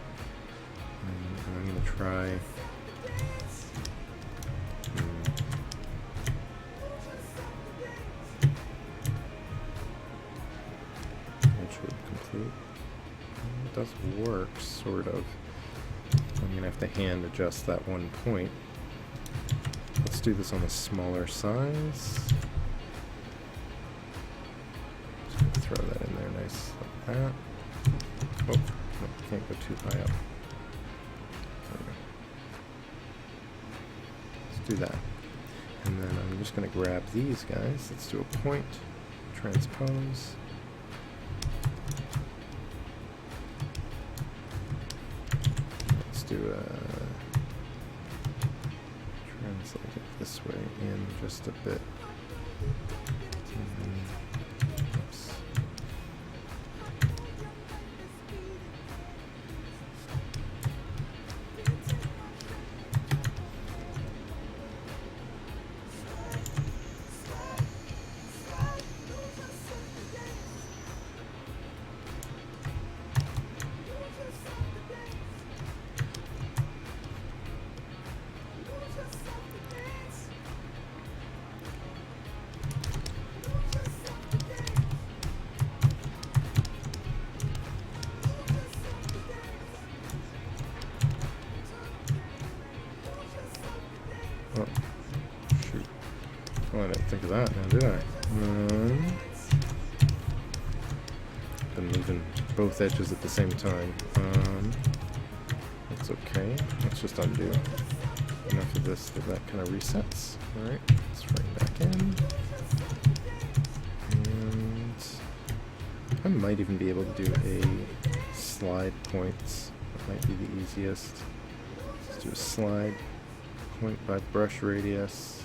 I'm going to try... It does work, sort of. I'm going to have to hand adjust that one point. Let's do this on a smaller size. Just going to throw that in there nice like that. Oh, no, can't go too high up. There we go. Let's do that. And then I'm just going to grab these guys. Let's do a point, transpose. Do translate it this way in just a bit. Oops. Oh, shoot. Oh, I didn't think of that now, did I? Been moving both edges at the same time. That's okay. Let's just undo. Enough of this that kind of resets. Alright, let's bring back in. And I might even be able to do a slide points. That might be the easiest. Let's do a slide point by brush radius.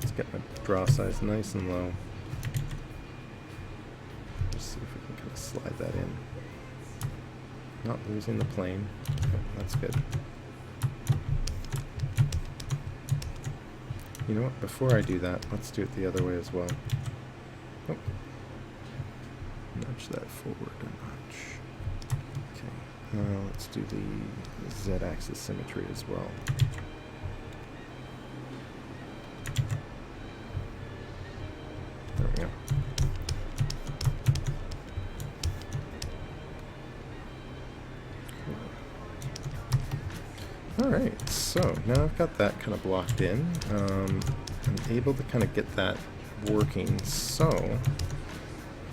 Let's get my draw size nice and low. Let's see if we can kind of slide that in. Not losing the plane. Okay, that's good. You know what? Before I do that, let's do it the other way as well. Oh. Nudge that forward a notch. Let's do the Z-axis symmetry as well. There we go. Cool. Alright, so now I've got that kind of blocked in. I'm able to kind of get that working, so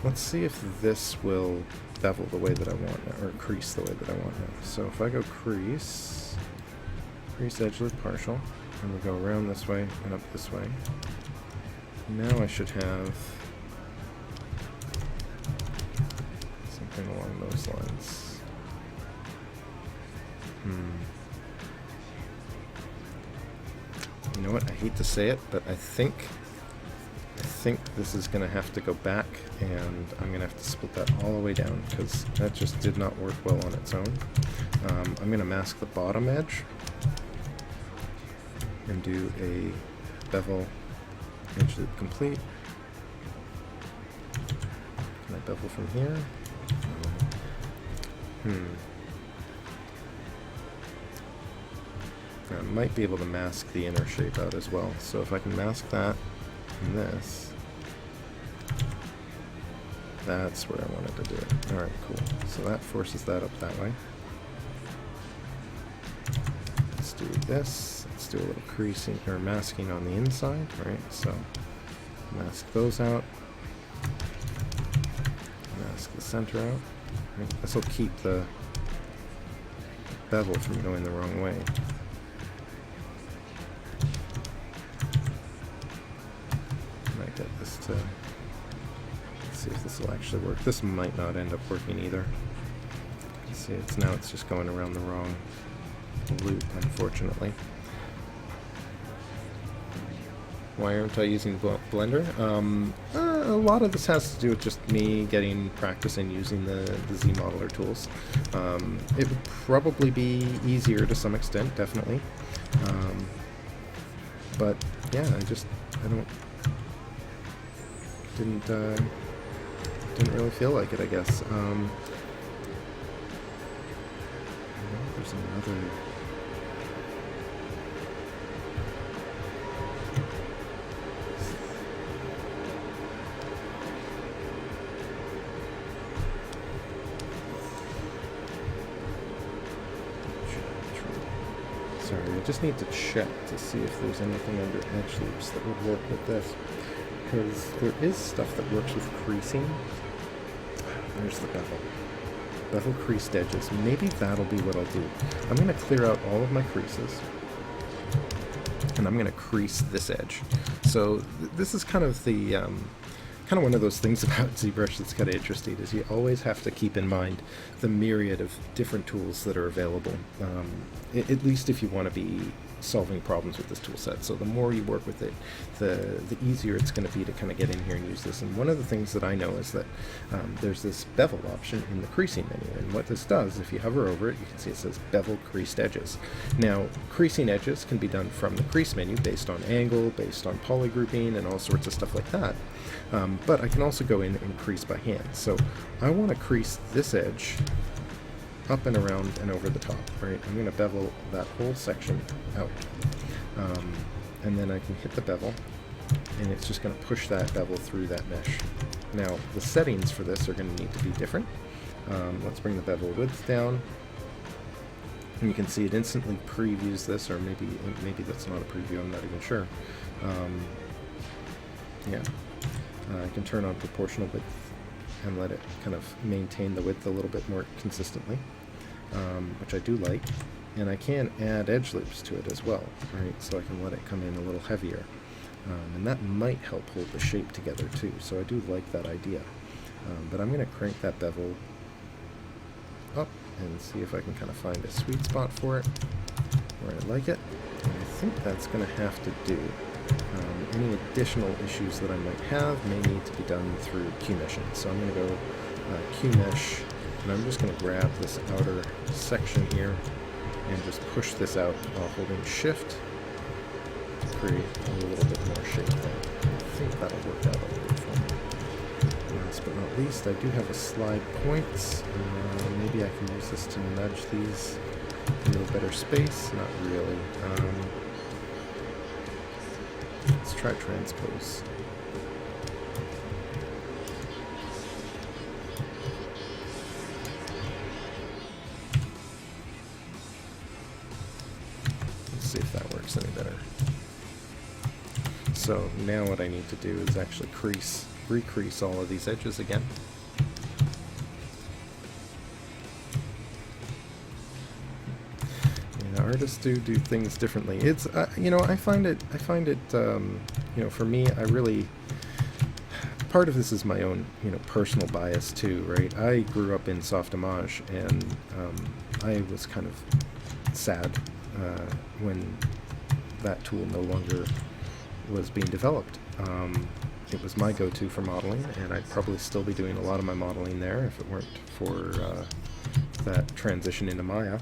let's see if this will bevel the way that I want now, or crease the way that I want now. So if I go crease edge loop partial, and we go around this way and up this way, now I should have something along those lines. You know what? I hate to say it, but I think think this is going to have to go back, and I'm going to have to split that all the way down because that just did not work well on its own. I'm going to mask the bottom edge and do a bevel edge loop complete. Can I bevel from here? I might be able to mask the inner shape out as well. So if I can mask that and this, that's where I wanted to do it. Alright, cool. So that forces that up that way. Let's do this. Let's do a little creasing or masking on the inside, right? So mask those out. Mask the center out. Right? This will keep the bevel from going the wrong way. Might get this to, let's see if this will actually work. This might not end up working either. See, it's just going around the wrong loop, unfortunately. Why aren't I using Blender? A lot of this has to do with just me getting practice and using the ZModeler tools. It would probably be easier to some extent, definitely. But yeah, didn't really feel like it, I guess. There's another. Sorry, I just need to check to see if there's anything under edge loops that would work with this. Because there is stuff that works with creasing. There's the bevel. Bevel creased edges. Maybe that'll be what I'll do. I'm going to clear out all of my creases. And I'm going to crease this edge. So this is kind of the kind of one of those things about ZBrush that's kind of interesting, is you always have to keep in mind the myriad of different tools that are available, at least if you want to be solving problems with this tool set. So the more you work with it, the easier it's going to be to kind of get in here and use this. And one of the things that I know is that there's this bevel option in the creasing menu, and what this does, if you hover over it, you can see it says bevel creased edges. Now, creasing edges can be done from the crease menu based on angle, based on polygrouping, and all sorts of stuff like that. But I can also go in and crease by hand. So I want to crease this edge up and around and over the top, right? I'm going to bevel that whole section out. And then I can hit the bevel, and it's just going to push that bevel through that mesh. Now, the settings for this are going to need to be different. Let's bring the bevel width down. And you can see it instantly previews this, or maybe that's not a preview, I'm not even sure. Yeah. I can turn on proportional width and let it kind of maintain the width a little bit more consistently, which I do like. And I can add edge loops to it as well, right? So I can let it come in a little heavier. And that might help hold the shape together too, so I do like that idea. But I'm going to crank that bevel up and see if I can kind of find a sweet spot for it, where I like it. And I think that's going to have to do. Any additional issues that I might have may need to be done through QMeshing. So I'm going to go QMesh, and I'm just going to grab this outer section here and just push this out while holding Shift to create a little bit more shape there. I think that'll work out a little bit for me. Last but not least, I do have a slide points. Maybe I can use this to nudge these into a better space. Not really. Let's try transpose. Let's see if that works any better. So now what I need to do is actually recrease all of these edges again. Artists do things differently. It's you know, I find it you know, for me, I really, part of this is my own, you know, personal bias too, right? I grew up in soft image, and I was kind of sad when that tool no longer was being developed. it was my go-to for modeling, and I'd probably still be doing a lot of my modeling there if it weren't for that transition into Maya.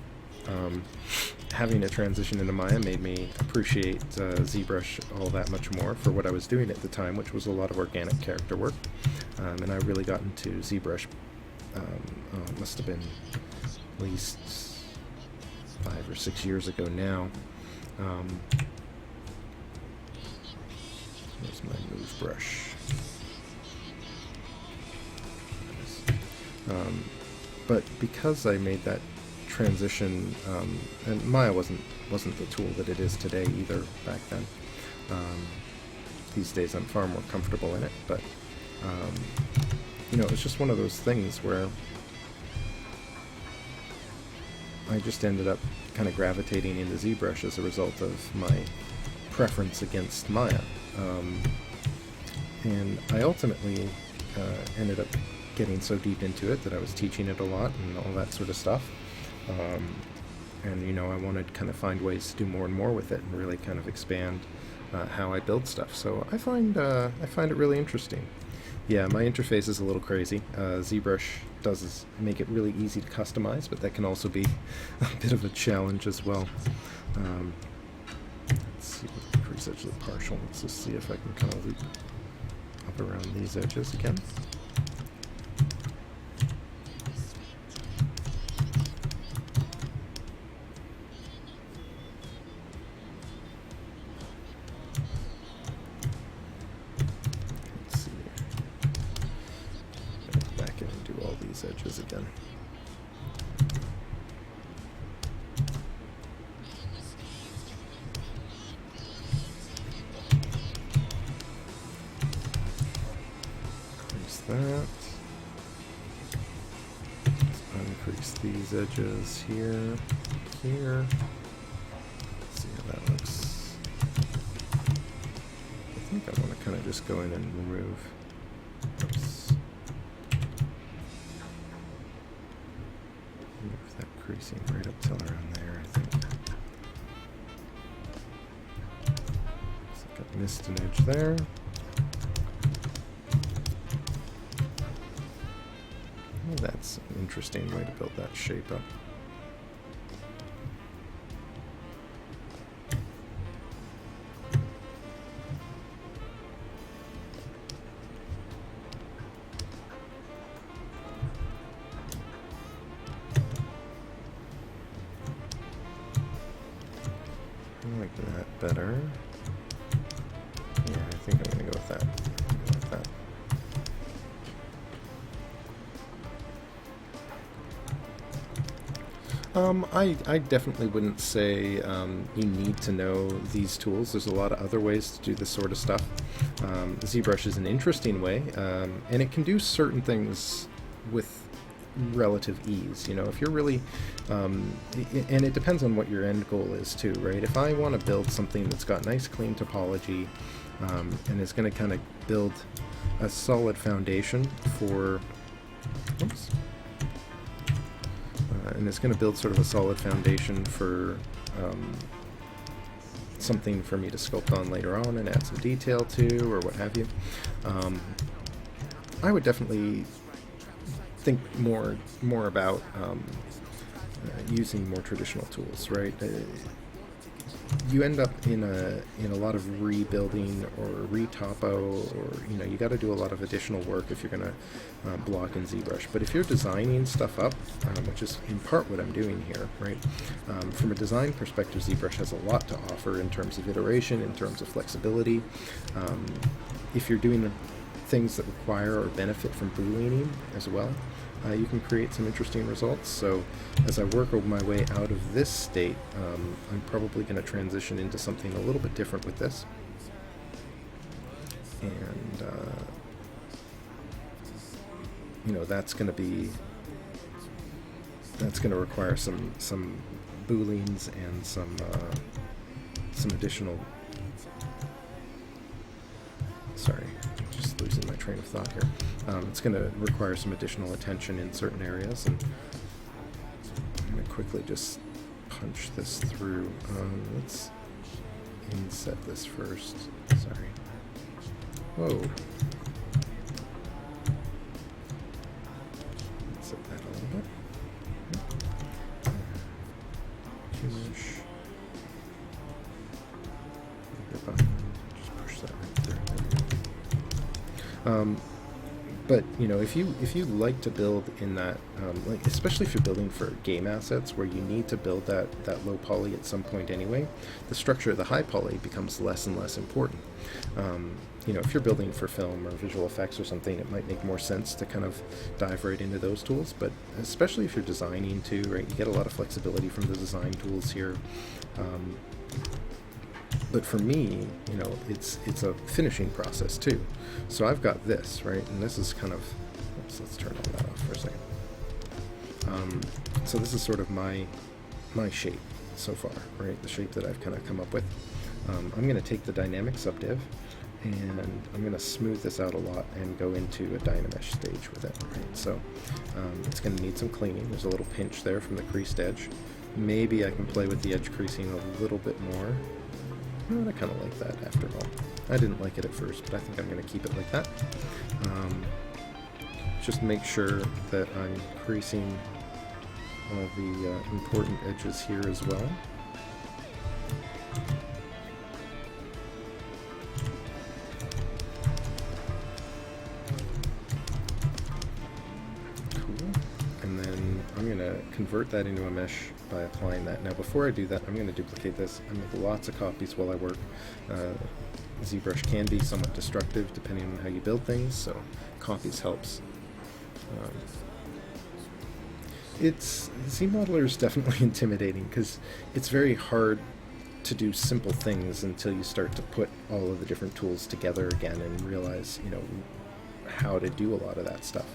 Having a transition into Maya made me appreciate ZBrush all that much more for what I was doing at the time, which was a lot of organic character work. And I really got into ZBrush, must have been at least 5 or 6 years ago now. Here's my move brush. But because I made that transition, and Maya wasn't the tool that it is today either back then. These days I'm far more comfortable in it, but you know, it was just one of those things where I just ended up kind of gravitating into ZBrush as a result of my preference against Maya. And I ultimately ended up getting so deep into it that I was teaching it a lot and all that sort of stuff. And you know, I wanted to kind of find ways to do more and more with it and really kind of expand how I build stuff. So I find it really interesting. Yeah, my interface is a little crazy. ZBrush does make it really easy to customize, but that can also be a bit of a challenge as well. Let's see what the crease edge of the partial. Let's just see if I can kind of loop up around these edges again. Edges again. Increase that. Let's increase these edges here, here. Let's see how that looks. I think I want to kind of just go in and remove. Oops. Creasing right up till around there, I think. So I got missed an edge there. Well, that's an interesting way to build that shape up. I like that better. Yeah, I think I'm going to go with that. I definitely wouldn't say you need to know these tools. There's a lot of other ways to do this sort of stuff. ZBrush is an interesting way, and it can do certain things with relative ease. You know, if you're really and it depends on what your end goal is too, right? If I want to build something that's got nice clean topology and is going to kind of build a solid foundation for and it's going to build sort of a solid foundation for something for me to sculpt on later on and add some detail to, or what have you, I would definitely think more about using more traditional tools, right? You end up in a lot of rebuilding or retopo, or you know, you got to do a lot of additional work if you're going to block in ZBrush. But if you're designing stuff up, which is in part what I'm doing here, right? From a design perspective, ZBrush has a lot to offer in terms of iteration, in terms of flexibility. If you're doing things that require or benefit from booliening as well, you can create some interesting results. So as I work my way out of this state, I'm probably going to transition into something a little bit different with this. And you know, that's going to require some boolings and some additional. Sorry, just losing my train of thought here. It's going to require some additional attention in certain areas, and I'm going to quickly just punch this through. Let's inset this first. Sorry. Whoa. Set that a little bit. Humish. Just push that right there. But you know, if you like to build in that, like especially if you're building for game assets where you need to build that low poly at some point anyway, the structure of the high poly becomes less and less important. You know, if you're building for film or visual effects or something, it might make more sense to kind of dive right into those tools. But especially if you're designing too, right? You get a lot of flexibility from the design tools here. But for me, you know, it's a finishing process too. So I've got this, right? And this is kind of, let's turn all that off for a second. So this is sort of my shape so far, right? The shape that I've kind of come up with. I'm going to take the dynamic subdiv and I'm going to smooth this out a lot and go into a Dynamesh stage with it, right? So it's going to need some cleaning. There's a little pinch there from the creased edge. Maybe I can play with the edge creasing a little bit more. I kind of like that after all. I didn't like it at first, but I think I'm going to keep it like that. Just make sure that I'm creasing all the important edges here as well. Cool. And then I'm going to convert that into a mesh by applying that. Now before I do that, I'm going to duplicate this. I make lots of copies while I work. ZBrush can be somewhat destructive depending on how you build things, so copies helps. ZModeler is definitely intimidating because it's very hard to do simple things until you start to put all of the different tools together again and realize, you know, how to do a lot of that stuff.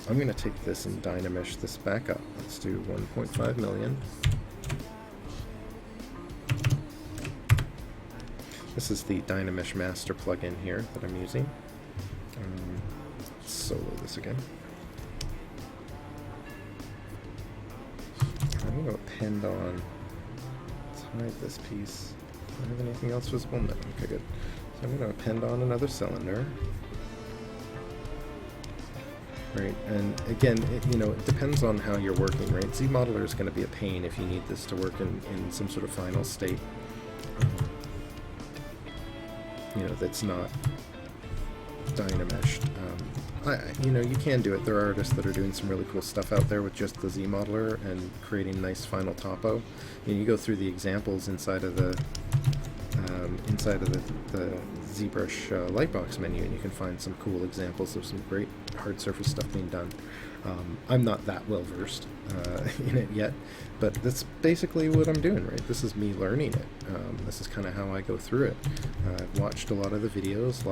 I'm going to take this and Dynamesh this back up. Let's do 1.5 million. This is the Dynamesh Master plugin here that I'm using. Let's solo this again. I'm going to append on. Let's hide this piece. Do I have anything else visible? No. Okay, good. So I'm going to append on another cylinder. Right, and again, you know, it depends on how you're working, right? ZModeler is going to be a pain if you need this to work in some sort of final state. You know, that's not Dynameshed. You know, you can do it. There are artists that are doing some really cool stuff out there with just the ZModeler and creating nice final topo. And you go through the examples inside of the ZBrush Lightbox menu, and you can find some cool examples of some great hard surface stuff being done. I'm not that well versed in it yet, but that's basically what I'm doing, right? This is me learning it. This is kind of how I go through it. I've watched a lot of the videos,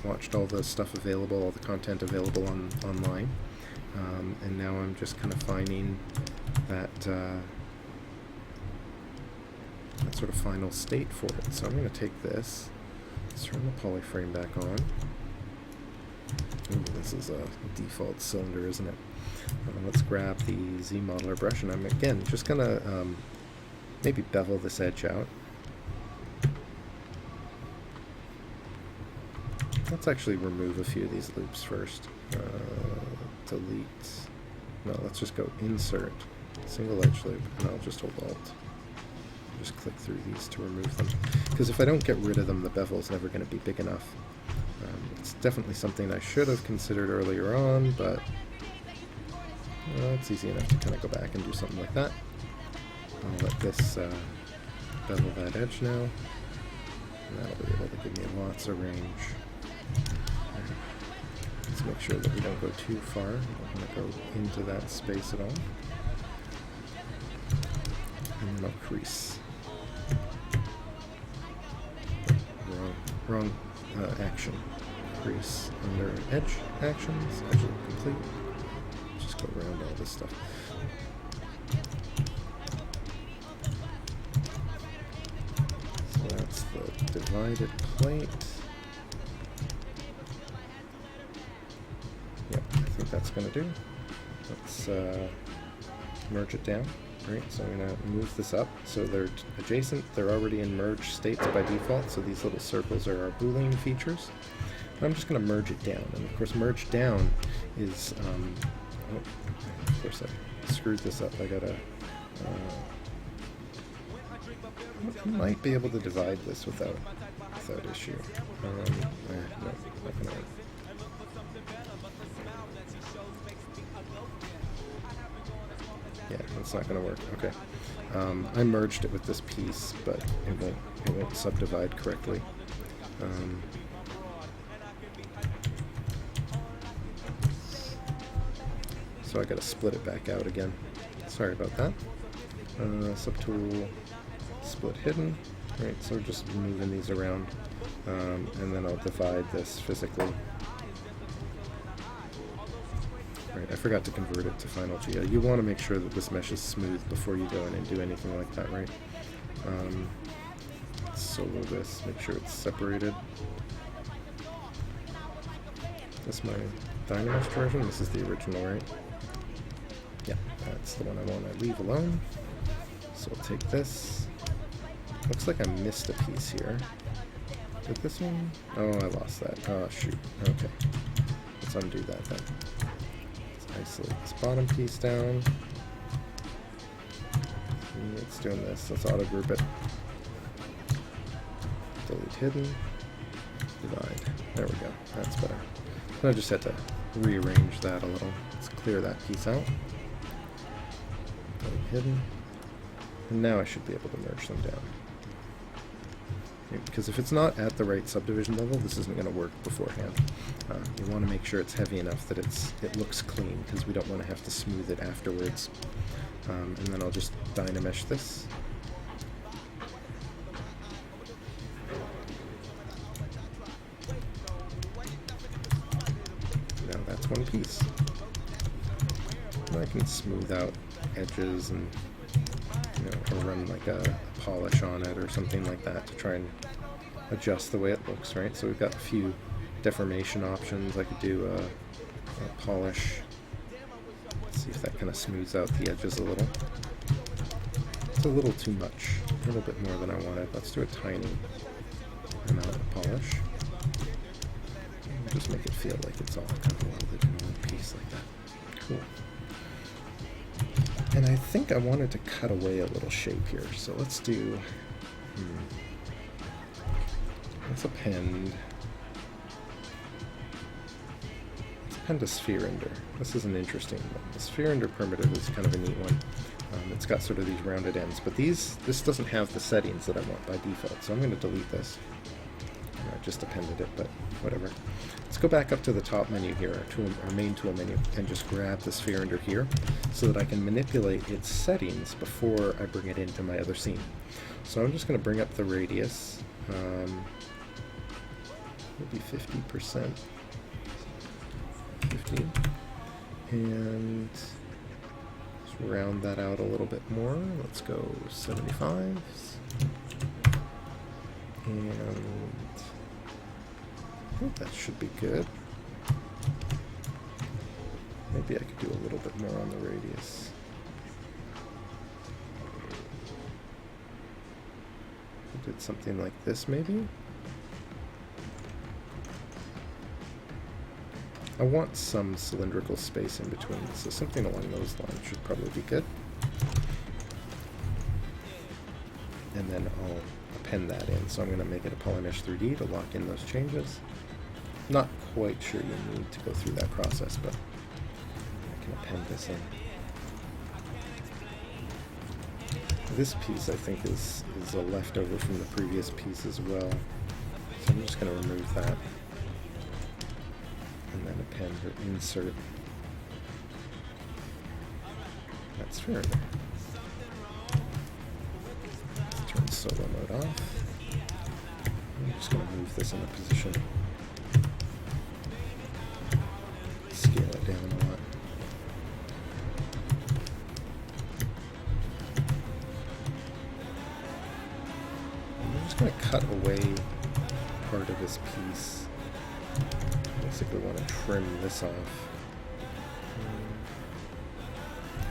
watched all the stuff available, all the content available online, and now I'm just kind of finding that that sort of final state for it. So I'm going to take this, let's turn the polyframe back on. Ooh, this is a default cylinder, isn't it? Let's grab the ZModeler brush, and I'm again just going to maybe bevel this edge out. Let's actually remove a few of these loops first. Delete. No, let's just go insert, single edge loop, and I'll just hold Alt. Just click through these to remove them, because if I don't get rid of them, the bevel is never going to be big enough. It's definitely something I should have considered earlier on, but it's easy enough to kind of go back and do something like that. I'll let this bevel that edge now, and that'll be able to give me lots of range. Let's make sure that we don't go too far. We don't want to go into that space at all. And then I'll crease. Wrong action. Crease under edge actions. Edge complete. Just go around all this stuff. So that's the divided plate. Yep, I think that's going to do. Let's merge it down. right? So I'm going to move this up so they're adjacent. They're already in merge states by default, so these little circles are our Boolean features. And I'm just going to merge it down, and of course merge down is, oh, of course I screwed this up. I gotta, I might be able to divide this without issue. No, not gonna work. Yeah, that's not going to work. Okay. I merged it with this piece, but it won't subdivide correctly. So I got to split it back out again. Sorry about that. Subtool, split hidden. Right, so we're just moving these around, and then I'll divide this physically. Right, I forgot to convert it to Final Geo. You want to make sure that this mesh is smooth before you go in and do anything like that, right? Solo this, make sure it's separated. Is this my Dynamesh version? This is the original, right? Yeah, that's the one I want to leave alone. So I'll take this. Looks like I missed a piece here. Did this one? Oh, I lost that. Oh, shoot. Okay. Let's undo that then. Isolate this bottom piece down. It's doing this. Let's auto group it. Delete hidden. Divide. There we go. That's better. So I just had to rearrange that a little. Let's clear that piece out. Delete hidden. And now I should be able to merge them down. Because if it's not at the right subdivision level, this isn't going to work beforehand. You want to make sure it's heavy enough that it looks clean, because we don't want to have to smooth it afterwards. And then I'll just Dynamesh this. Now that's one piece. And I can smooth out edges and, you know, or run like a polish on it or something like that to try and adjust the way it looks, right? So we've got a few deformation options. I could do a polish. Let's see if that kind of smooths out the edges a little. It's a little too much, a little bit more than I wanted. Let's do a tiny amount of polish. Just make it feel like it's all kind of welded in one piece like that. Cool. And I think I wanted to cut away a little shape here, so let's do, let's append a sphere ender. This is an interesting one. The sphere ender primitive is kind of a neat one. It's got sort of these rounded ends, but this doesn't have the settings that I want by default, so I'm going to delete this. I just appended it, but whatever. Let's go back up to the top menu here, our main tool menu, and just grab the sphere ender here so that I can manipulate its settings before I bring it into my other scene. So I'm just going to bring up the radius. Maybe 50%. 50. And just round that out a little bit more. Let's go 75. And I think that should be good. Maybe I could do a little bit more on the radius. I did something like this maybe. I want some cylindrical space in between, so something along those lines should probably be good. And then I'll append that in, so I'm going to make it a Polymesh 3D to lock in those changes. Not quite sure you need to go through that process, but I can append this in. This piece, I think, is a leftover from the previous piece as well, so I'm just going to remove that. And then append or insert. That's fair. Let's turn solo mode off. I'm just going to move this into position. Scale it down a lot. I'm just going to cut away part of this piece. Basically want to trim this off.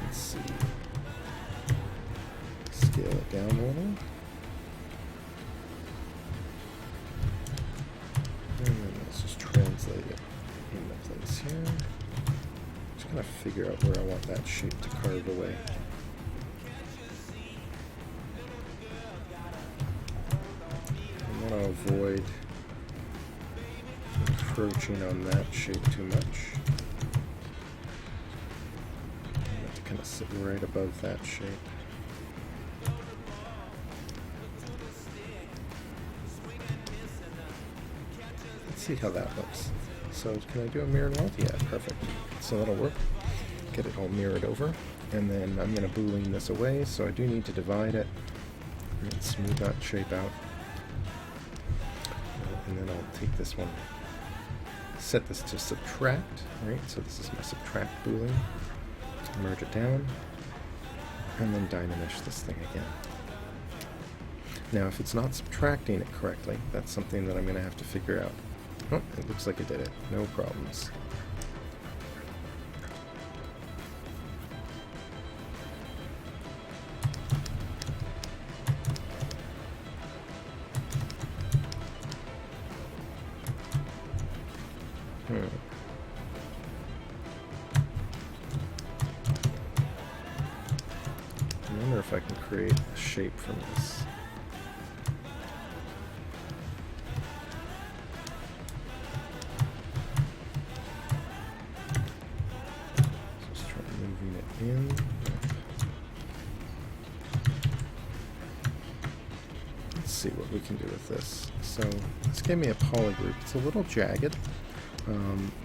Let's see. Scale it down a little. And then let's just translate it into place here. Just gonna figure out where I want that shape to carve away. I want to avoid encroaching on that shape too much. I want to kind of sit right above that shape. Let's see how that looks. So can I do a mirrored weld? Yeah, perfect. So that'll work. Get it all mirrored over. And then I'm going to boolean this away, so I do need to divide it. And smooth that shape out. And then I'll take this one, set this to subtract, right? So this is my subtract boolean. Merge it down, and then dynamesh this thing again. Now, if it's not subtracting it correctly, that's something that I'm going to have to figure out. Oh, it looks like it did it. No problems. I wonder if I can create a shape from this. Just try moving it in. Let's see what we can do with this. So this gave me a poly group. It's a little jagged,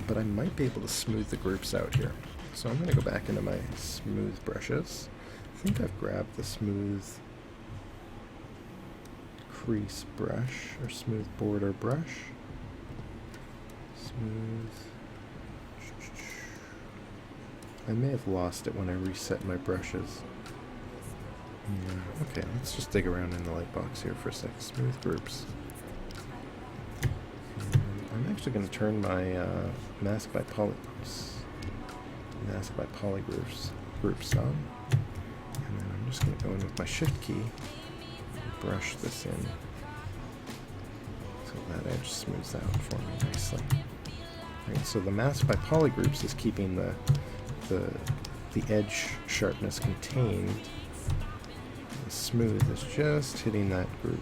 but I might be able to smooth the groups out here. So I'm going to go back into my smooth brushes. I think I've grabbed the smooth crease brush or smooth border brush. Smooth. I may have lost it when I reset my brushes. Yeah. Okay, let's just dig around in the light box here for a sec. Smooth groups. I'm actually going to turn my mask by poly groups on. And then I'm just going to go in with my shift key and brush this in so that edge smooths out for me nicely. Right, so the mask by polygroups is keeping the edge sharpness contained. The smooth is just hitting that group.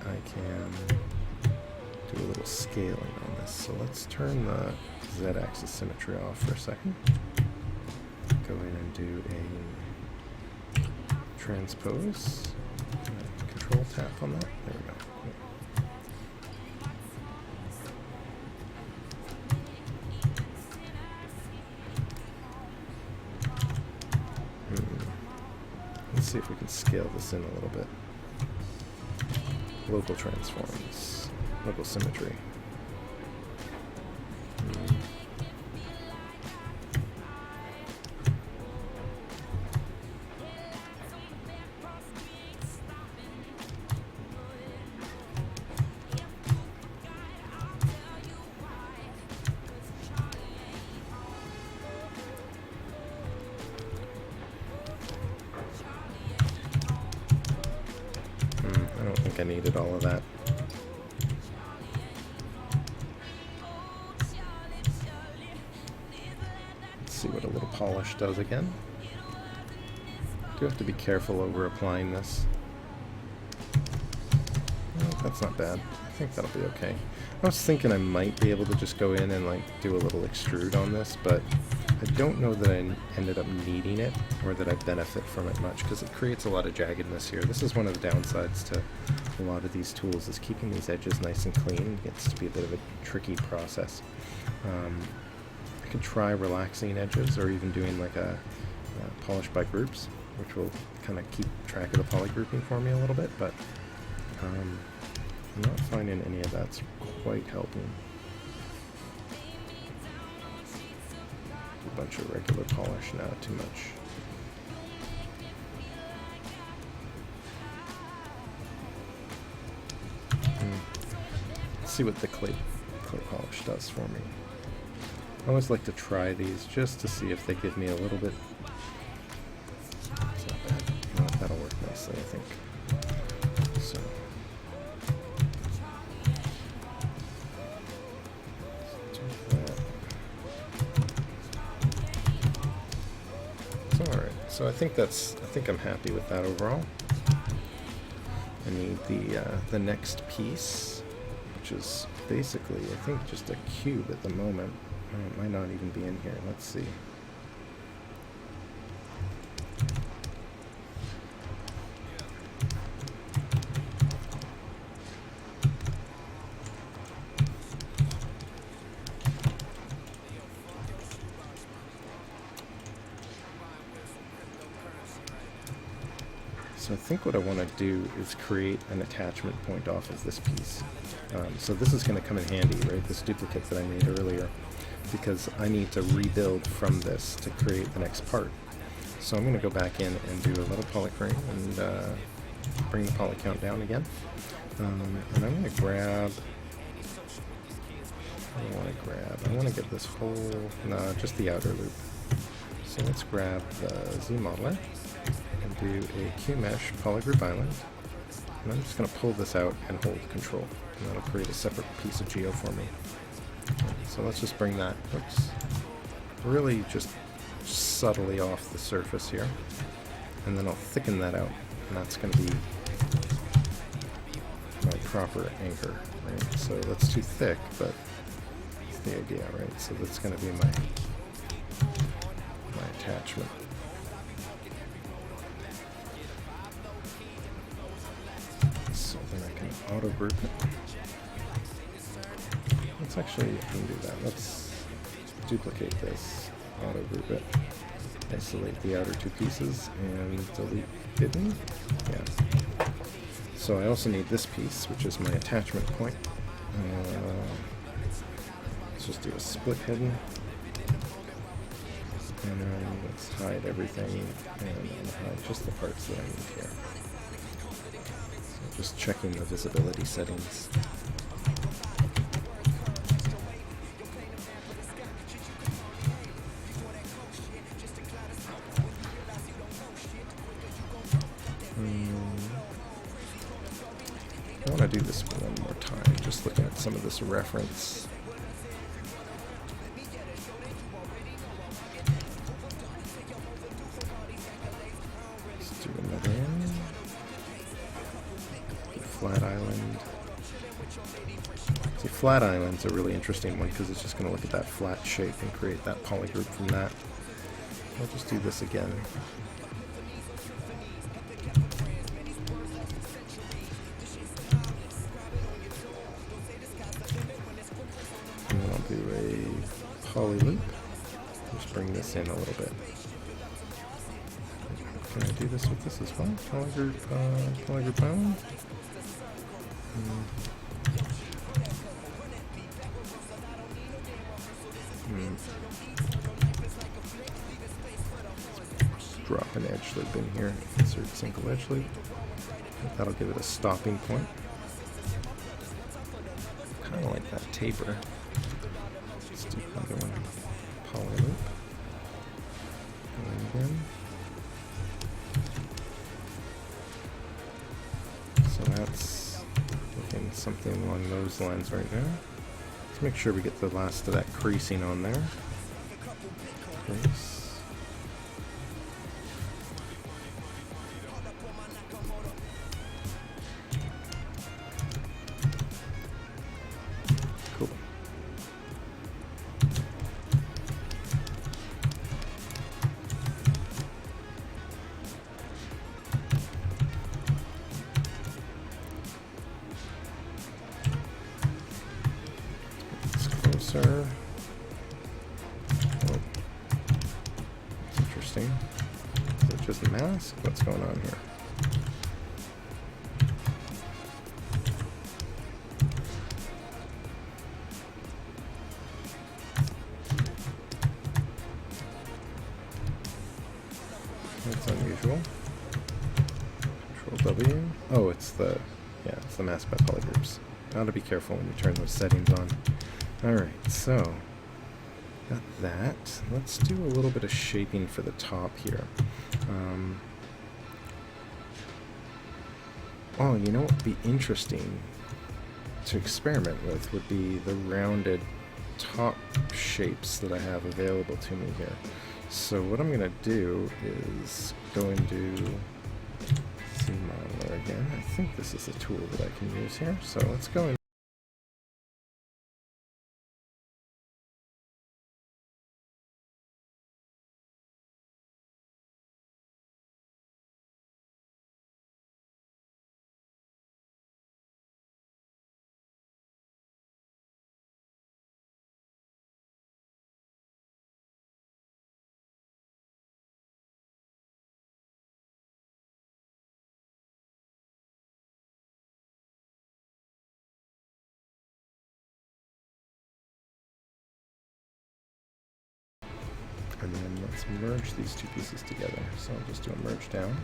I can do a little scaling on this. So let's turn the Z-axis symmetry off for a second. Go in and do a transpose. Control tap on that. There we go. Let's see if we can scale this in a little bit. Local transforms, local symmetry. I don't think I needed all of that. Let's see what a little polish does again. Do have to be careful over applying this. Well, that's not bad. I think that'll be okay. I was thinking I might be able to just go in and like do a little extrude on this, but I don't know that I ended up needing it or that I benefit from it much because it creates a lot of jaggedness here. This is one of the downsides to a lot of these tools, is keeping these edges nice and clean. It gets to be a bit of a tricky process. I could try relaxing edges or even doing like a polish by groups, which will kind of keep track of the poly grouping for me a little bit, but I'm not finding any of that's quite helping. A bunch of regular polish now, too much. see what the clay polish does for me. I always like to try these just to see if they give me a little bit. It's not bad. No, that'll work nicely, I think. So. Alright, so I think I'm happy with that overall. I need the next piece, which is basically, I think, just a cube at the moment. Oh, it might not even be in here. Let's see. So I think what I want to do is create an attachment point off of this piece. So this is going to come in handy, right? This duplicate that I made earlier, because I need to rebuild from this to create the next part. So I'm going to go back in and do a little poly frame and bring the poly count down again. And I'm going to grab, I want to get this whole, no, just the outer loop. So let's grab the ZModeler and do a Q-mesh polygroup island. And I'm just going to pull this out and hold control. And that'll create a separate piece of geo for me. So let's just bring that, really just subtly off the surface here. And then I'll thicken that out. And that's going to be my proper anchor, right? So that's too thick, but that's the idea, right? So that's going to be my attachment. So then I can auto group it. Let's actually undo that. Let's duplicate this, auto group it, isolate the outer two pieces, and delete hidden. Yeah. So I also need this piece, which is my attachment point. Let's just do a split hidden. And then let's hide everything and hide just the parts that I need here. So just checking the visibility settings. I want to do this one more time, just looking at some of this reference. Let's do another one. Flat island. See, flat island's a really interesting one because it's just going to look at that flat shape and create that polygroup from that. I'll just do this again. And then I'll do a poly loop. Just bring this in a little bit. Can I do this with this as well? Polygroup island? Drop an edge loop in here, insert single edge loop. That'll give it a stopping point. Kind of like that taper. Let's do another one. Poly loop. And again. So that's looking something along those lines right now. Let's make sure we get the last of that creasing on there. Crease. Cool. It's closer. Oh. That's interesting. Is it just a mask? What's going on here? That's unusual. Control W. Oh, it's the mask by polygroups. Gotta be careful when you turn those settings on. Alright, so got that. Let's do a little bit of shaping for the top here. Oh, you know what would be interesting to experiment with would be the rounded top shapes that I have available to me here. So what I'm going to do is go into ZModeler again. I think this is a tool that I can use here. So let's go in. And then let's merge these two pieces together. So I'll just do a merge down,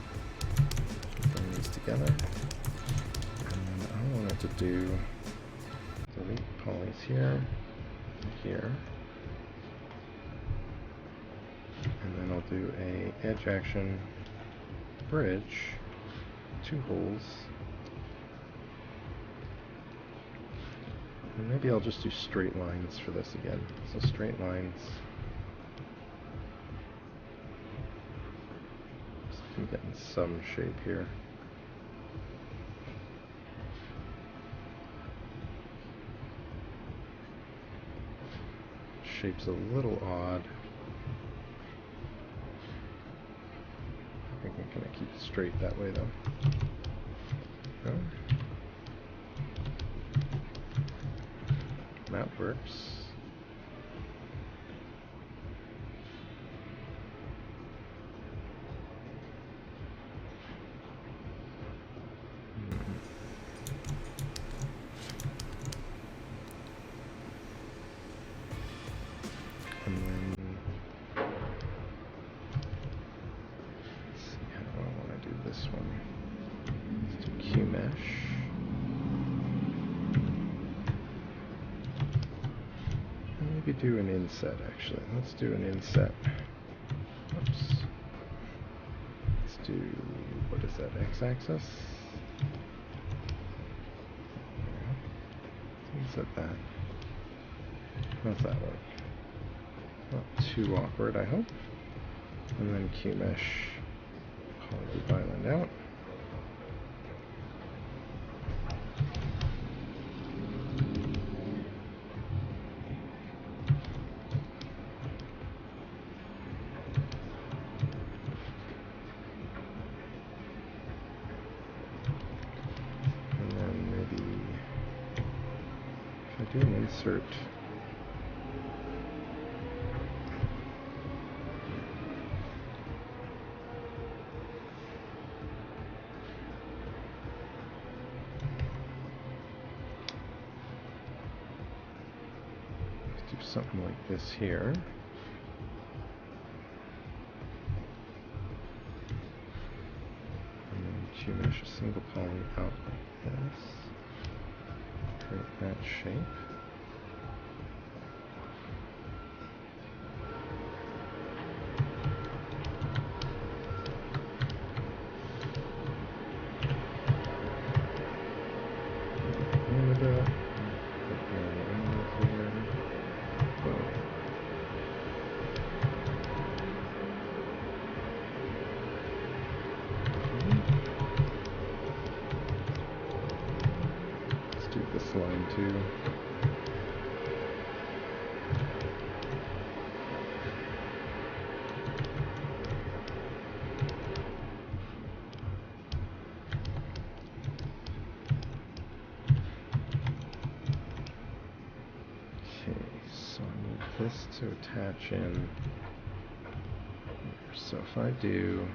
bring these together, and then I wanted to do delete polys here, and here, and then I'll do a edge action bridge, 2 holes, and maybe I'll just do straight lines for this again. So straight lines. I'm getting some shape here. Shape's a little odd. I think I'm going to keep it straight that way though. Okay. That works. And then, let's see how I want to do this one. Let's do Q-mesh. And maybe do an inset actually. Let's do an inset. Oops. Let's do, what is that, x-axis? Let's inset that. How's that work? Not too awkward, I hope. And then Q-mesh, poly island out. And then maybe if I do an insert. Do something like this here. And then Q-mesh a single poly out like this. Create that shape. This line too. Okay, so I need this to attach in here. So if I do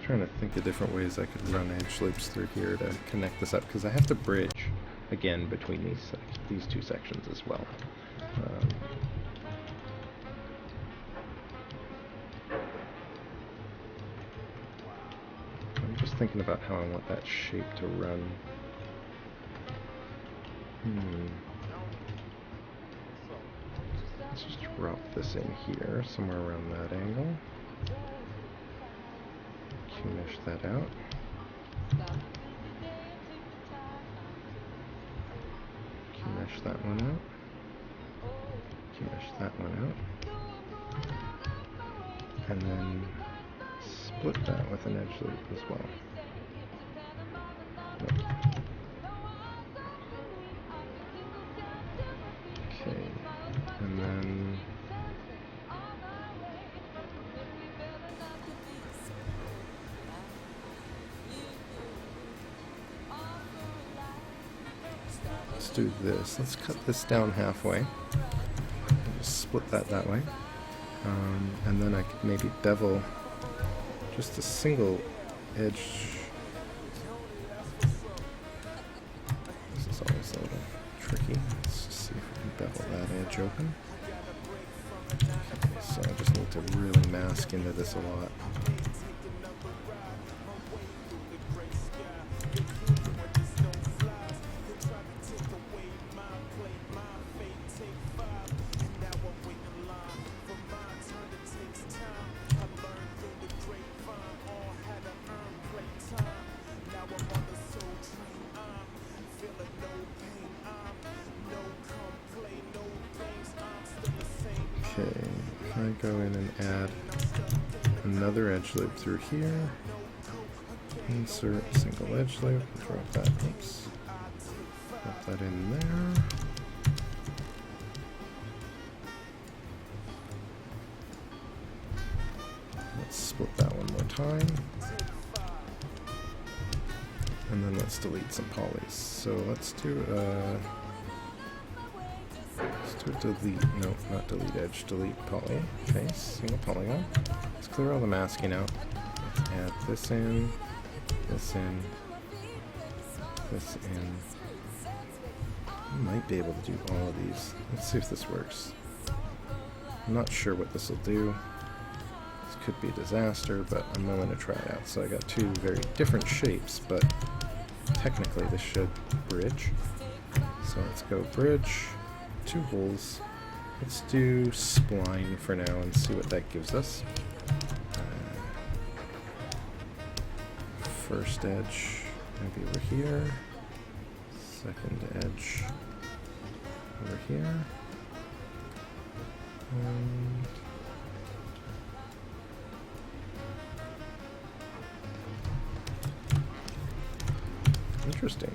trying to think of different ways I could run edge loops through here to connect this up, because I have to bridge again between these two sections as well. I'm just thinking about how I want that shape to run. Let's just drop this in here, somewhere around that angle. Mesh that out. Mesh that one out. Mesh that one out. And then split that with an edge loop as well. Nope. Okay, and then let's do this. Let's cut this down halfway. Just split that way. And then I could maybe bevel just a single edge. This is always a little tricky. Let's just see if we can bevel that edge open. Okay, so I just need to really mask into this a lot. Okay, if I go in and add another edge loop through here, insert single edge loop, drop that, oops, drop that in there. Let's split that one more time. And then let's delete some polys. So let's do delete, no, not delete edge, delete poly. Okay, single polygon. Let's clear all the masking out. Let's add this in, this in, this in. I might be able to do all of these. Let's see if this works. I'm not sure what this will do. This could be a disaster, but I'm willing to try it out. So I got two very different shapes, but technically this should bridge. So let's go bridge, two holes. Let's do spline for now and see what that gives us. First edge maybe over here. Second edge over here. And interesting.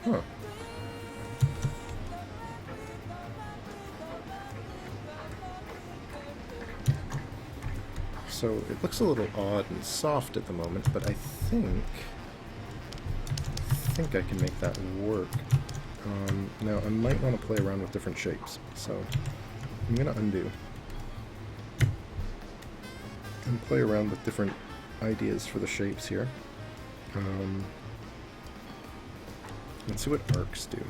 Huh. So it looks a little odd and soft at the moment, but I think I can make that work. Now I might want to play around with different shapes, so I'm going to undo and play around with different ideas for the shapes here. Let's see what arcs do.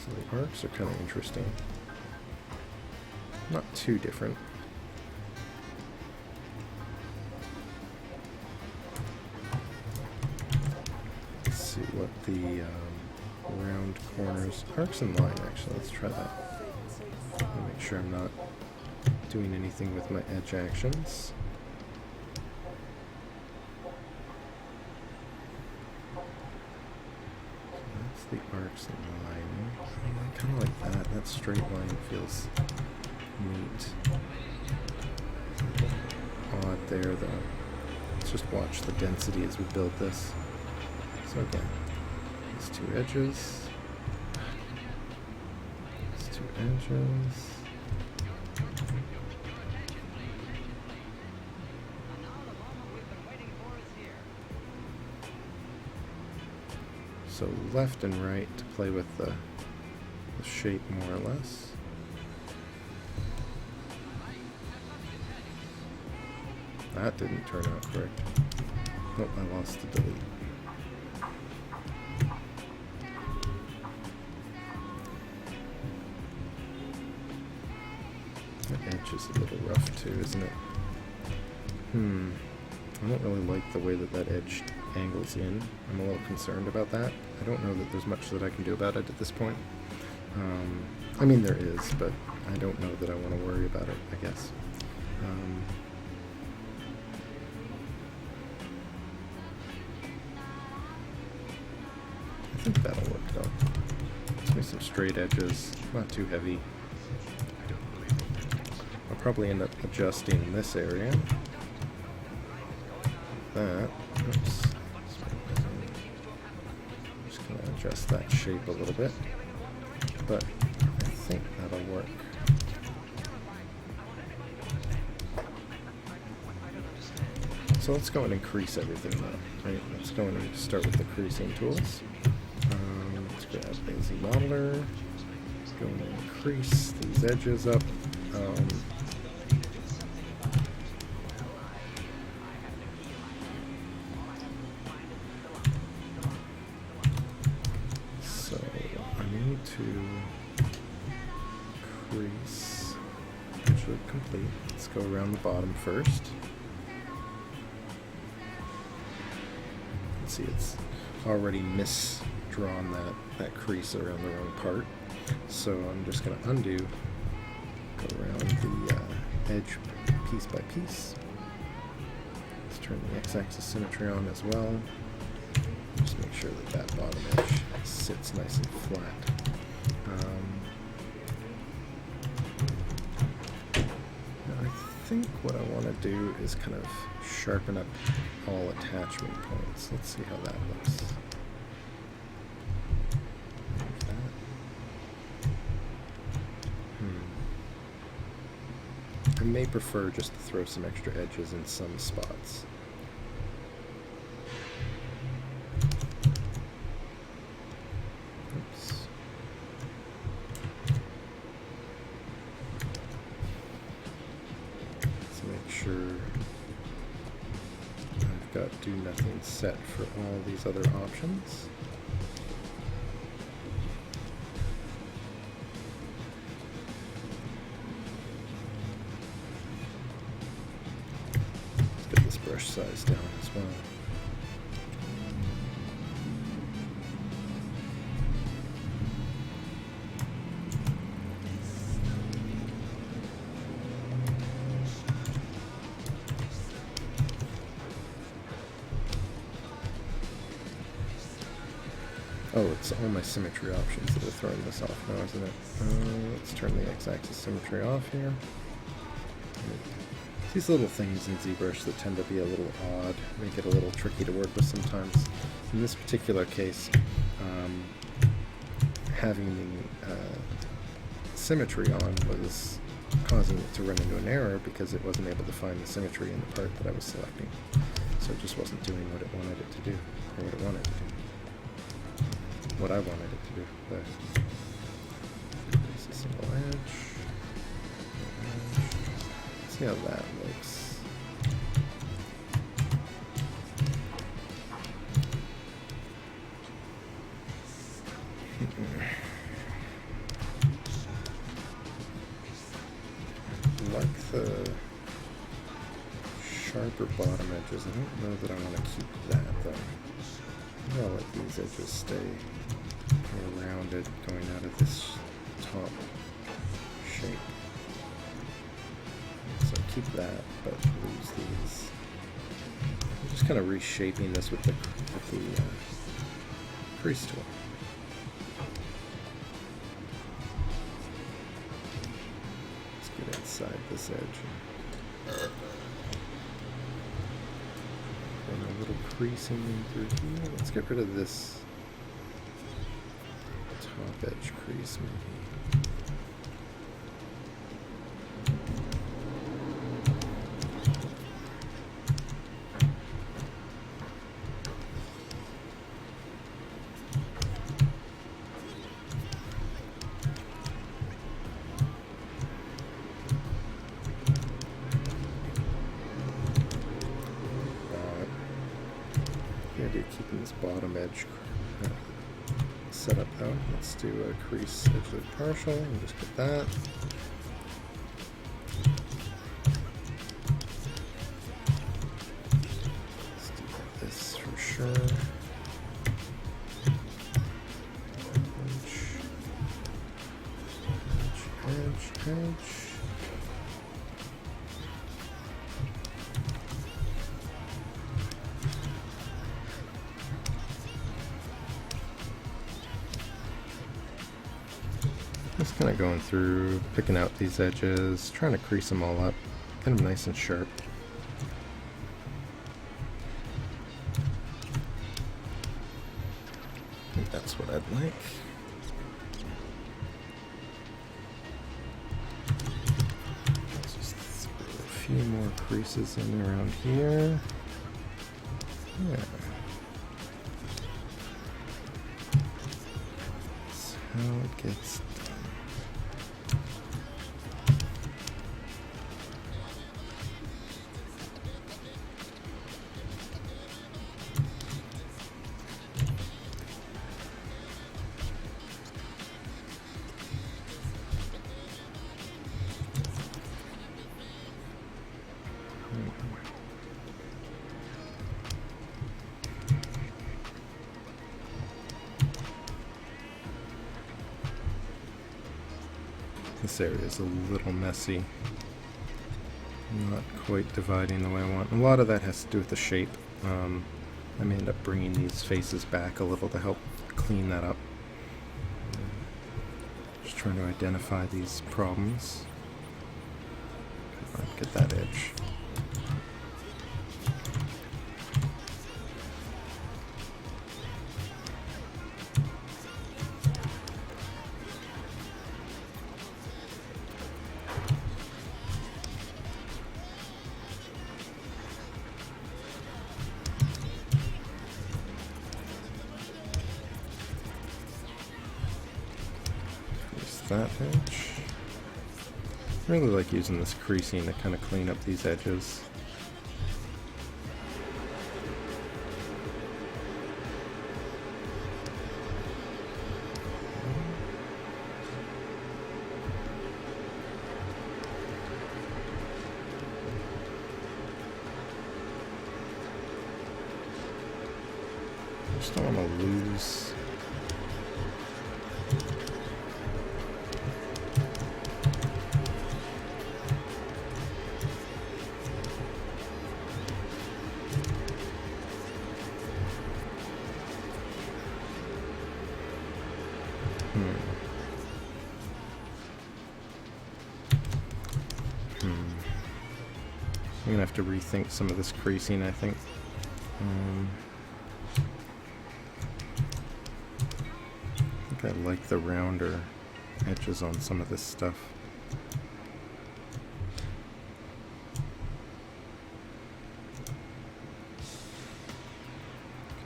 So the arcs are kind of interesting. Not too different. Let's see what the round corners, arcs and line actually, let's try that. Make sure I'm not doing anything with my edge actions. So that's the arcs and line. I kind of like that. That straight line feels neat. Odd there though. Let's just watch the density as we build this. So again, these two edges. These two edges. So left and right to play with the the shape more or less. That didn't turn out correct. Oh, I lost the delete. That edge is a little rough too, isn't it? I don't really like the way that that edge angles in. I'm a little concerned about that. I don't know that there's much that I can do about it at this point. I mean, there is, but I don't know that I want to worry about it, I guess. I think that'll work though. Give me some straight edges, not too heavy. I'll probably end up adjusting this area. That. Oops. Just gonna adjust that shape a little bit. But I think that'll work. So let's go and increase everything now, right? Let's go and start with the creasing tools. Let's grab a ZModeler. Let's go and increase these edges up. So I need to crease edge loop complete. Let's go around the bottom first. See, it's already misdrawn that crease around the wrong part. So I'm just going to undo, go around the edge piece by piece. Let's turn the x-axis symmetry on as well. Just make sure that that bottom edge sits nice and flat. Now I think what I want to do is kind of sharpen up all attachment points. Let's see how that looks. Like that. I may prefer just to throw some extra edges in some spots. Oops. Let's make sure got do nothing set for all these other options. Let's get this brush size down as well. Oh, it's all my symmetry options that are throwing this off now, isn't it? Let's turn the x-axis symmetry off here. These little things in ZBrush that tend to be a little odd, make it a little tricky to work with sometimes. In this particular case, having the symmetry on was causing it to run into an error because it wasn't able to find the symmetry in the part that I was selecting. So it just wasn't doing what it wanted it to do, or what it wanted to do. What I wanted it to do. There. There's a single edge. See how that looks. Like the sharper bottom edges. I don't know that I want to keep that though. Maybe I'll let these edges stay more rounded going out of this top shape. So keep that, but lose these. I'm just kind of reshaping this with the crease tool. Let's get inside this edge. And a little creasing in through here. Let's get rid of this top edge crease maybe. bottom edge set up though. Let's do a crease edge loop partial and just get that. Let's do this for sure. Edge. Just kind of going through, picking out these edges, trying to crease them all up, get them nice and sharp. I think that's what I'd like. A few more creases in around here. Yeah. That's how it gets done. This area is a little messy. Not quite dividing the way I want. A lot of that has to do with the shape. I may end up bringing these faces back a little to help clean that up. Just trying to identify these problems. Get that edge. That edge. I really like using this creasing to kind of clean up these edges. I just don't want to lose. I'm gonna have to rethink some of this creasing, I think. I think I like the rounder edges on some of this stuff.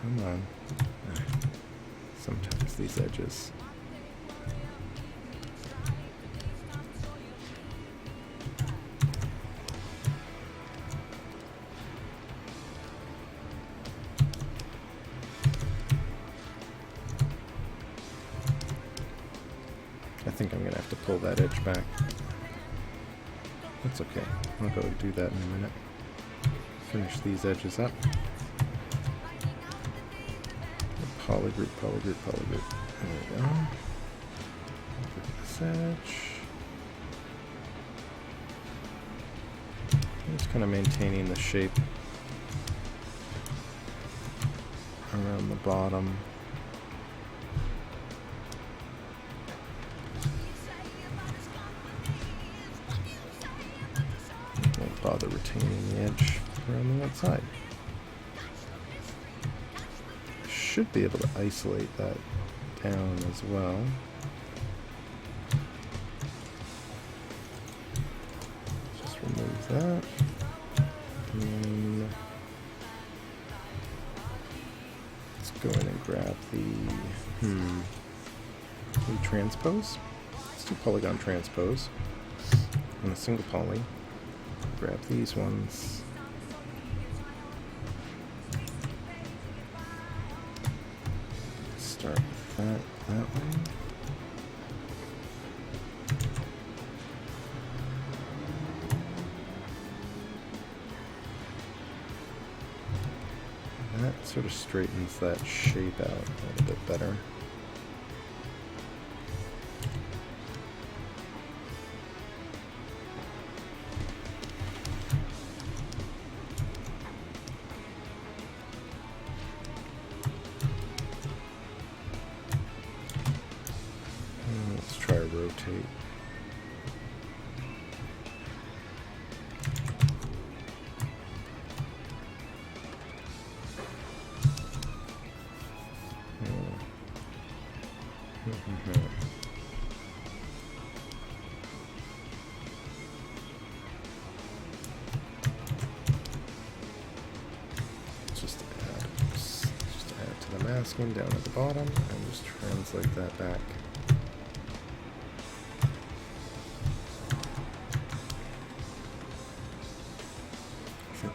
Come on. Sometimes these edges. I think I'm going to have to pull that edge back. That's okay. I'll go do that in a minute. Finish these edges up. Polygroup. There we go. Look at this edge. I'm just kind of maintaining the shape around the bottom. Don't bother retaining the edge around the outside. Should be able to isolate that down as well. Just remove that. And then let's go in and grab the transpose. Let's do polygon transpose on a single poly. Grab these ones. start with that way. And that sort of straightens that shape out a little bit better. Rotate. Just add to the masking down at the bottom and just translate that back.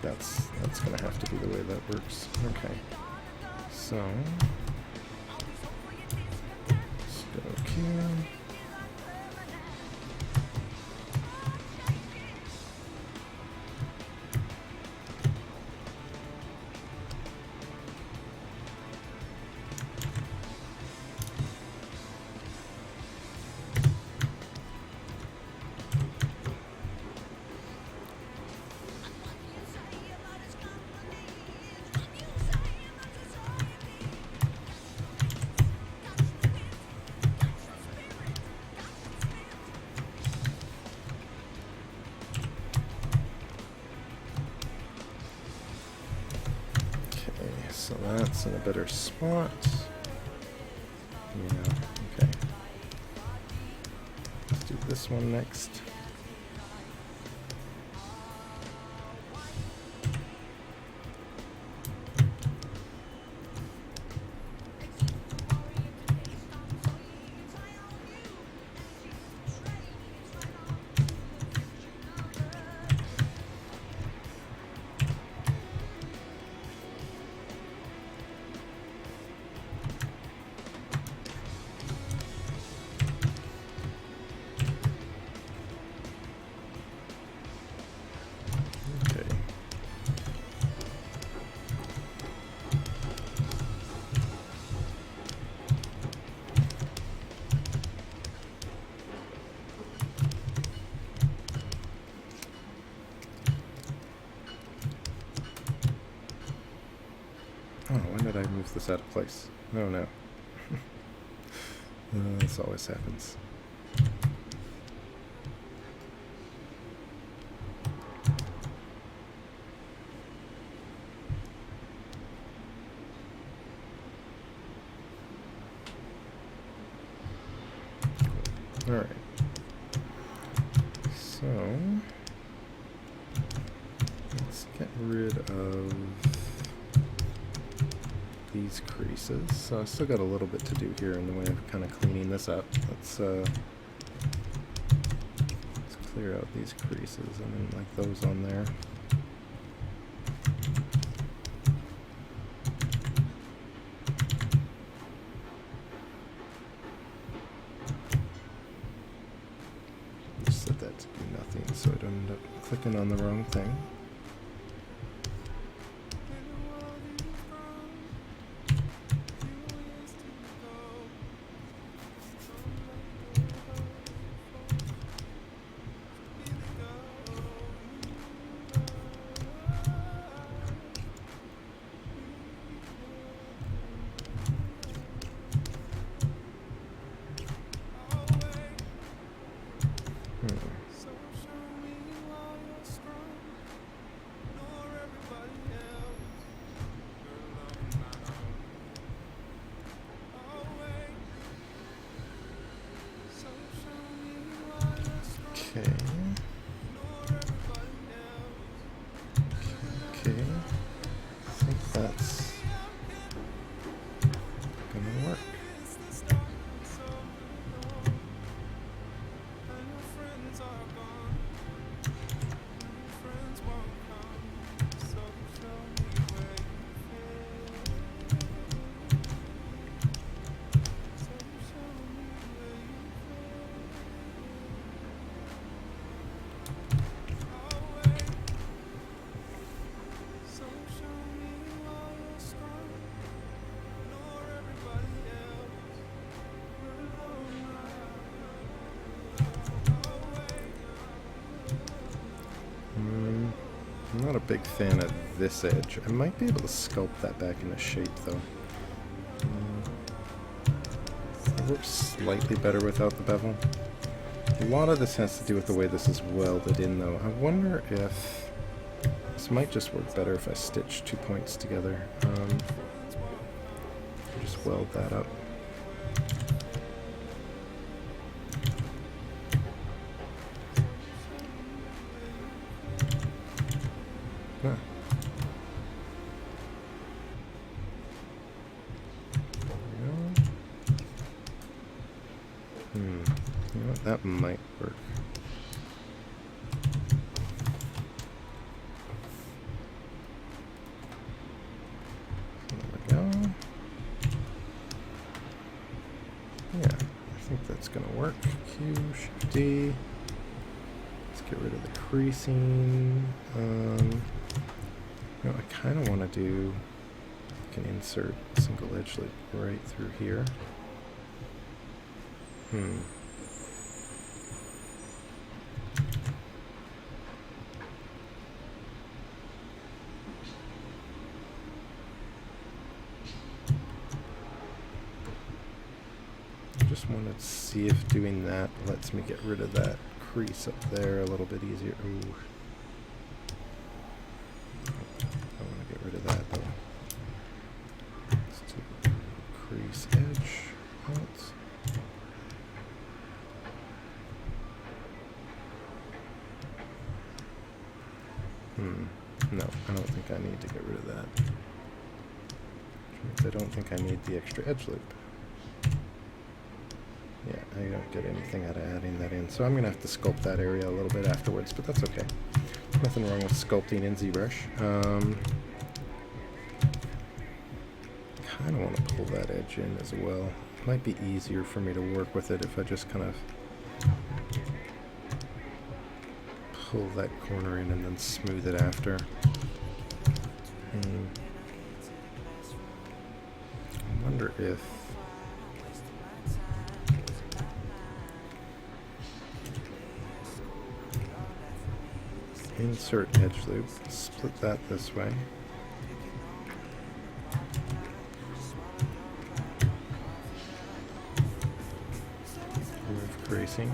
That's going to have to be the way that works. Okay, so let's go here. So that's in a better spot. Yeah, okay. Let's do this one next. Oh, when did I move this out of place? Oh no. This always happens. Alright. So, let's get rid of these creases. So I still got a little bit to do here in the way of kind of cleaning this up. Let's clear out these creases. I didn't like those on there. Just set that to be nothing so I don't end up clicking on the wrong thing. Okay. I think that's gonna work. not a big fan of this edge. I might be able to sculpt that back into shape though. It works slightly better without the bevel. A lot of this has to do with the way this is welded in though. I wonder if this might just work better if I stitch 2 points together. Just weld that up. Huh. You know what? That might work. There we go. Yeah, I think that's gonna work. Q, Shift D. Let's get rid of the creasing. You know, I kind of want to do. I can insert a single edge loop right through here. I just wanted to see if doing that lets me get rid of that crease up there a little bit easier. Ooh. I want to get rid of that though. Let's do crease edge. Alt. No, I don't think I need to get rid of that. Which means I don't think I need the extra edge loop. Yeah, I don't get anything out of adding that in. So I'm going to have to sculpt that area a little bit afterwards, but that's okay. Nothing wrong with sculpting in ZBrush. Kind of want to pull that edge in as well. Might be easier for me to work with it if I just kind of pull that corner in and then smooth it after. I wonder if insert edge loop, split that this way. Remove creasing.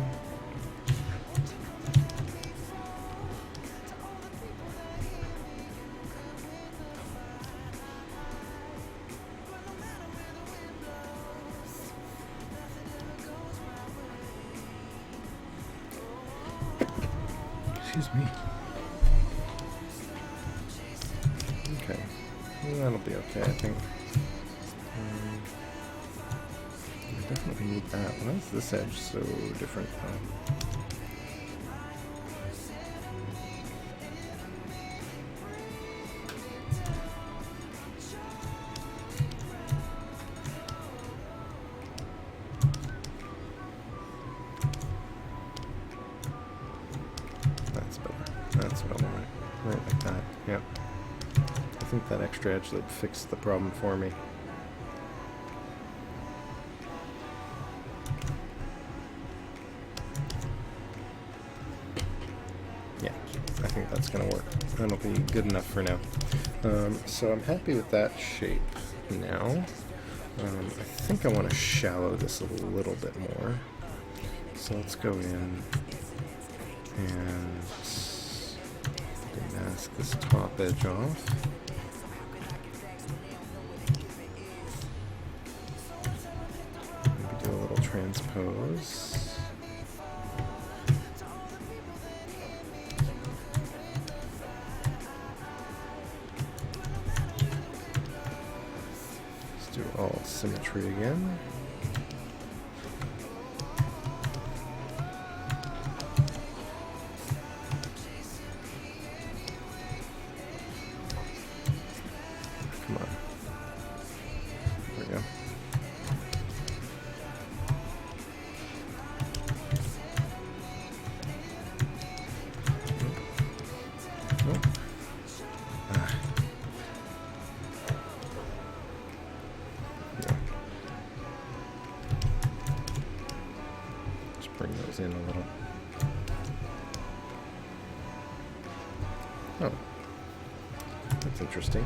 Excuse me. Okay, well, that'll be okay, I think. I definitely need that. Why is this edge so different though? That's better. That's what I want. Right like that. Yep. I think that extra edge loop fixed the problem for me. Yeah, I think that's going to work. That'll be good enough for now. So I'm happy with that shape now. I think I want to shallow this a little bit more. So let's go in and mask this top edge off. Maybe do a little transpose. Let's do all symmetry again. Bring those in a little. Oh, That's interesting.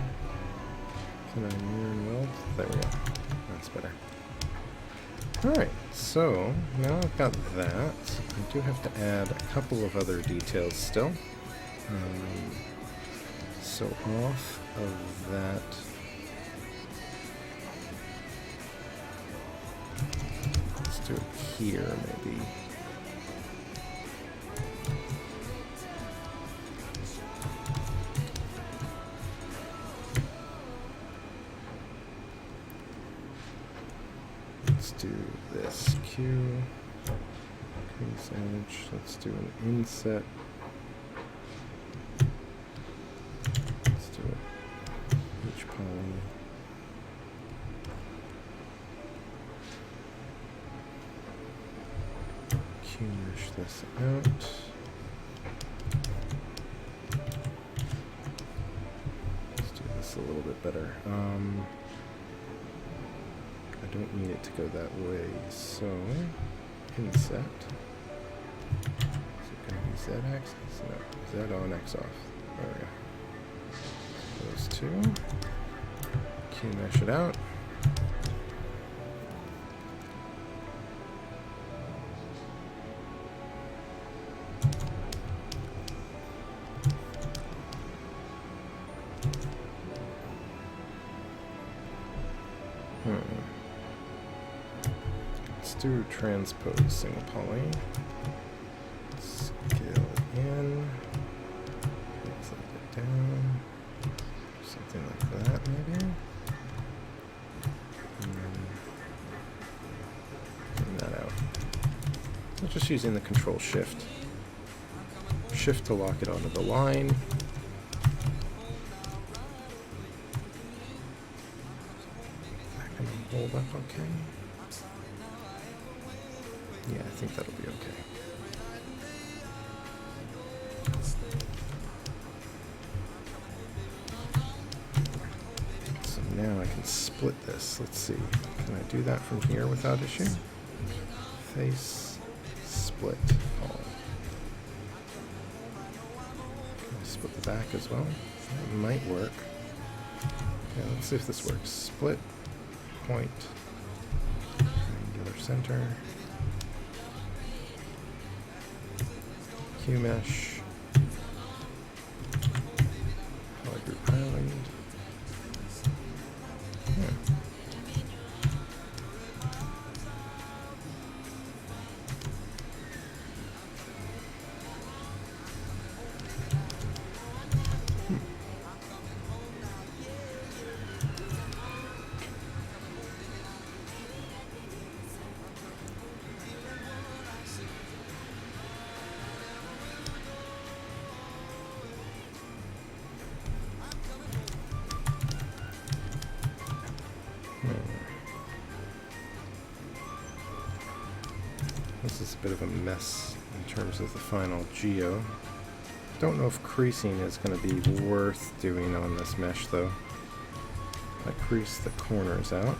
Can I mirror and weld? There we go. That's better. Alright, so now I've got that. I do have to add a couple of other details still. So off of that, let's do it here maybe. Let's do this Q, crease edge. Let's do an inset. Let's do it H poly. Q mesh this out. Let's do this a little bit better. I don't need it to go that way, so inset. Is it going to be Z axis? No, Z on, X off. There we go. Those two. Q mesh it out. Do transpose single poly, scale it in, slide it down, something like that maybe, and then bring that out. I'm just using the Control Shift to lock it onto the line. Is that going to hold up okay? Yeah, I think that'll be okay. So now I can split this. Let's see. Can I do that from here without issue? Face, split, all. Can I split the back as well? That might work. Yeah, let's see if this works. Split, point, triangular center. Q mesh, polygroup island. Yeah. This is a bit of a mess in terms of the final geo. Don't know if creasing is going to be worth doing on this mesh though. I crease the corners out.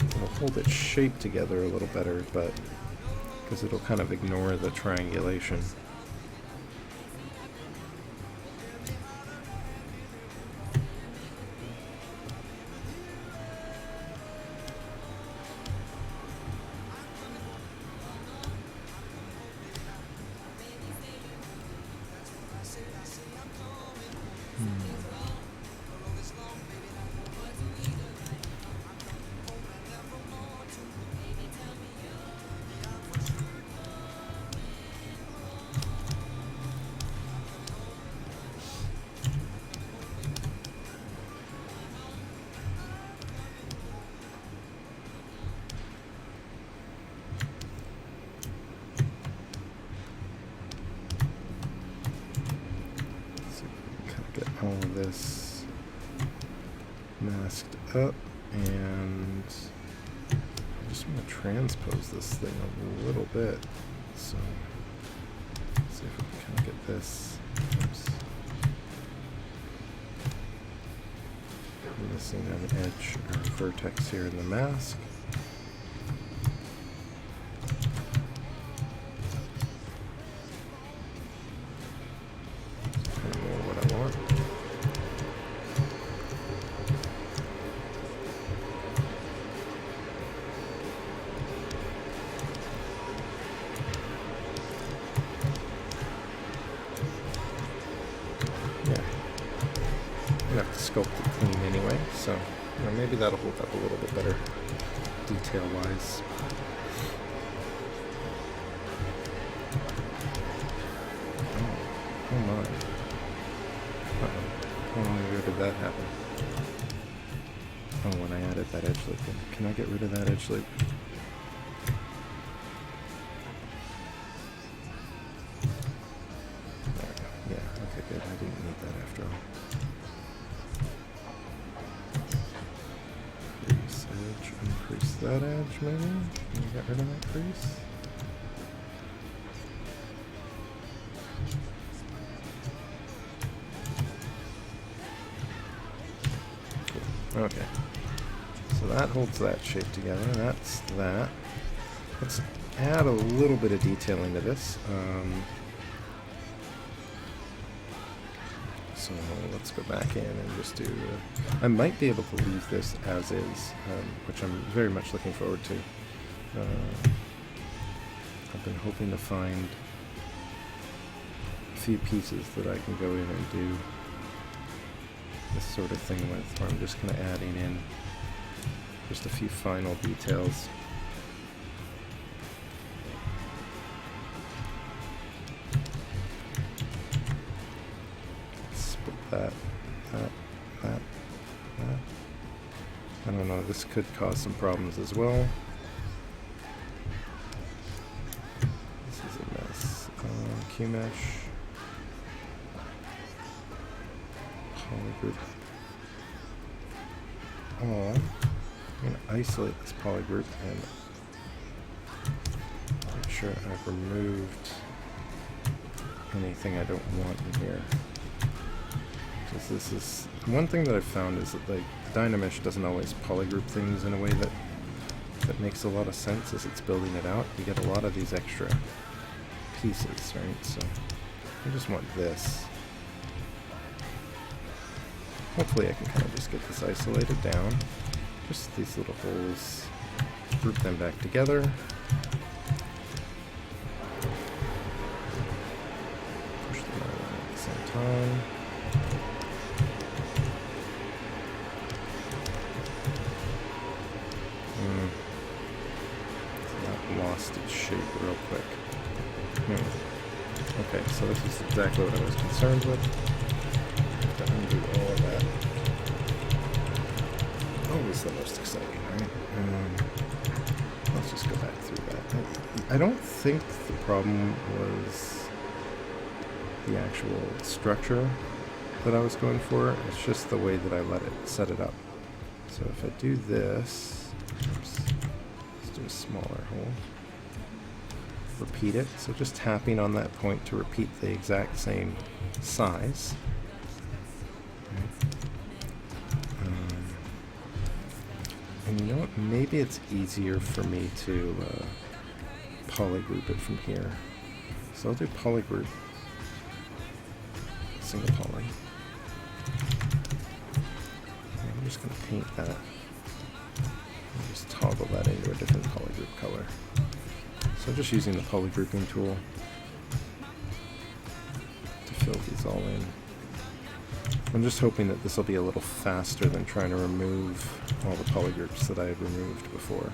It'll hold its shape together a little better, but because it'll kind of ignore the triangulation. All of this masked up, and I just want to transpose this thing a little bit. So let's see if we can kind of get this. Oops. I'm missing an edge or vertex here in the mask. sculpt it clean anyway, so you know, maybe that'll hold up a little bit better detail-wise. Oh my. Uh-oh. How long ago did that happen? Oh, when I added that edge loop in. Can I get rid of that edge loop? There we go. Yeah, okay, good. I didn't need that after all. Crease edge, increase that edge maybe? Can you get rid of that crease? Okay, so that holds that shape together. That's that. Let's add a little bit of detailing to this. So let's go back in and just do... I might be able to leave this as is, which I'm very much looking forward to. I've been hoping to find a few pieces that I can go in and do this sort of thing with, where I'm just kind of adding in just a few final details. Split that. I don't know, this could cause some problems as well. This is a mess. Q-mesh. Polygroup. I'm going to isolate this polygroup and make sure I've removed anything I don't want in here. Because this is one thing that I've found is that like Dynamesh doesn't always polygroup things in a way that makes a lot of sense as it's building it out. You get a lot of these extra pieces, right? So I just want this. Hopefully I can kind of just get this isolated down. Just these little holes, group them back together. Push them all in at the same time. So that lost its shape real quick. Okay, so this is exactly what I was concerned with. To undo all of that. Always the most exciting, right? Let's just go back through that. I don't think the problem was the actual structure that I was going for. It's just the way that I set it up. So if I do this, oops, let's do a smaller hole. Repeat it. So just tapping on that point to repeat the exact same size. And you know what? Maybe it's easier for me to polygroup it from here. So I'll do polygroup, single poly. And I'm just going to paint that. And just toggle that into a different polygroup color. So I'm just using the polygrouping tool to fill these all in. I'm just hoping that this will be a little faster than trying to remove all the polygroups that I had removed before.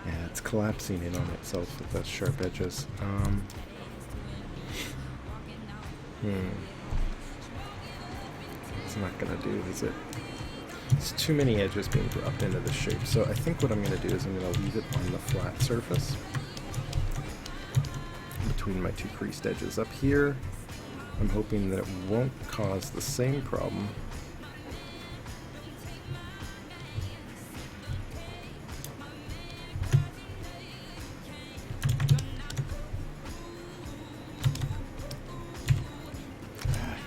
Yeah, it's collapsing in on itself with those sharp edges. It's not gonna do, is it? It's too many edges being dropped into this shape. So I think what I'm gonna do is I'm gonna leave it on the flat surface between my two creased edges. Up here, I'm hoping that it won't cause the same problem.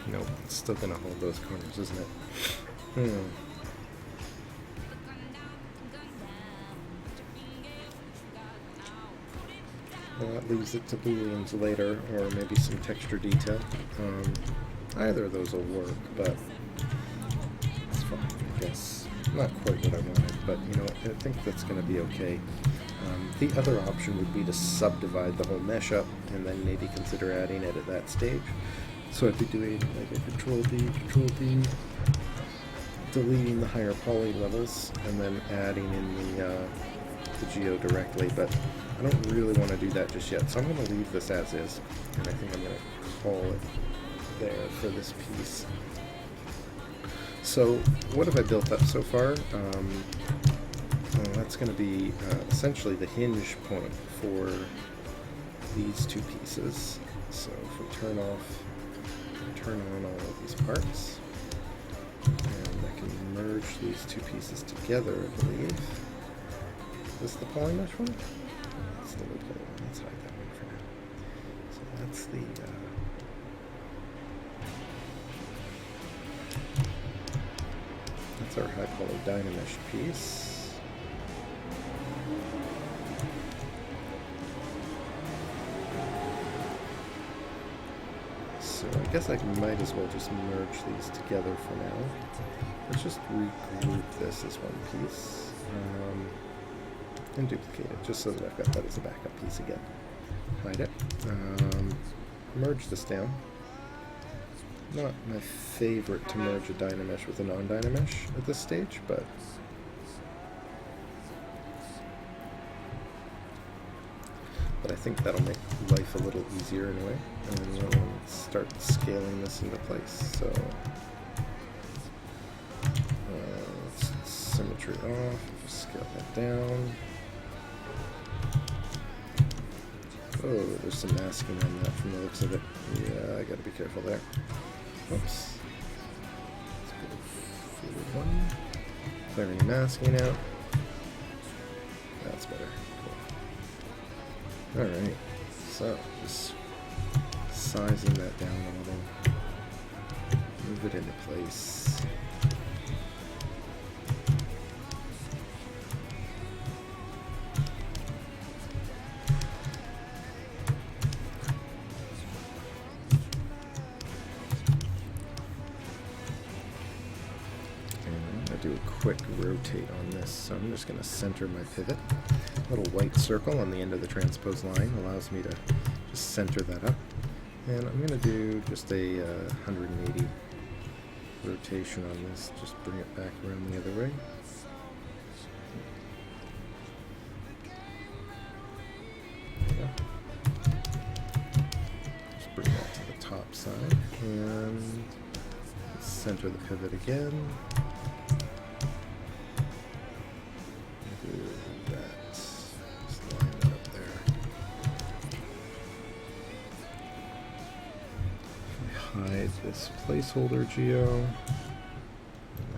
Nope, it's still gonna hold those corners, isn't it? That leaves it to booleans later, or maybe some texture detail. Either of those will work, but it's fine, I guess. Not quite what I wanted, but you know, I think that's going to be okay. The other option would be to subdivide the whole mesh up and then maybe consider adding it at that stage. So I'd be doing like a Control-D, Control-D, deleting the higher poly levels, and then adding in the geo directly, but I don't really want to do that just yet, so I'm going to leave this as is, and I think I'm going to call it there for this piece. So what have I built up so far? Well, that's going to be essentially the hinge point for these two pieces. So if we turn off, turn on all of these parts, and I can merge these two pieces together, I believe. Is this the poly mesh one? That's the low poly one. Let's hide that one for now. So that's the that's our high poly Dynamesh piece. So I guess I might as well just merge these together for now. Let's just regroup this as one piece. And duplicate it, just so that I've got that as a backup piece again. Hide it. Merge this down. Not my favorite to merge a Dynamesh with a non-Dynamesh at this stage, but I think that'll make life a little easier anyway. And then we'll start scaling this into place. So symmetry off, just scale that down. Oh, there's some masking on that from the looks of it. Yeah, I gotta be careful there. Oops. Let's go to forward one. Clearing masking out. That's better. Cool. Alright, so just sizing that down a little. Move it into place. Do a quick rotate on this, so I'm just going to center my pivot. A little white circle on the end of the transpose line allows me to just center that up, and I'm going to do just a 180 rotation on this, just bring it back around the other way. There we go. Just bring that to the top side and center the pivot again. Hide this placeholder geo, and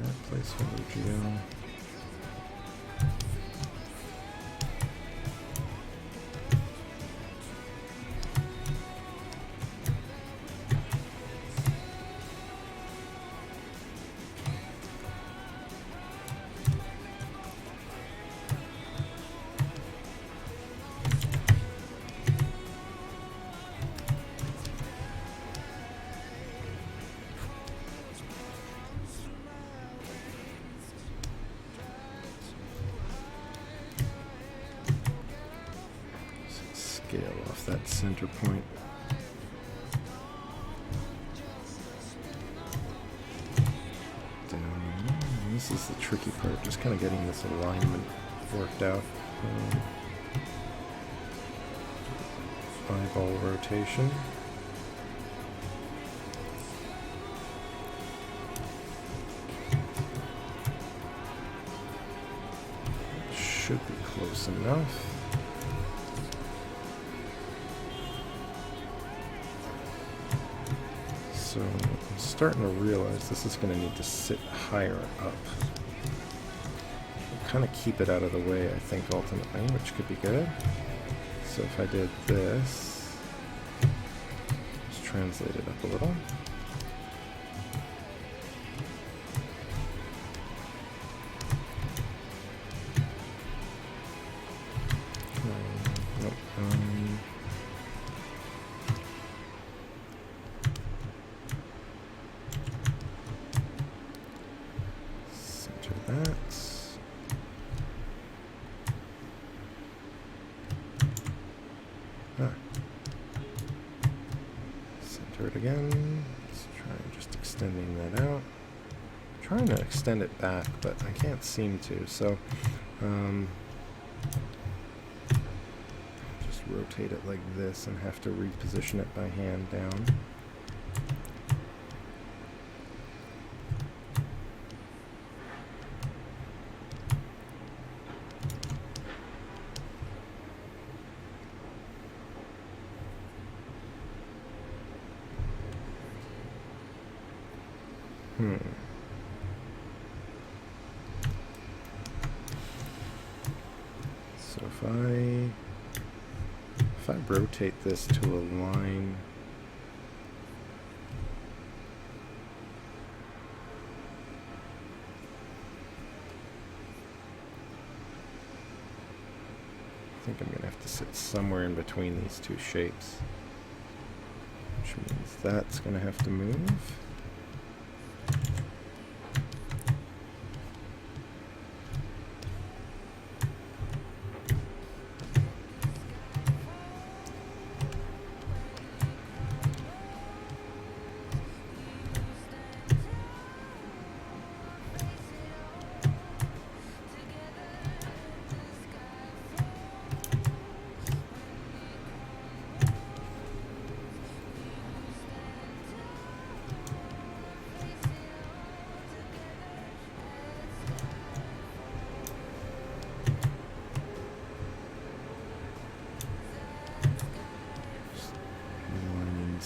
that placeholder geo. Scale off that center point. Down. This is the tricky part, just kind of getting this alignment worked out. Eyeball rotation. Should be close enough. So I'm starting to realize this is going to need to sit higher up. Kind of keep it out of the way, I think, ultimately, which could be good. So if I did this, just translate it up a little. center it again. Let's try just extending that out. I'm trying to extend it back, but I can't seem to, so just rotate it like this and have to reposition it by hand down. So if I rotate this to a line, I think I'm going to have to sit somewhere in between these two shapes, which means that's going to have to move.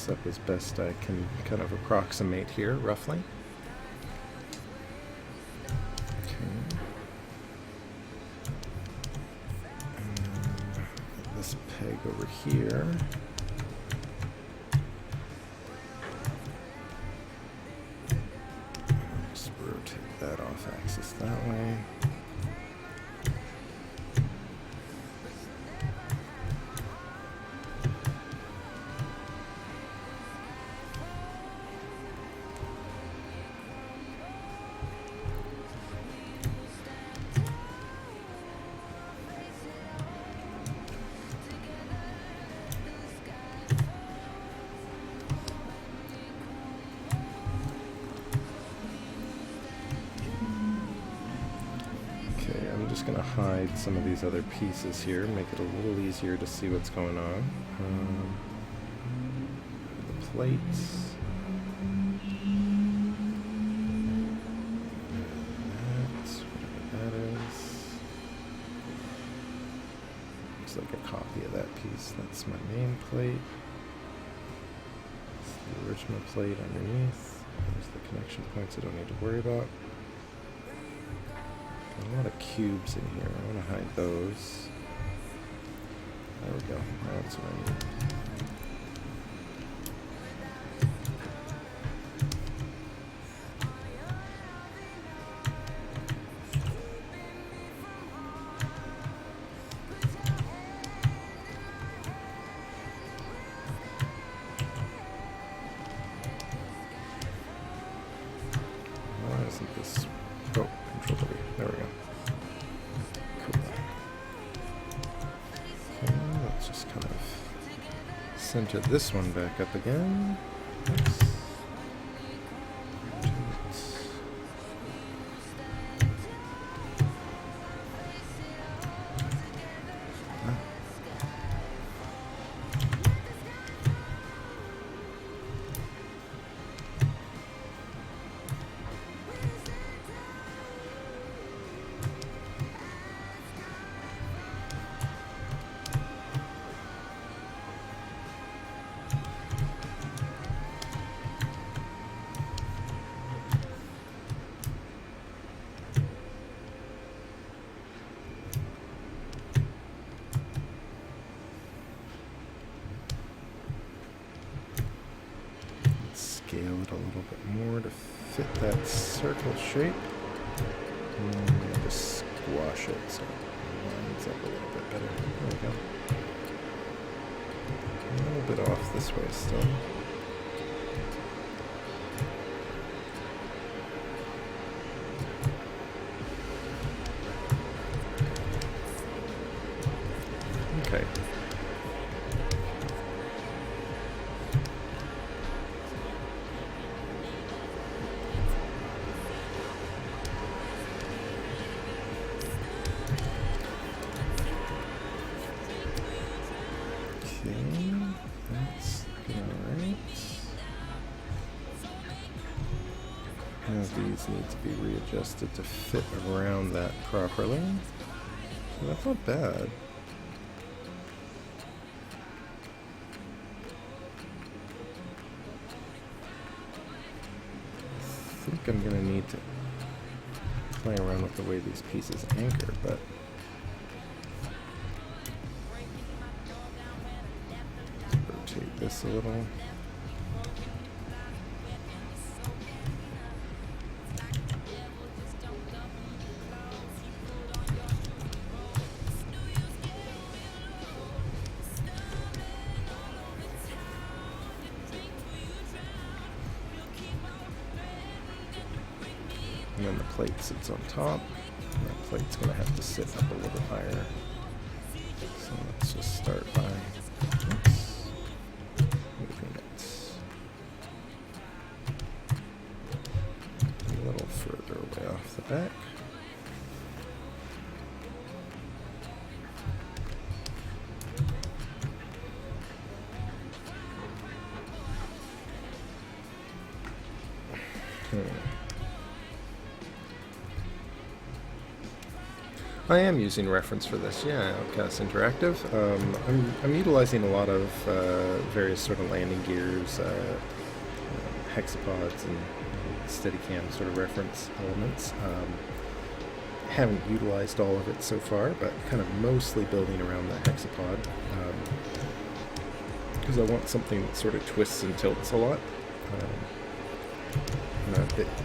Up as best I can kind of approximate here, roughly. Okay. And this peg over here. Just rotate that off axis that way. Just going to hide some of these other pieces here, make it a little easier to see what's going on. The plates. That's whatever that is. Looks like a copy of that piece. That's my main plate. That's the original plate underneath. There's the connection points I don't need to worry about. A lot of cubes in here. I want to hide those. There we go. That's what I need. Why isn't this? Oh, Control W. There we go. Cool. Okay, let's just kind of center this one back up again. Oops. Scale it a little bit more to fit that circle shape. And just squash it so it lines up a little bit better. There we go. A little bit off this way still. Okay. Now these need to be readjusted to fit around that properly. That's not bad. I think I'm going to need to play around with the way these pieces anchor, but rotate this a little. And then the plate sits on top. And that plate's going to have to sit up a little higher. So let's just start by moving it a little further away off the back. I am using reference for this, yeah, Outcast Interactive. I'm utilizing a lot of various sort of landing gears, hexapods, and Steadicam sort of reference elements. Haven't utilized all of it so far, but kind of mostly building around the hexapod because I want something that sort of twists and tilts a lot.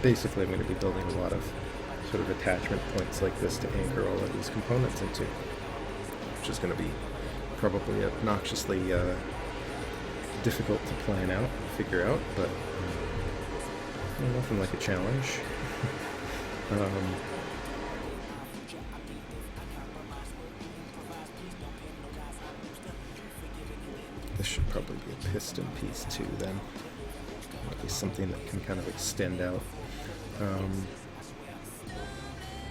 Basically, I'm going to be building a lot of sort of attachment points like this to anchor all of these components into, which is going to be probably obnoxiously difficult to plan out and figure out, but nothing like a challenge. This should probably be a piston piece too then, at least something that can kind of extend out.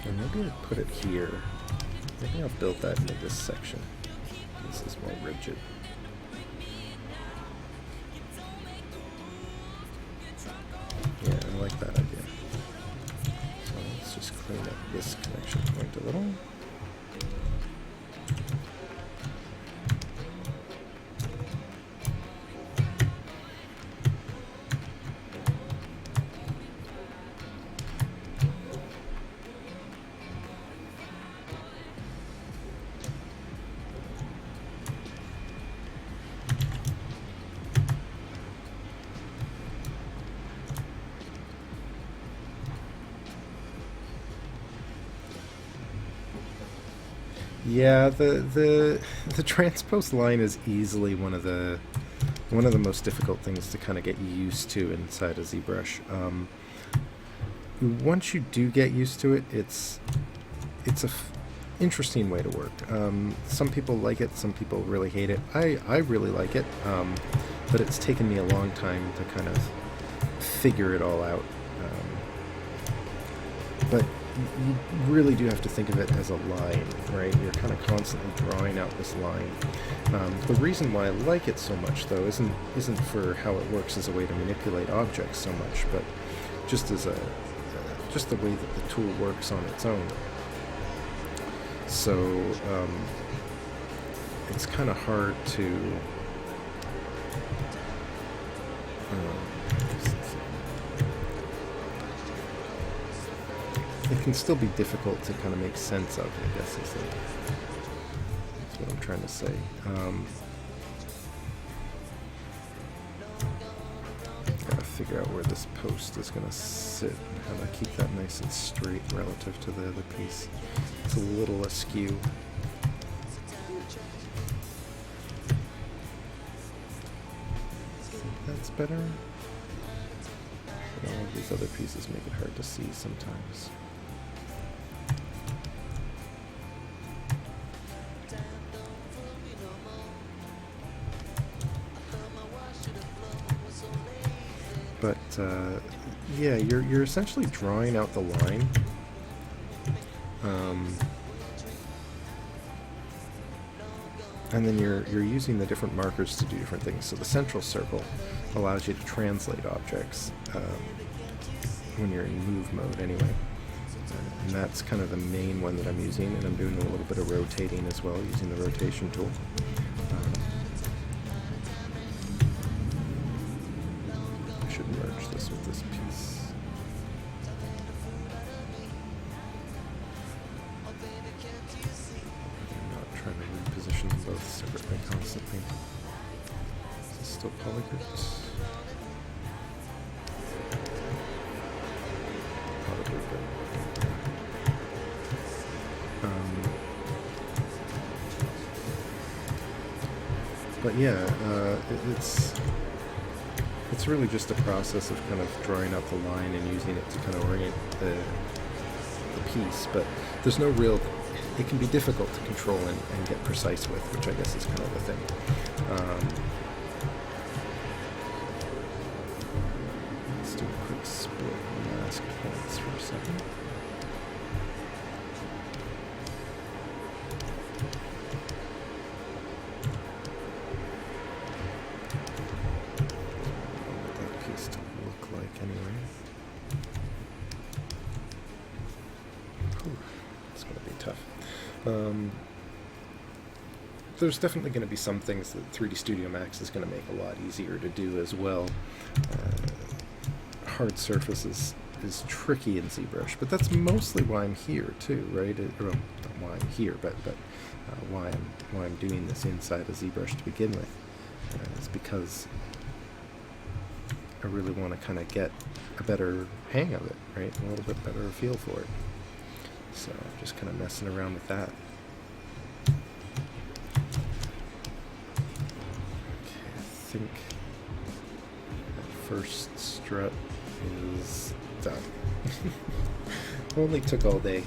And maybe I'll put it here. Maybe I'll build that into this section. This is more rigid. Yeah, I like that idea. So let's just clean up this connection point a little. Yeah, the transpose line is easily one of the most difficult things to kind of get used to inside of ZBrush. Once you do get used to it, it's a interesting way to work. Some people like it, some people really hate it. I really like it, but it's taken me a long time to kind of figure it all out. But you really do have to think of it as a line, right? You're kind of constantly drawing out this line. The reason why I like it so much, though, isn't for how it works as a way to manipulate objects so much, but just as just the way that the tool works on its own. So it's kind of hard to it can still be difficult to kind of make sense of, I guess that's what I'm trying to say. Gotta figure out where this post is going to sit and how to keep that nice and straight relative to the other piece. It's a little askew. I think that's better. All of these other pieces make it hard to see sometimes. But yeah, you're essentially drawing out the line. And then you're using the different markers to do different things. So the central circle allows you to translate objects. when you're in move mode anyway. And that's kind of the main one that I'm using, and I'm doing a little bit of rotating as well using the rotation tool. I should merge this with this piece. I'm not trying to reposition them both separately constantly. Is this still polygroups? Probably good. But yeah, it's really just a process of kind of drawing out the line and using it to kind of orient the piece. But there's no real, it can be difficult to control and get precise with, which I guess is kind of the thing. Let's do a quick split mask points for a second. There's definitely going to be some things that 3D Studio Max is going to make a lot easier to do as well. Hard surfaces is tricky in ZBrush, but that's mostly why I'm here too, right? Well, not why I'm here, but why I'm doing this inside of ZBrush to begin with. It's because I really want to kind of get a better hang of it, right? A little bit better feel for it. So I'm just kind of messing around with that. I think that first strut is done. Only took all day,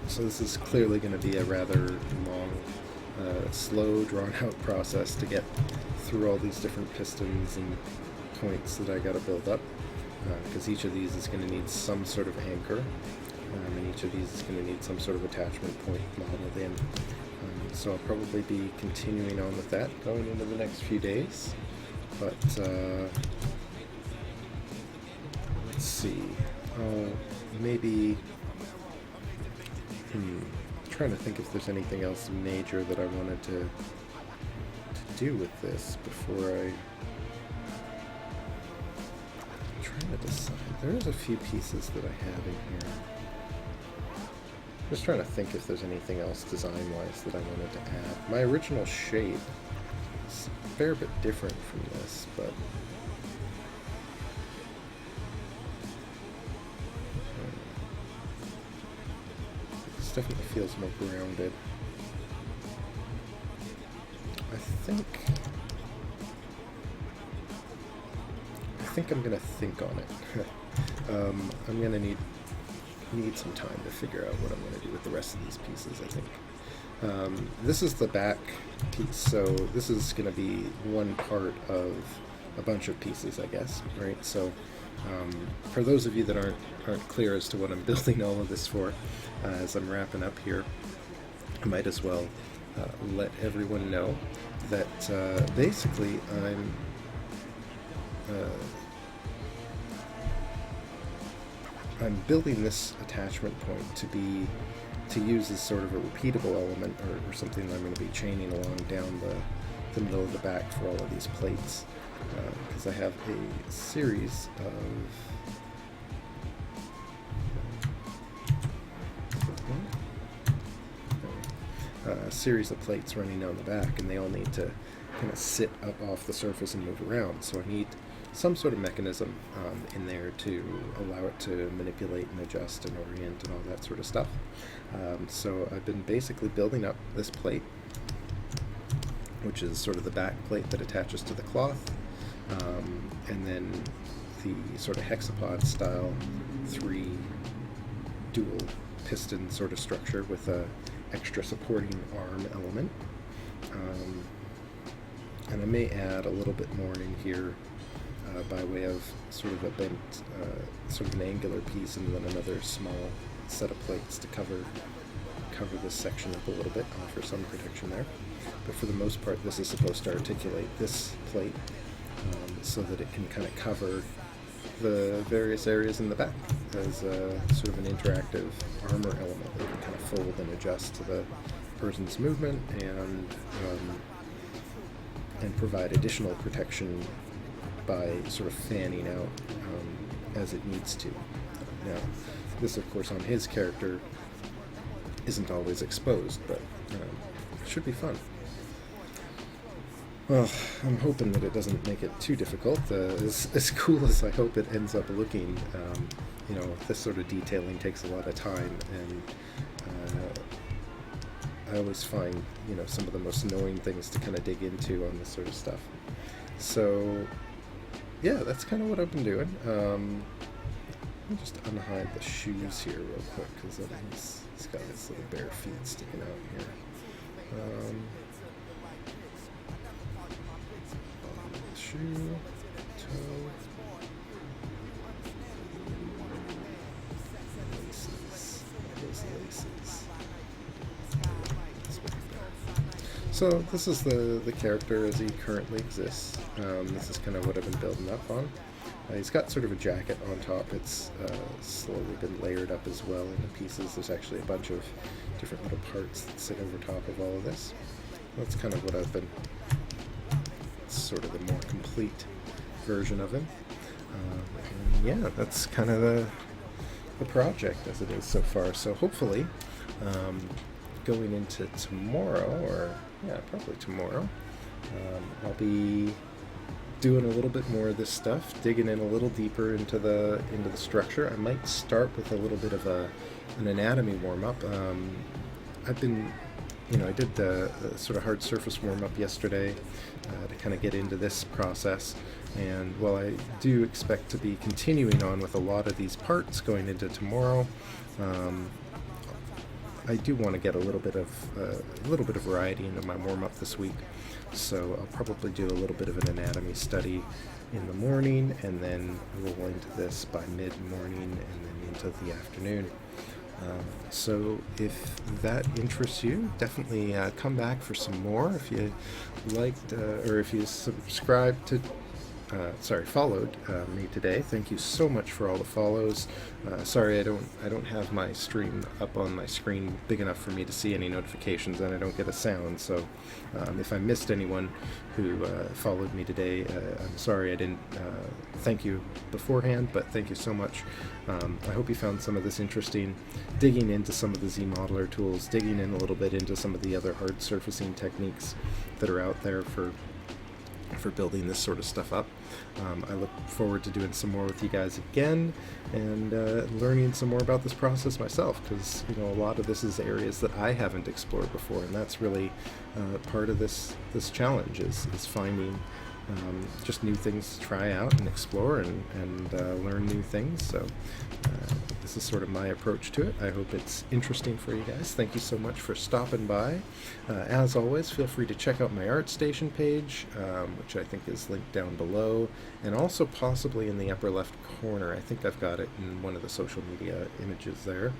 so this is clearly going to be a rather long, slow, drawn-out process to get through all these different pistons and points that I got to build up, because each of these is going to need some sort of anchor, and each of these is going to need some sort of attachment point modeled in. So I'll probably be continuing on with that going into the next few days. But let's see. Maybe trying to think if there's anything else major that I wanted to do with this before I'm trying to decide. There's a few pieces that I have in here. Just trying to think if there's anything else design-wise that I wanted to add. My original shape is a fair bit different from this, but this definitely feels more grounded. I think I'm gonna think on it. I'm gonna need some time to figure out what I'm going to do with the rest of these pieces, I think. This is the back piece, so this is going to be one part of a bunch of pieces, I guess, right? So for those of you that aren't clear as to what I'm building all of this for, as I'm wrapping up here, I might as well let everyone know that basically I'm building this attachment point to use as sort of a repeatable element, or something that I'm going to be chaining along down the middle of the back for all of these plates, because I have a series of plates running down the back, and they all need to kind of sit up off the surface and move around. So I need some sort of mechanism in there to allow it to manipulate and adjust and orient and all that sort of stuff. So I've been basically building up this plate, which is sort of the back plate that attaches to the cloth, and then the sort of hexapod style 3 dual piston sort of structure with a extra supporting arm element. And I may add a little bit more in here by way of sort of a bent, sort of an angular piece, and then another small set of plates to cover this section up a little bit, offer some protection there. But for the most part, this is supposed to articulate this plate so that it can kind of cover the various areas in the back as sort of an interactive armor element that you can kind of fold and adjust to the person's movement and provide additional protection by sort of fanning out as it needs to. Now, this, of course, on his character isn't always exposed, but it should be fun. Well, I'm hoping that it doesn't make it too difficult. As cool as I hope it ends up looking, you know, this sort of detailing takes a lot of time, and I always find, you know, some of the most annoying things to kind of dig into on this sort of stuff. So, yeah, that's kind of what I've been doing. Let me just unhide the shoes here real quick, because he's got his little bare feet sticking out here. Shoe, toe, laces, those laces. So this is the character as he currently exists. This is kind of what I've been building up on. He's got sort of a jacket on top. It's slowly been layered up as well into pieces. There's actually a bunch of different little parts that sit over top of all of this. That's kind of what I've been, sort of the more complete version of him. And yeah, that's kind of the project as it is so far. So hopefully, going into tomorrow, or yeah, probably tomorrow, I'll be doing a little bit more of this stuff, digging in a little deeper into the structure. I might start with a little bit of an anatomy warm-up. I've been, you know, I did the sort of hard surface warm-up yesterday to kind of get into this process, and while I do expect to be continuing on with a lot of these parts going into tomorrow, I do want to get a little bit of variety into my warm-up this week. So I'll probably do a little bit of an anatomy study in the morning, and then roll into this by mid-morning, and then into the afternoon. So if that interests you, definitely come back for some more. If you liked, or if you subscribed to, followed me today, thank you so much for all the follows. Sorry, I don't have my stream up on my screen big enough for me to see any notifications, and I don't get a sound. So if I missed anyone who followed me today, I'm sorry I didn't thank you beforehand, but thank you so much. I hope you found some of this interesting, digging into some of the ZModeler tools, digging in a little bit into some of the other hard surfacing techniques that are out there for building this sort of stuff up. I look forward to doing some more with you guys again, and learning some more about this process myself, because, you know, a lot of this is areas that I haven't explored before, and that's really part of this challenge is finding just new things to try out and explore and learn new things. So this is sort of my approach to it. I hope it's interesting for you guys. Thank you so much for stopping by. As always, feel free to check out my ArtStation page, which I think is linked down below, and also possibly in the upper left corner. I think I've got it in one of the social media images there.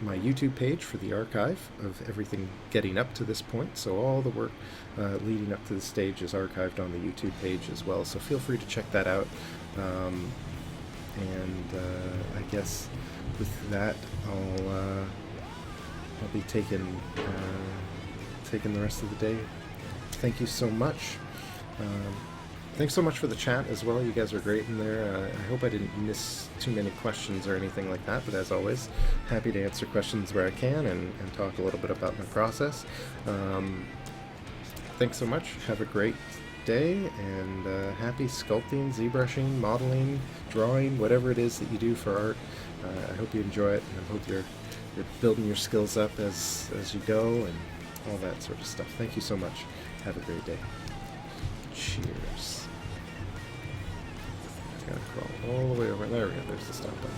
My YouTube page for the archive of everything getting up to this point. So all the work leading up to this stage is archived on the YouTube page as well. So feel free to check that out. I guess with that, I'll be taking the rest of the day. Thank you so much. Thanks so much for the chat as well. You guys are great in there. I hope I didn't miss too many questions or anything like that, but as always, happy to answer questions where I can and talk a little bit about my process. Thanks so much. Have a great day, and happy sculpting, ZBrushing, modeling, drawing, whatever it is that you do for art. I hope you enjoy it, and I hope you're building your skills up as you go, and all that sort of stuff. Thank you so much. Have a great day. Cheers. Gotta crawl all the way over. There we go. There's the stop button.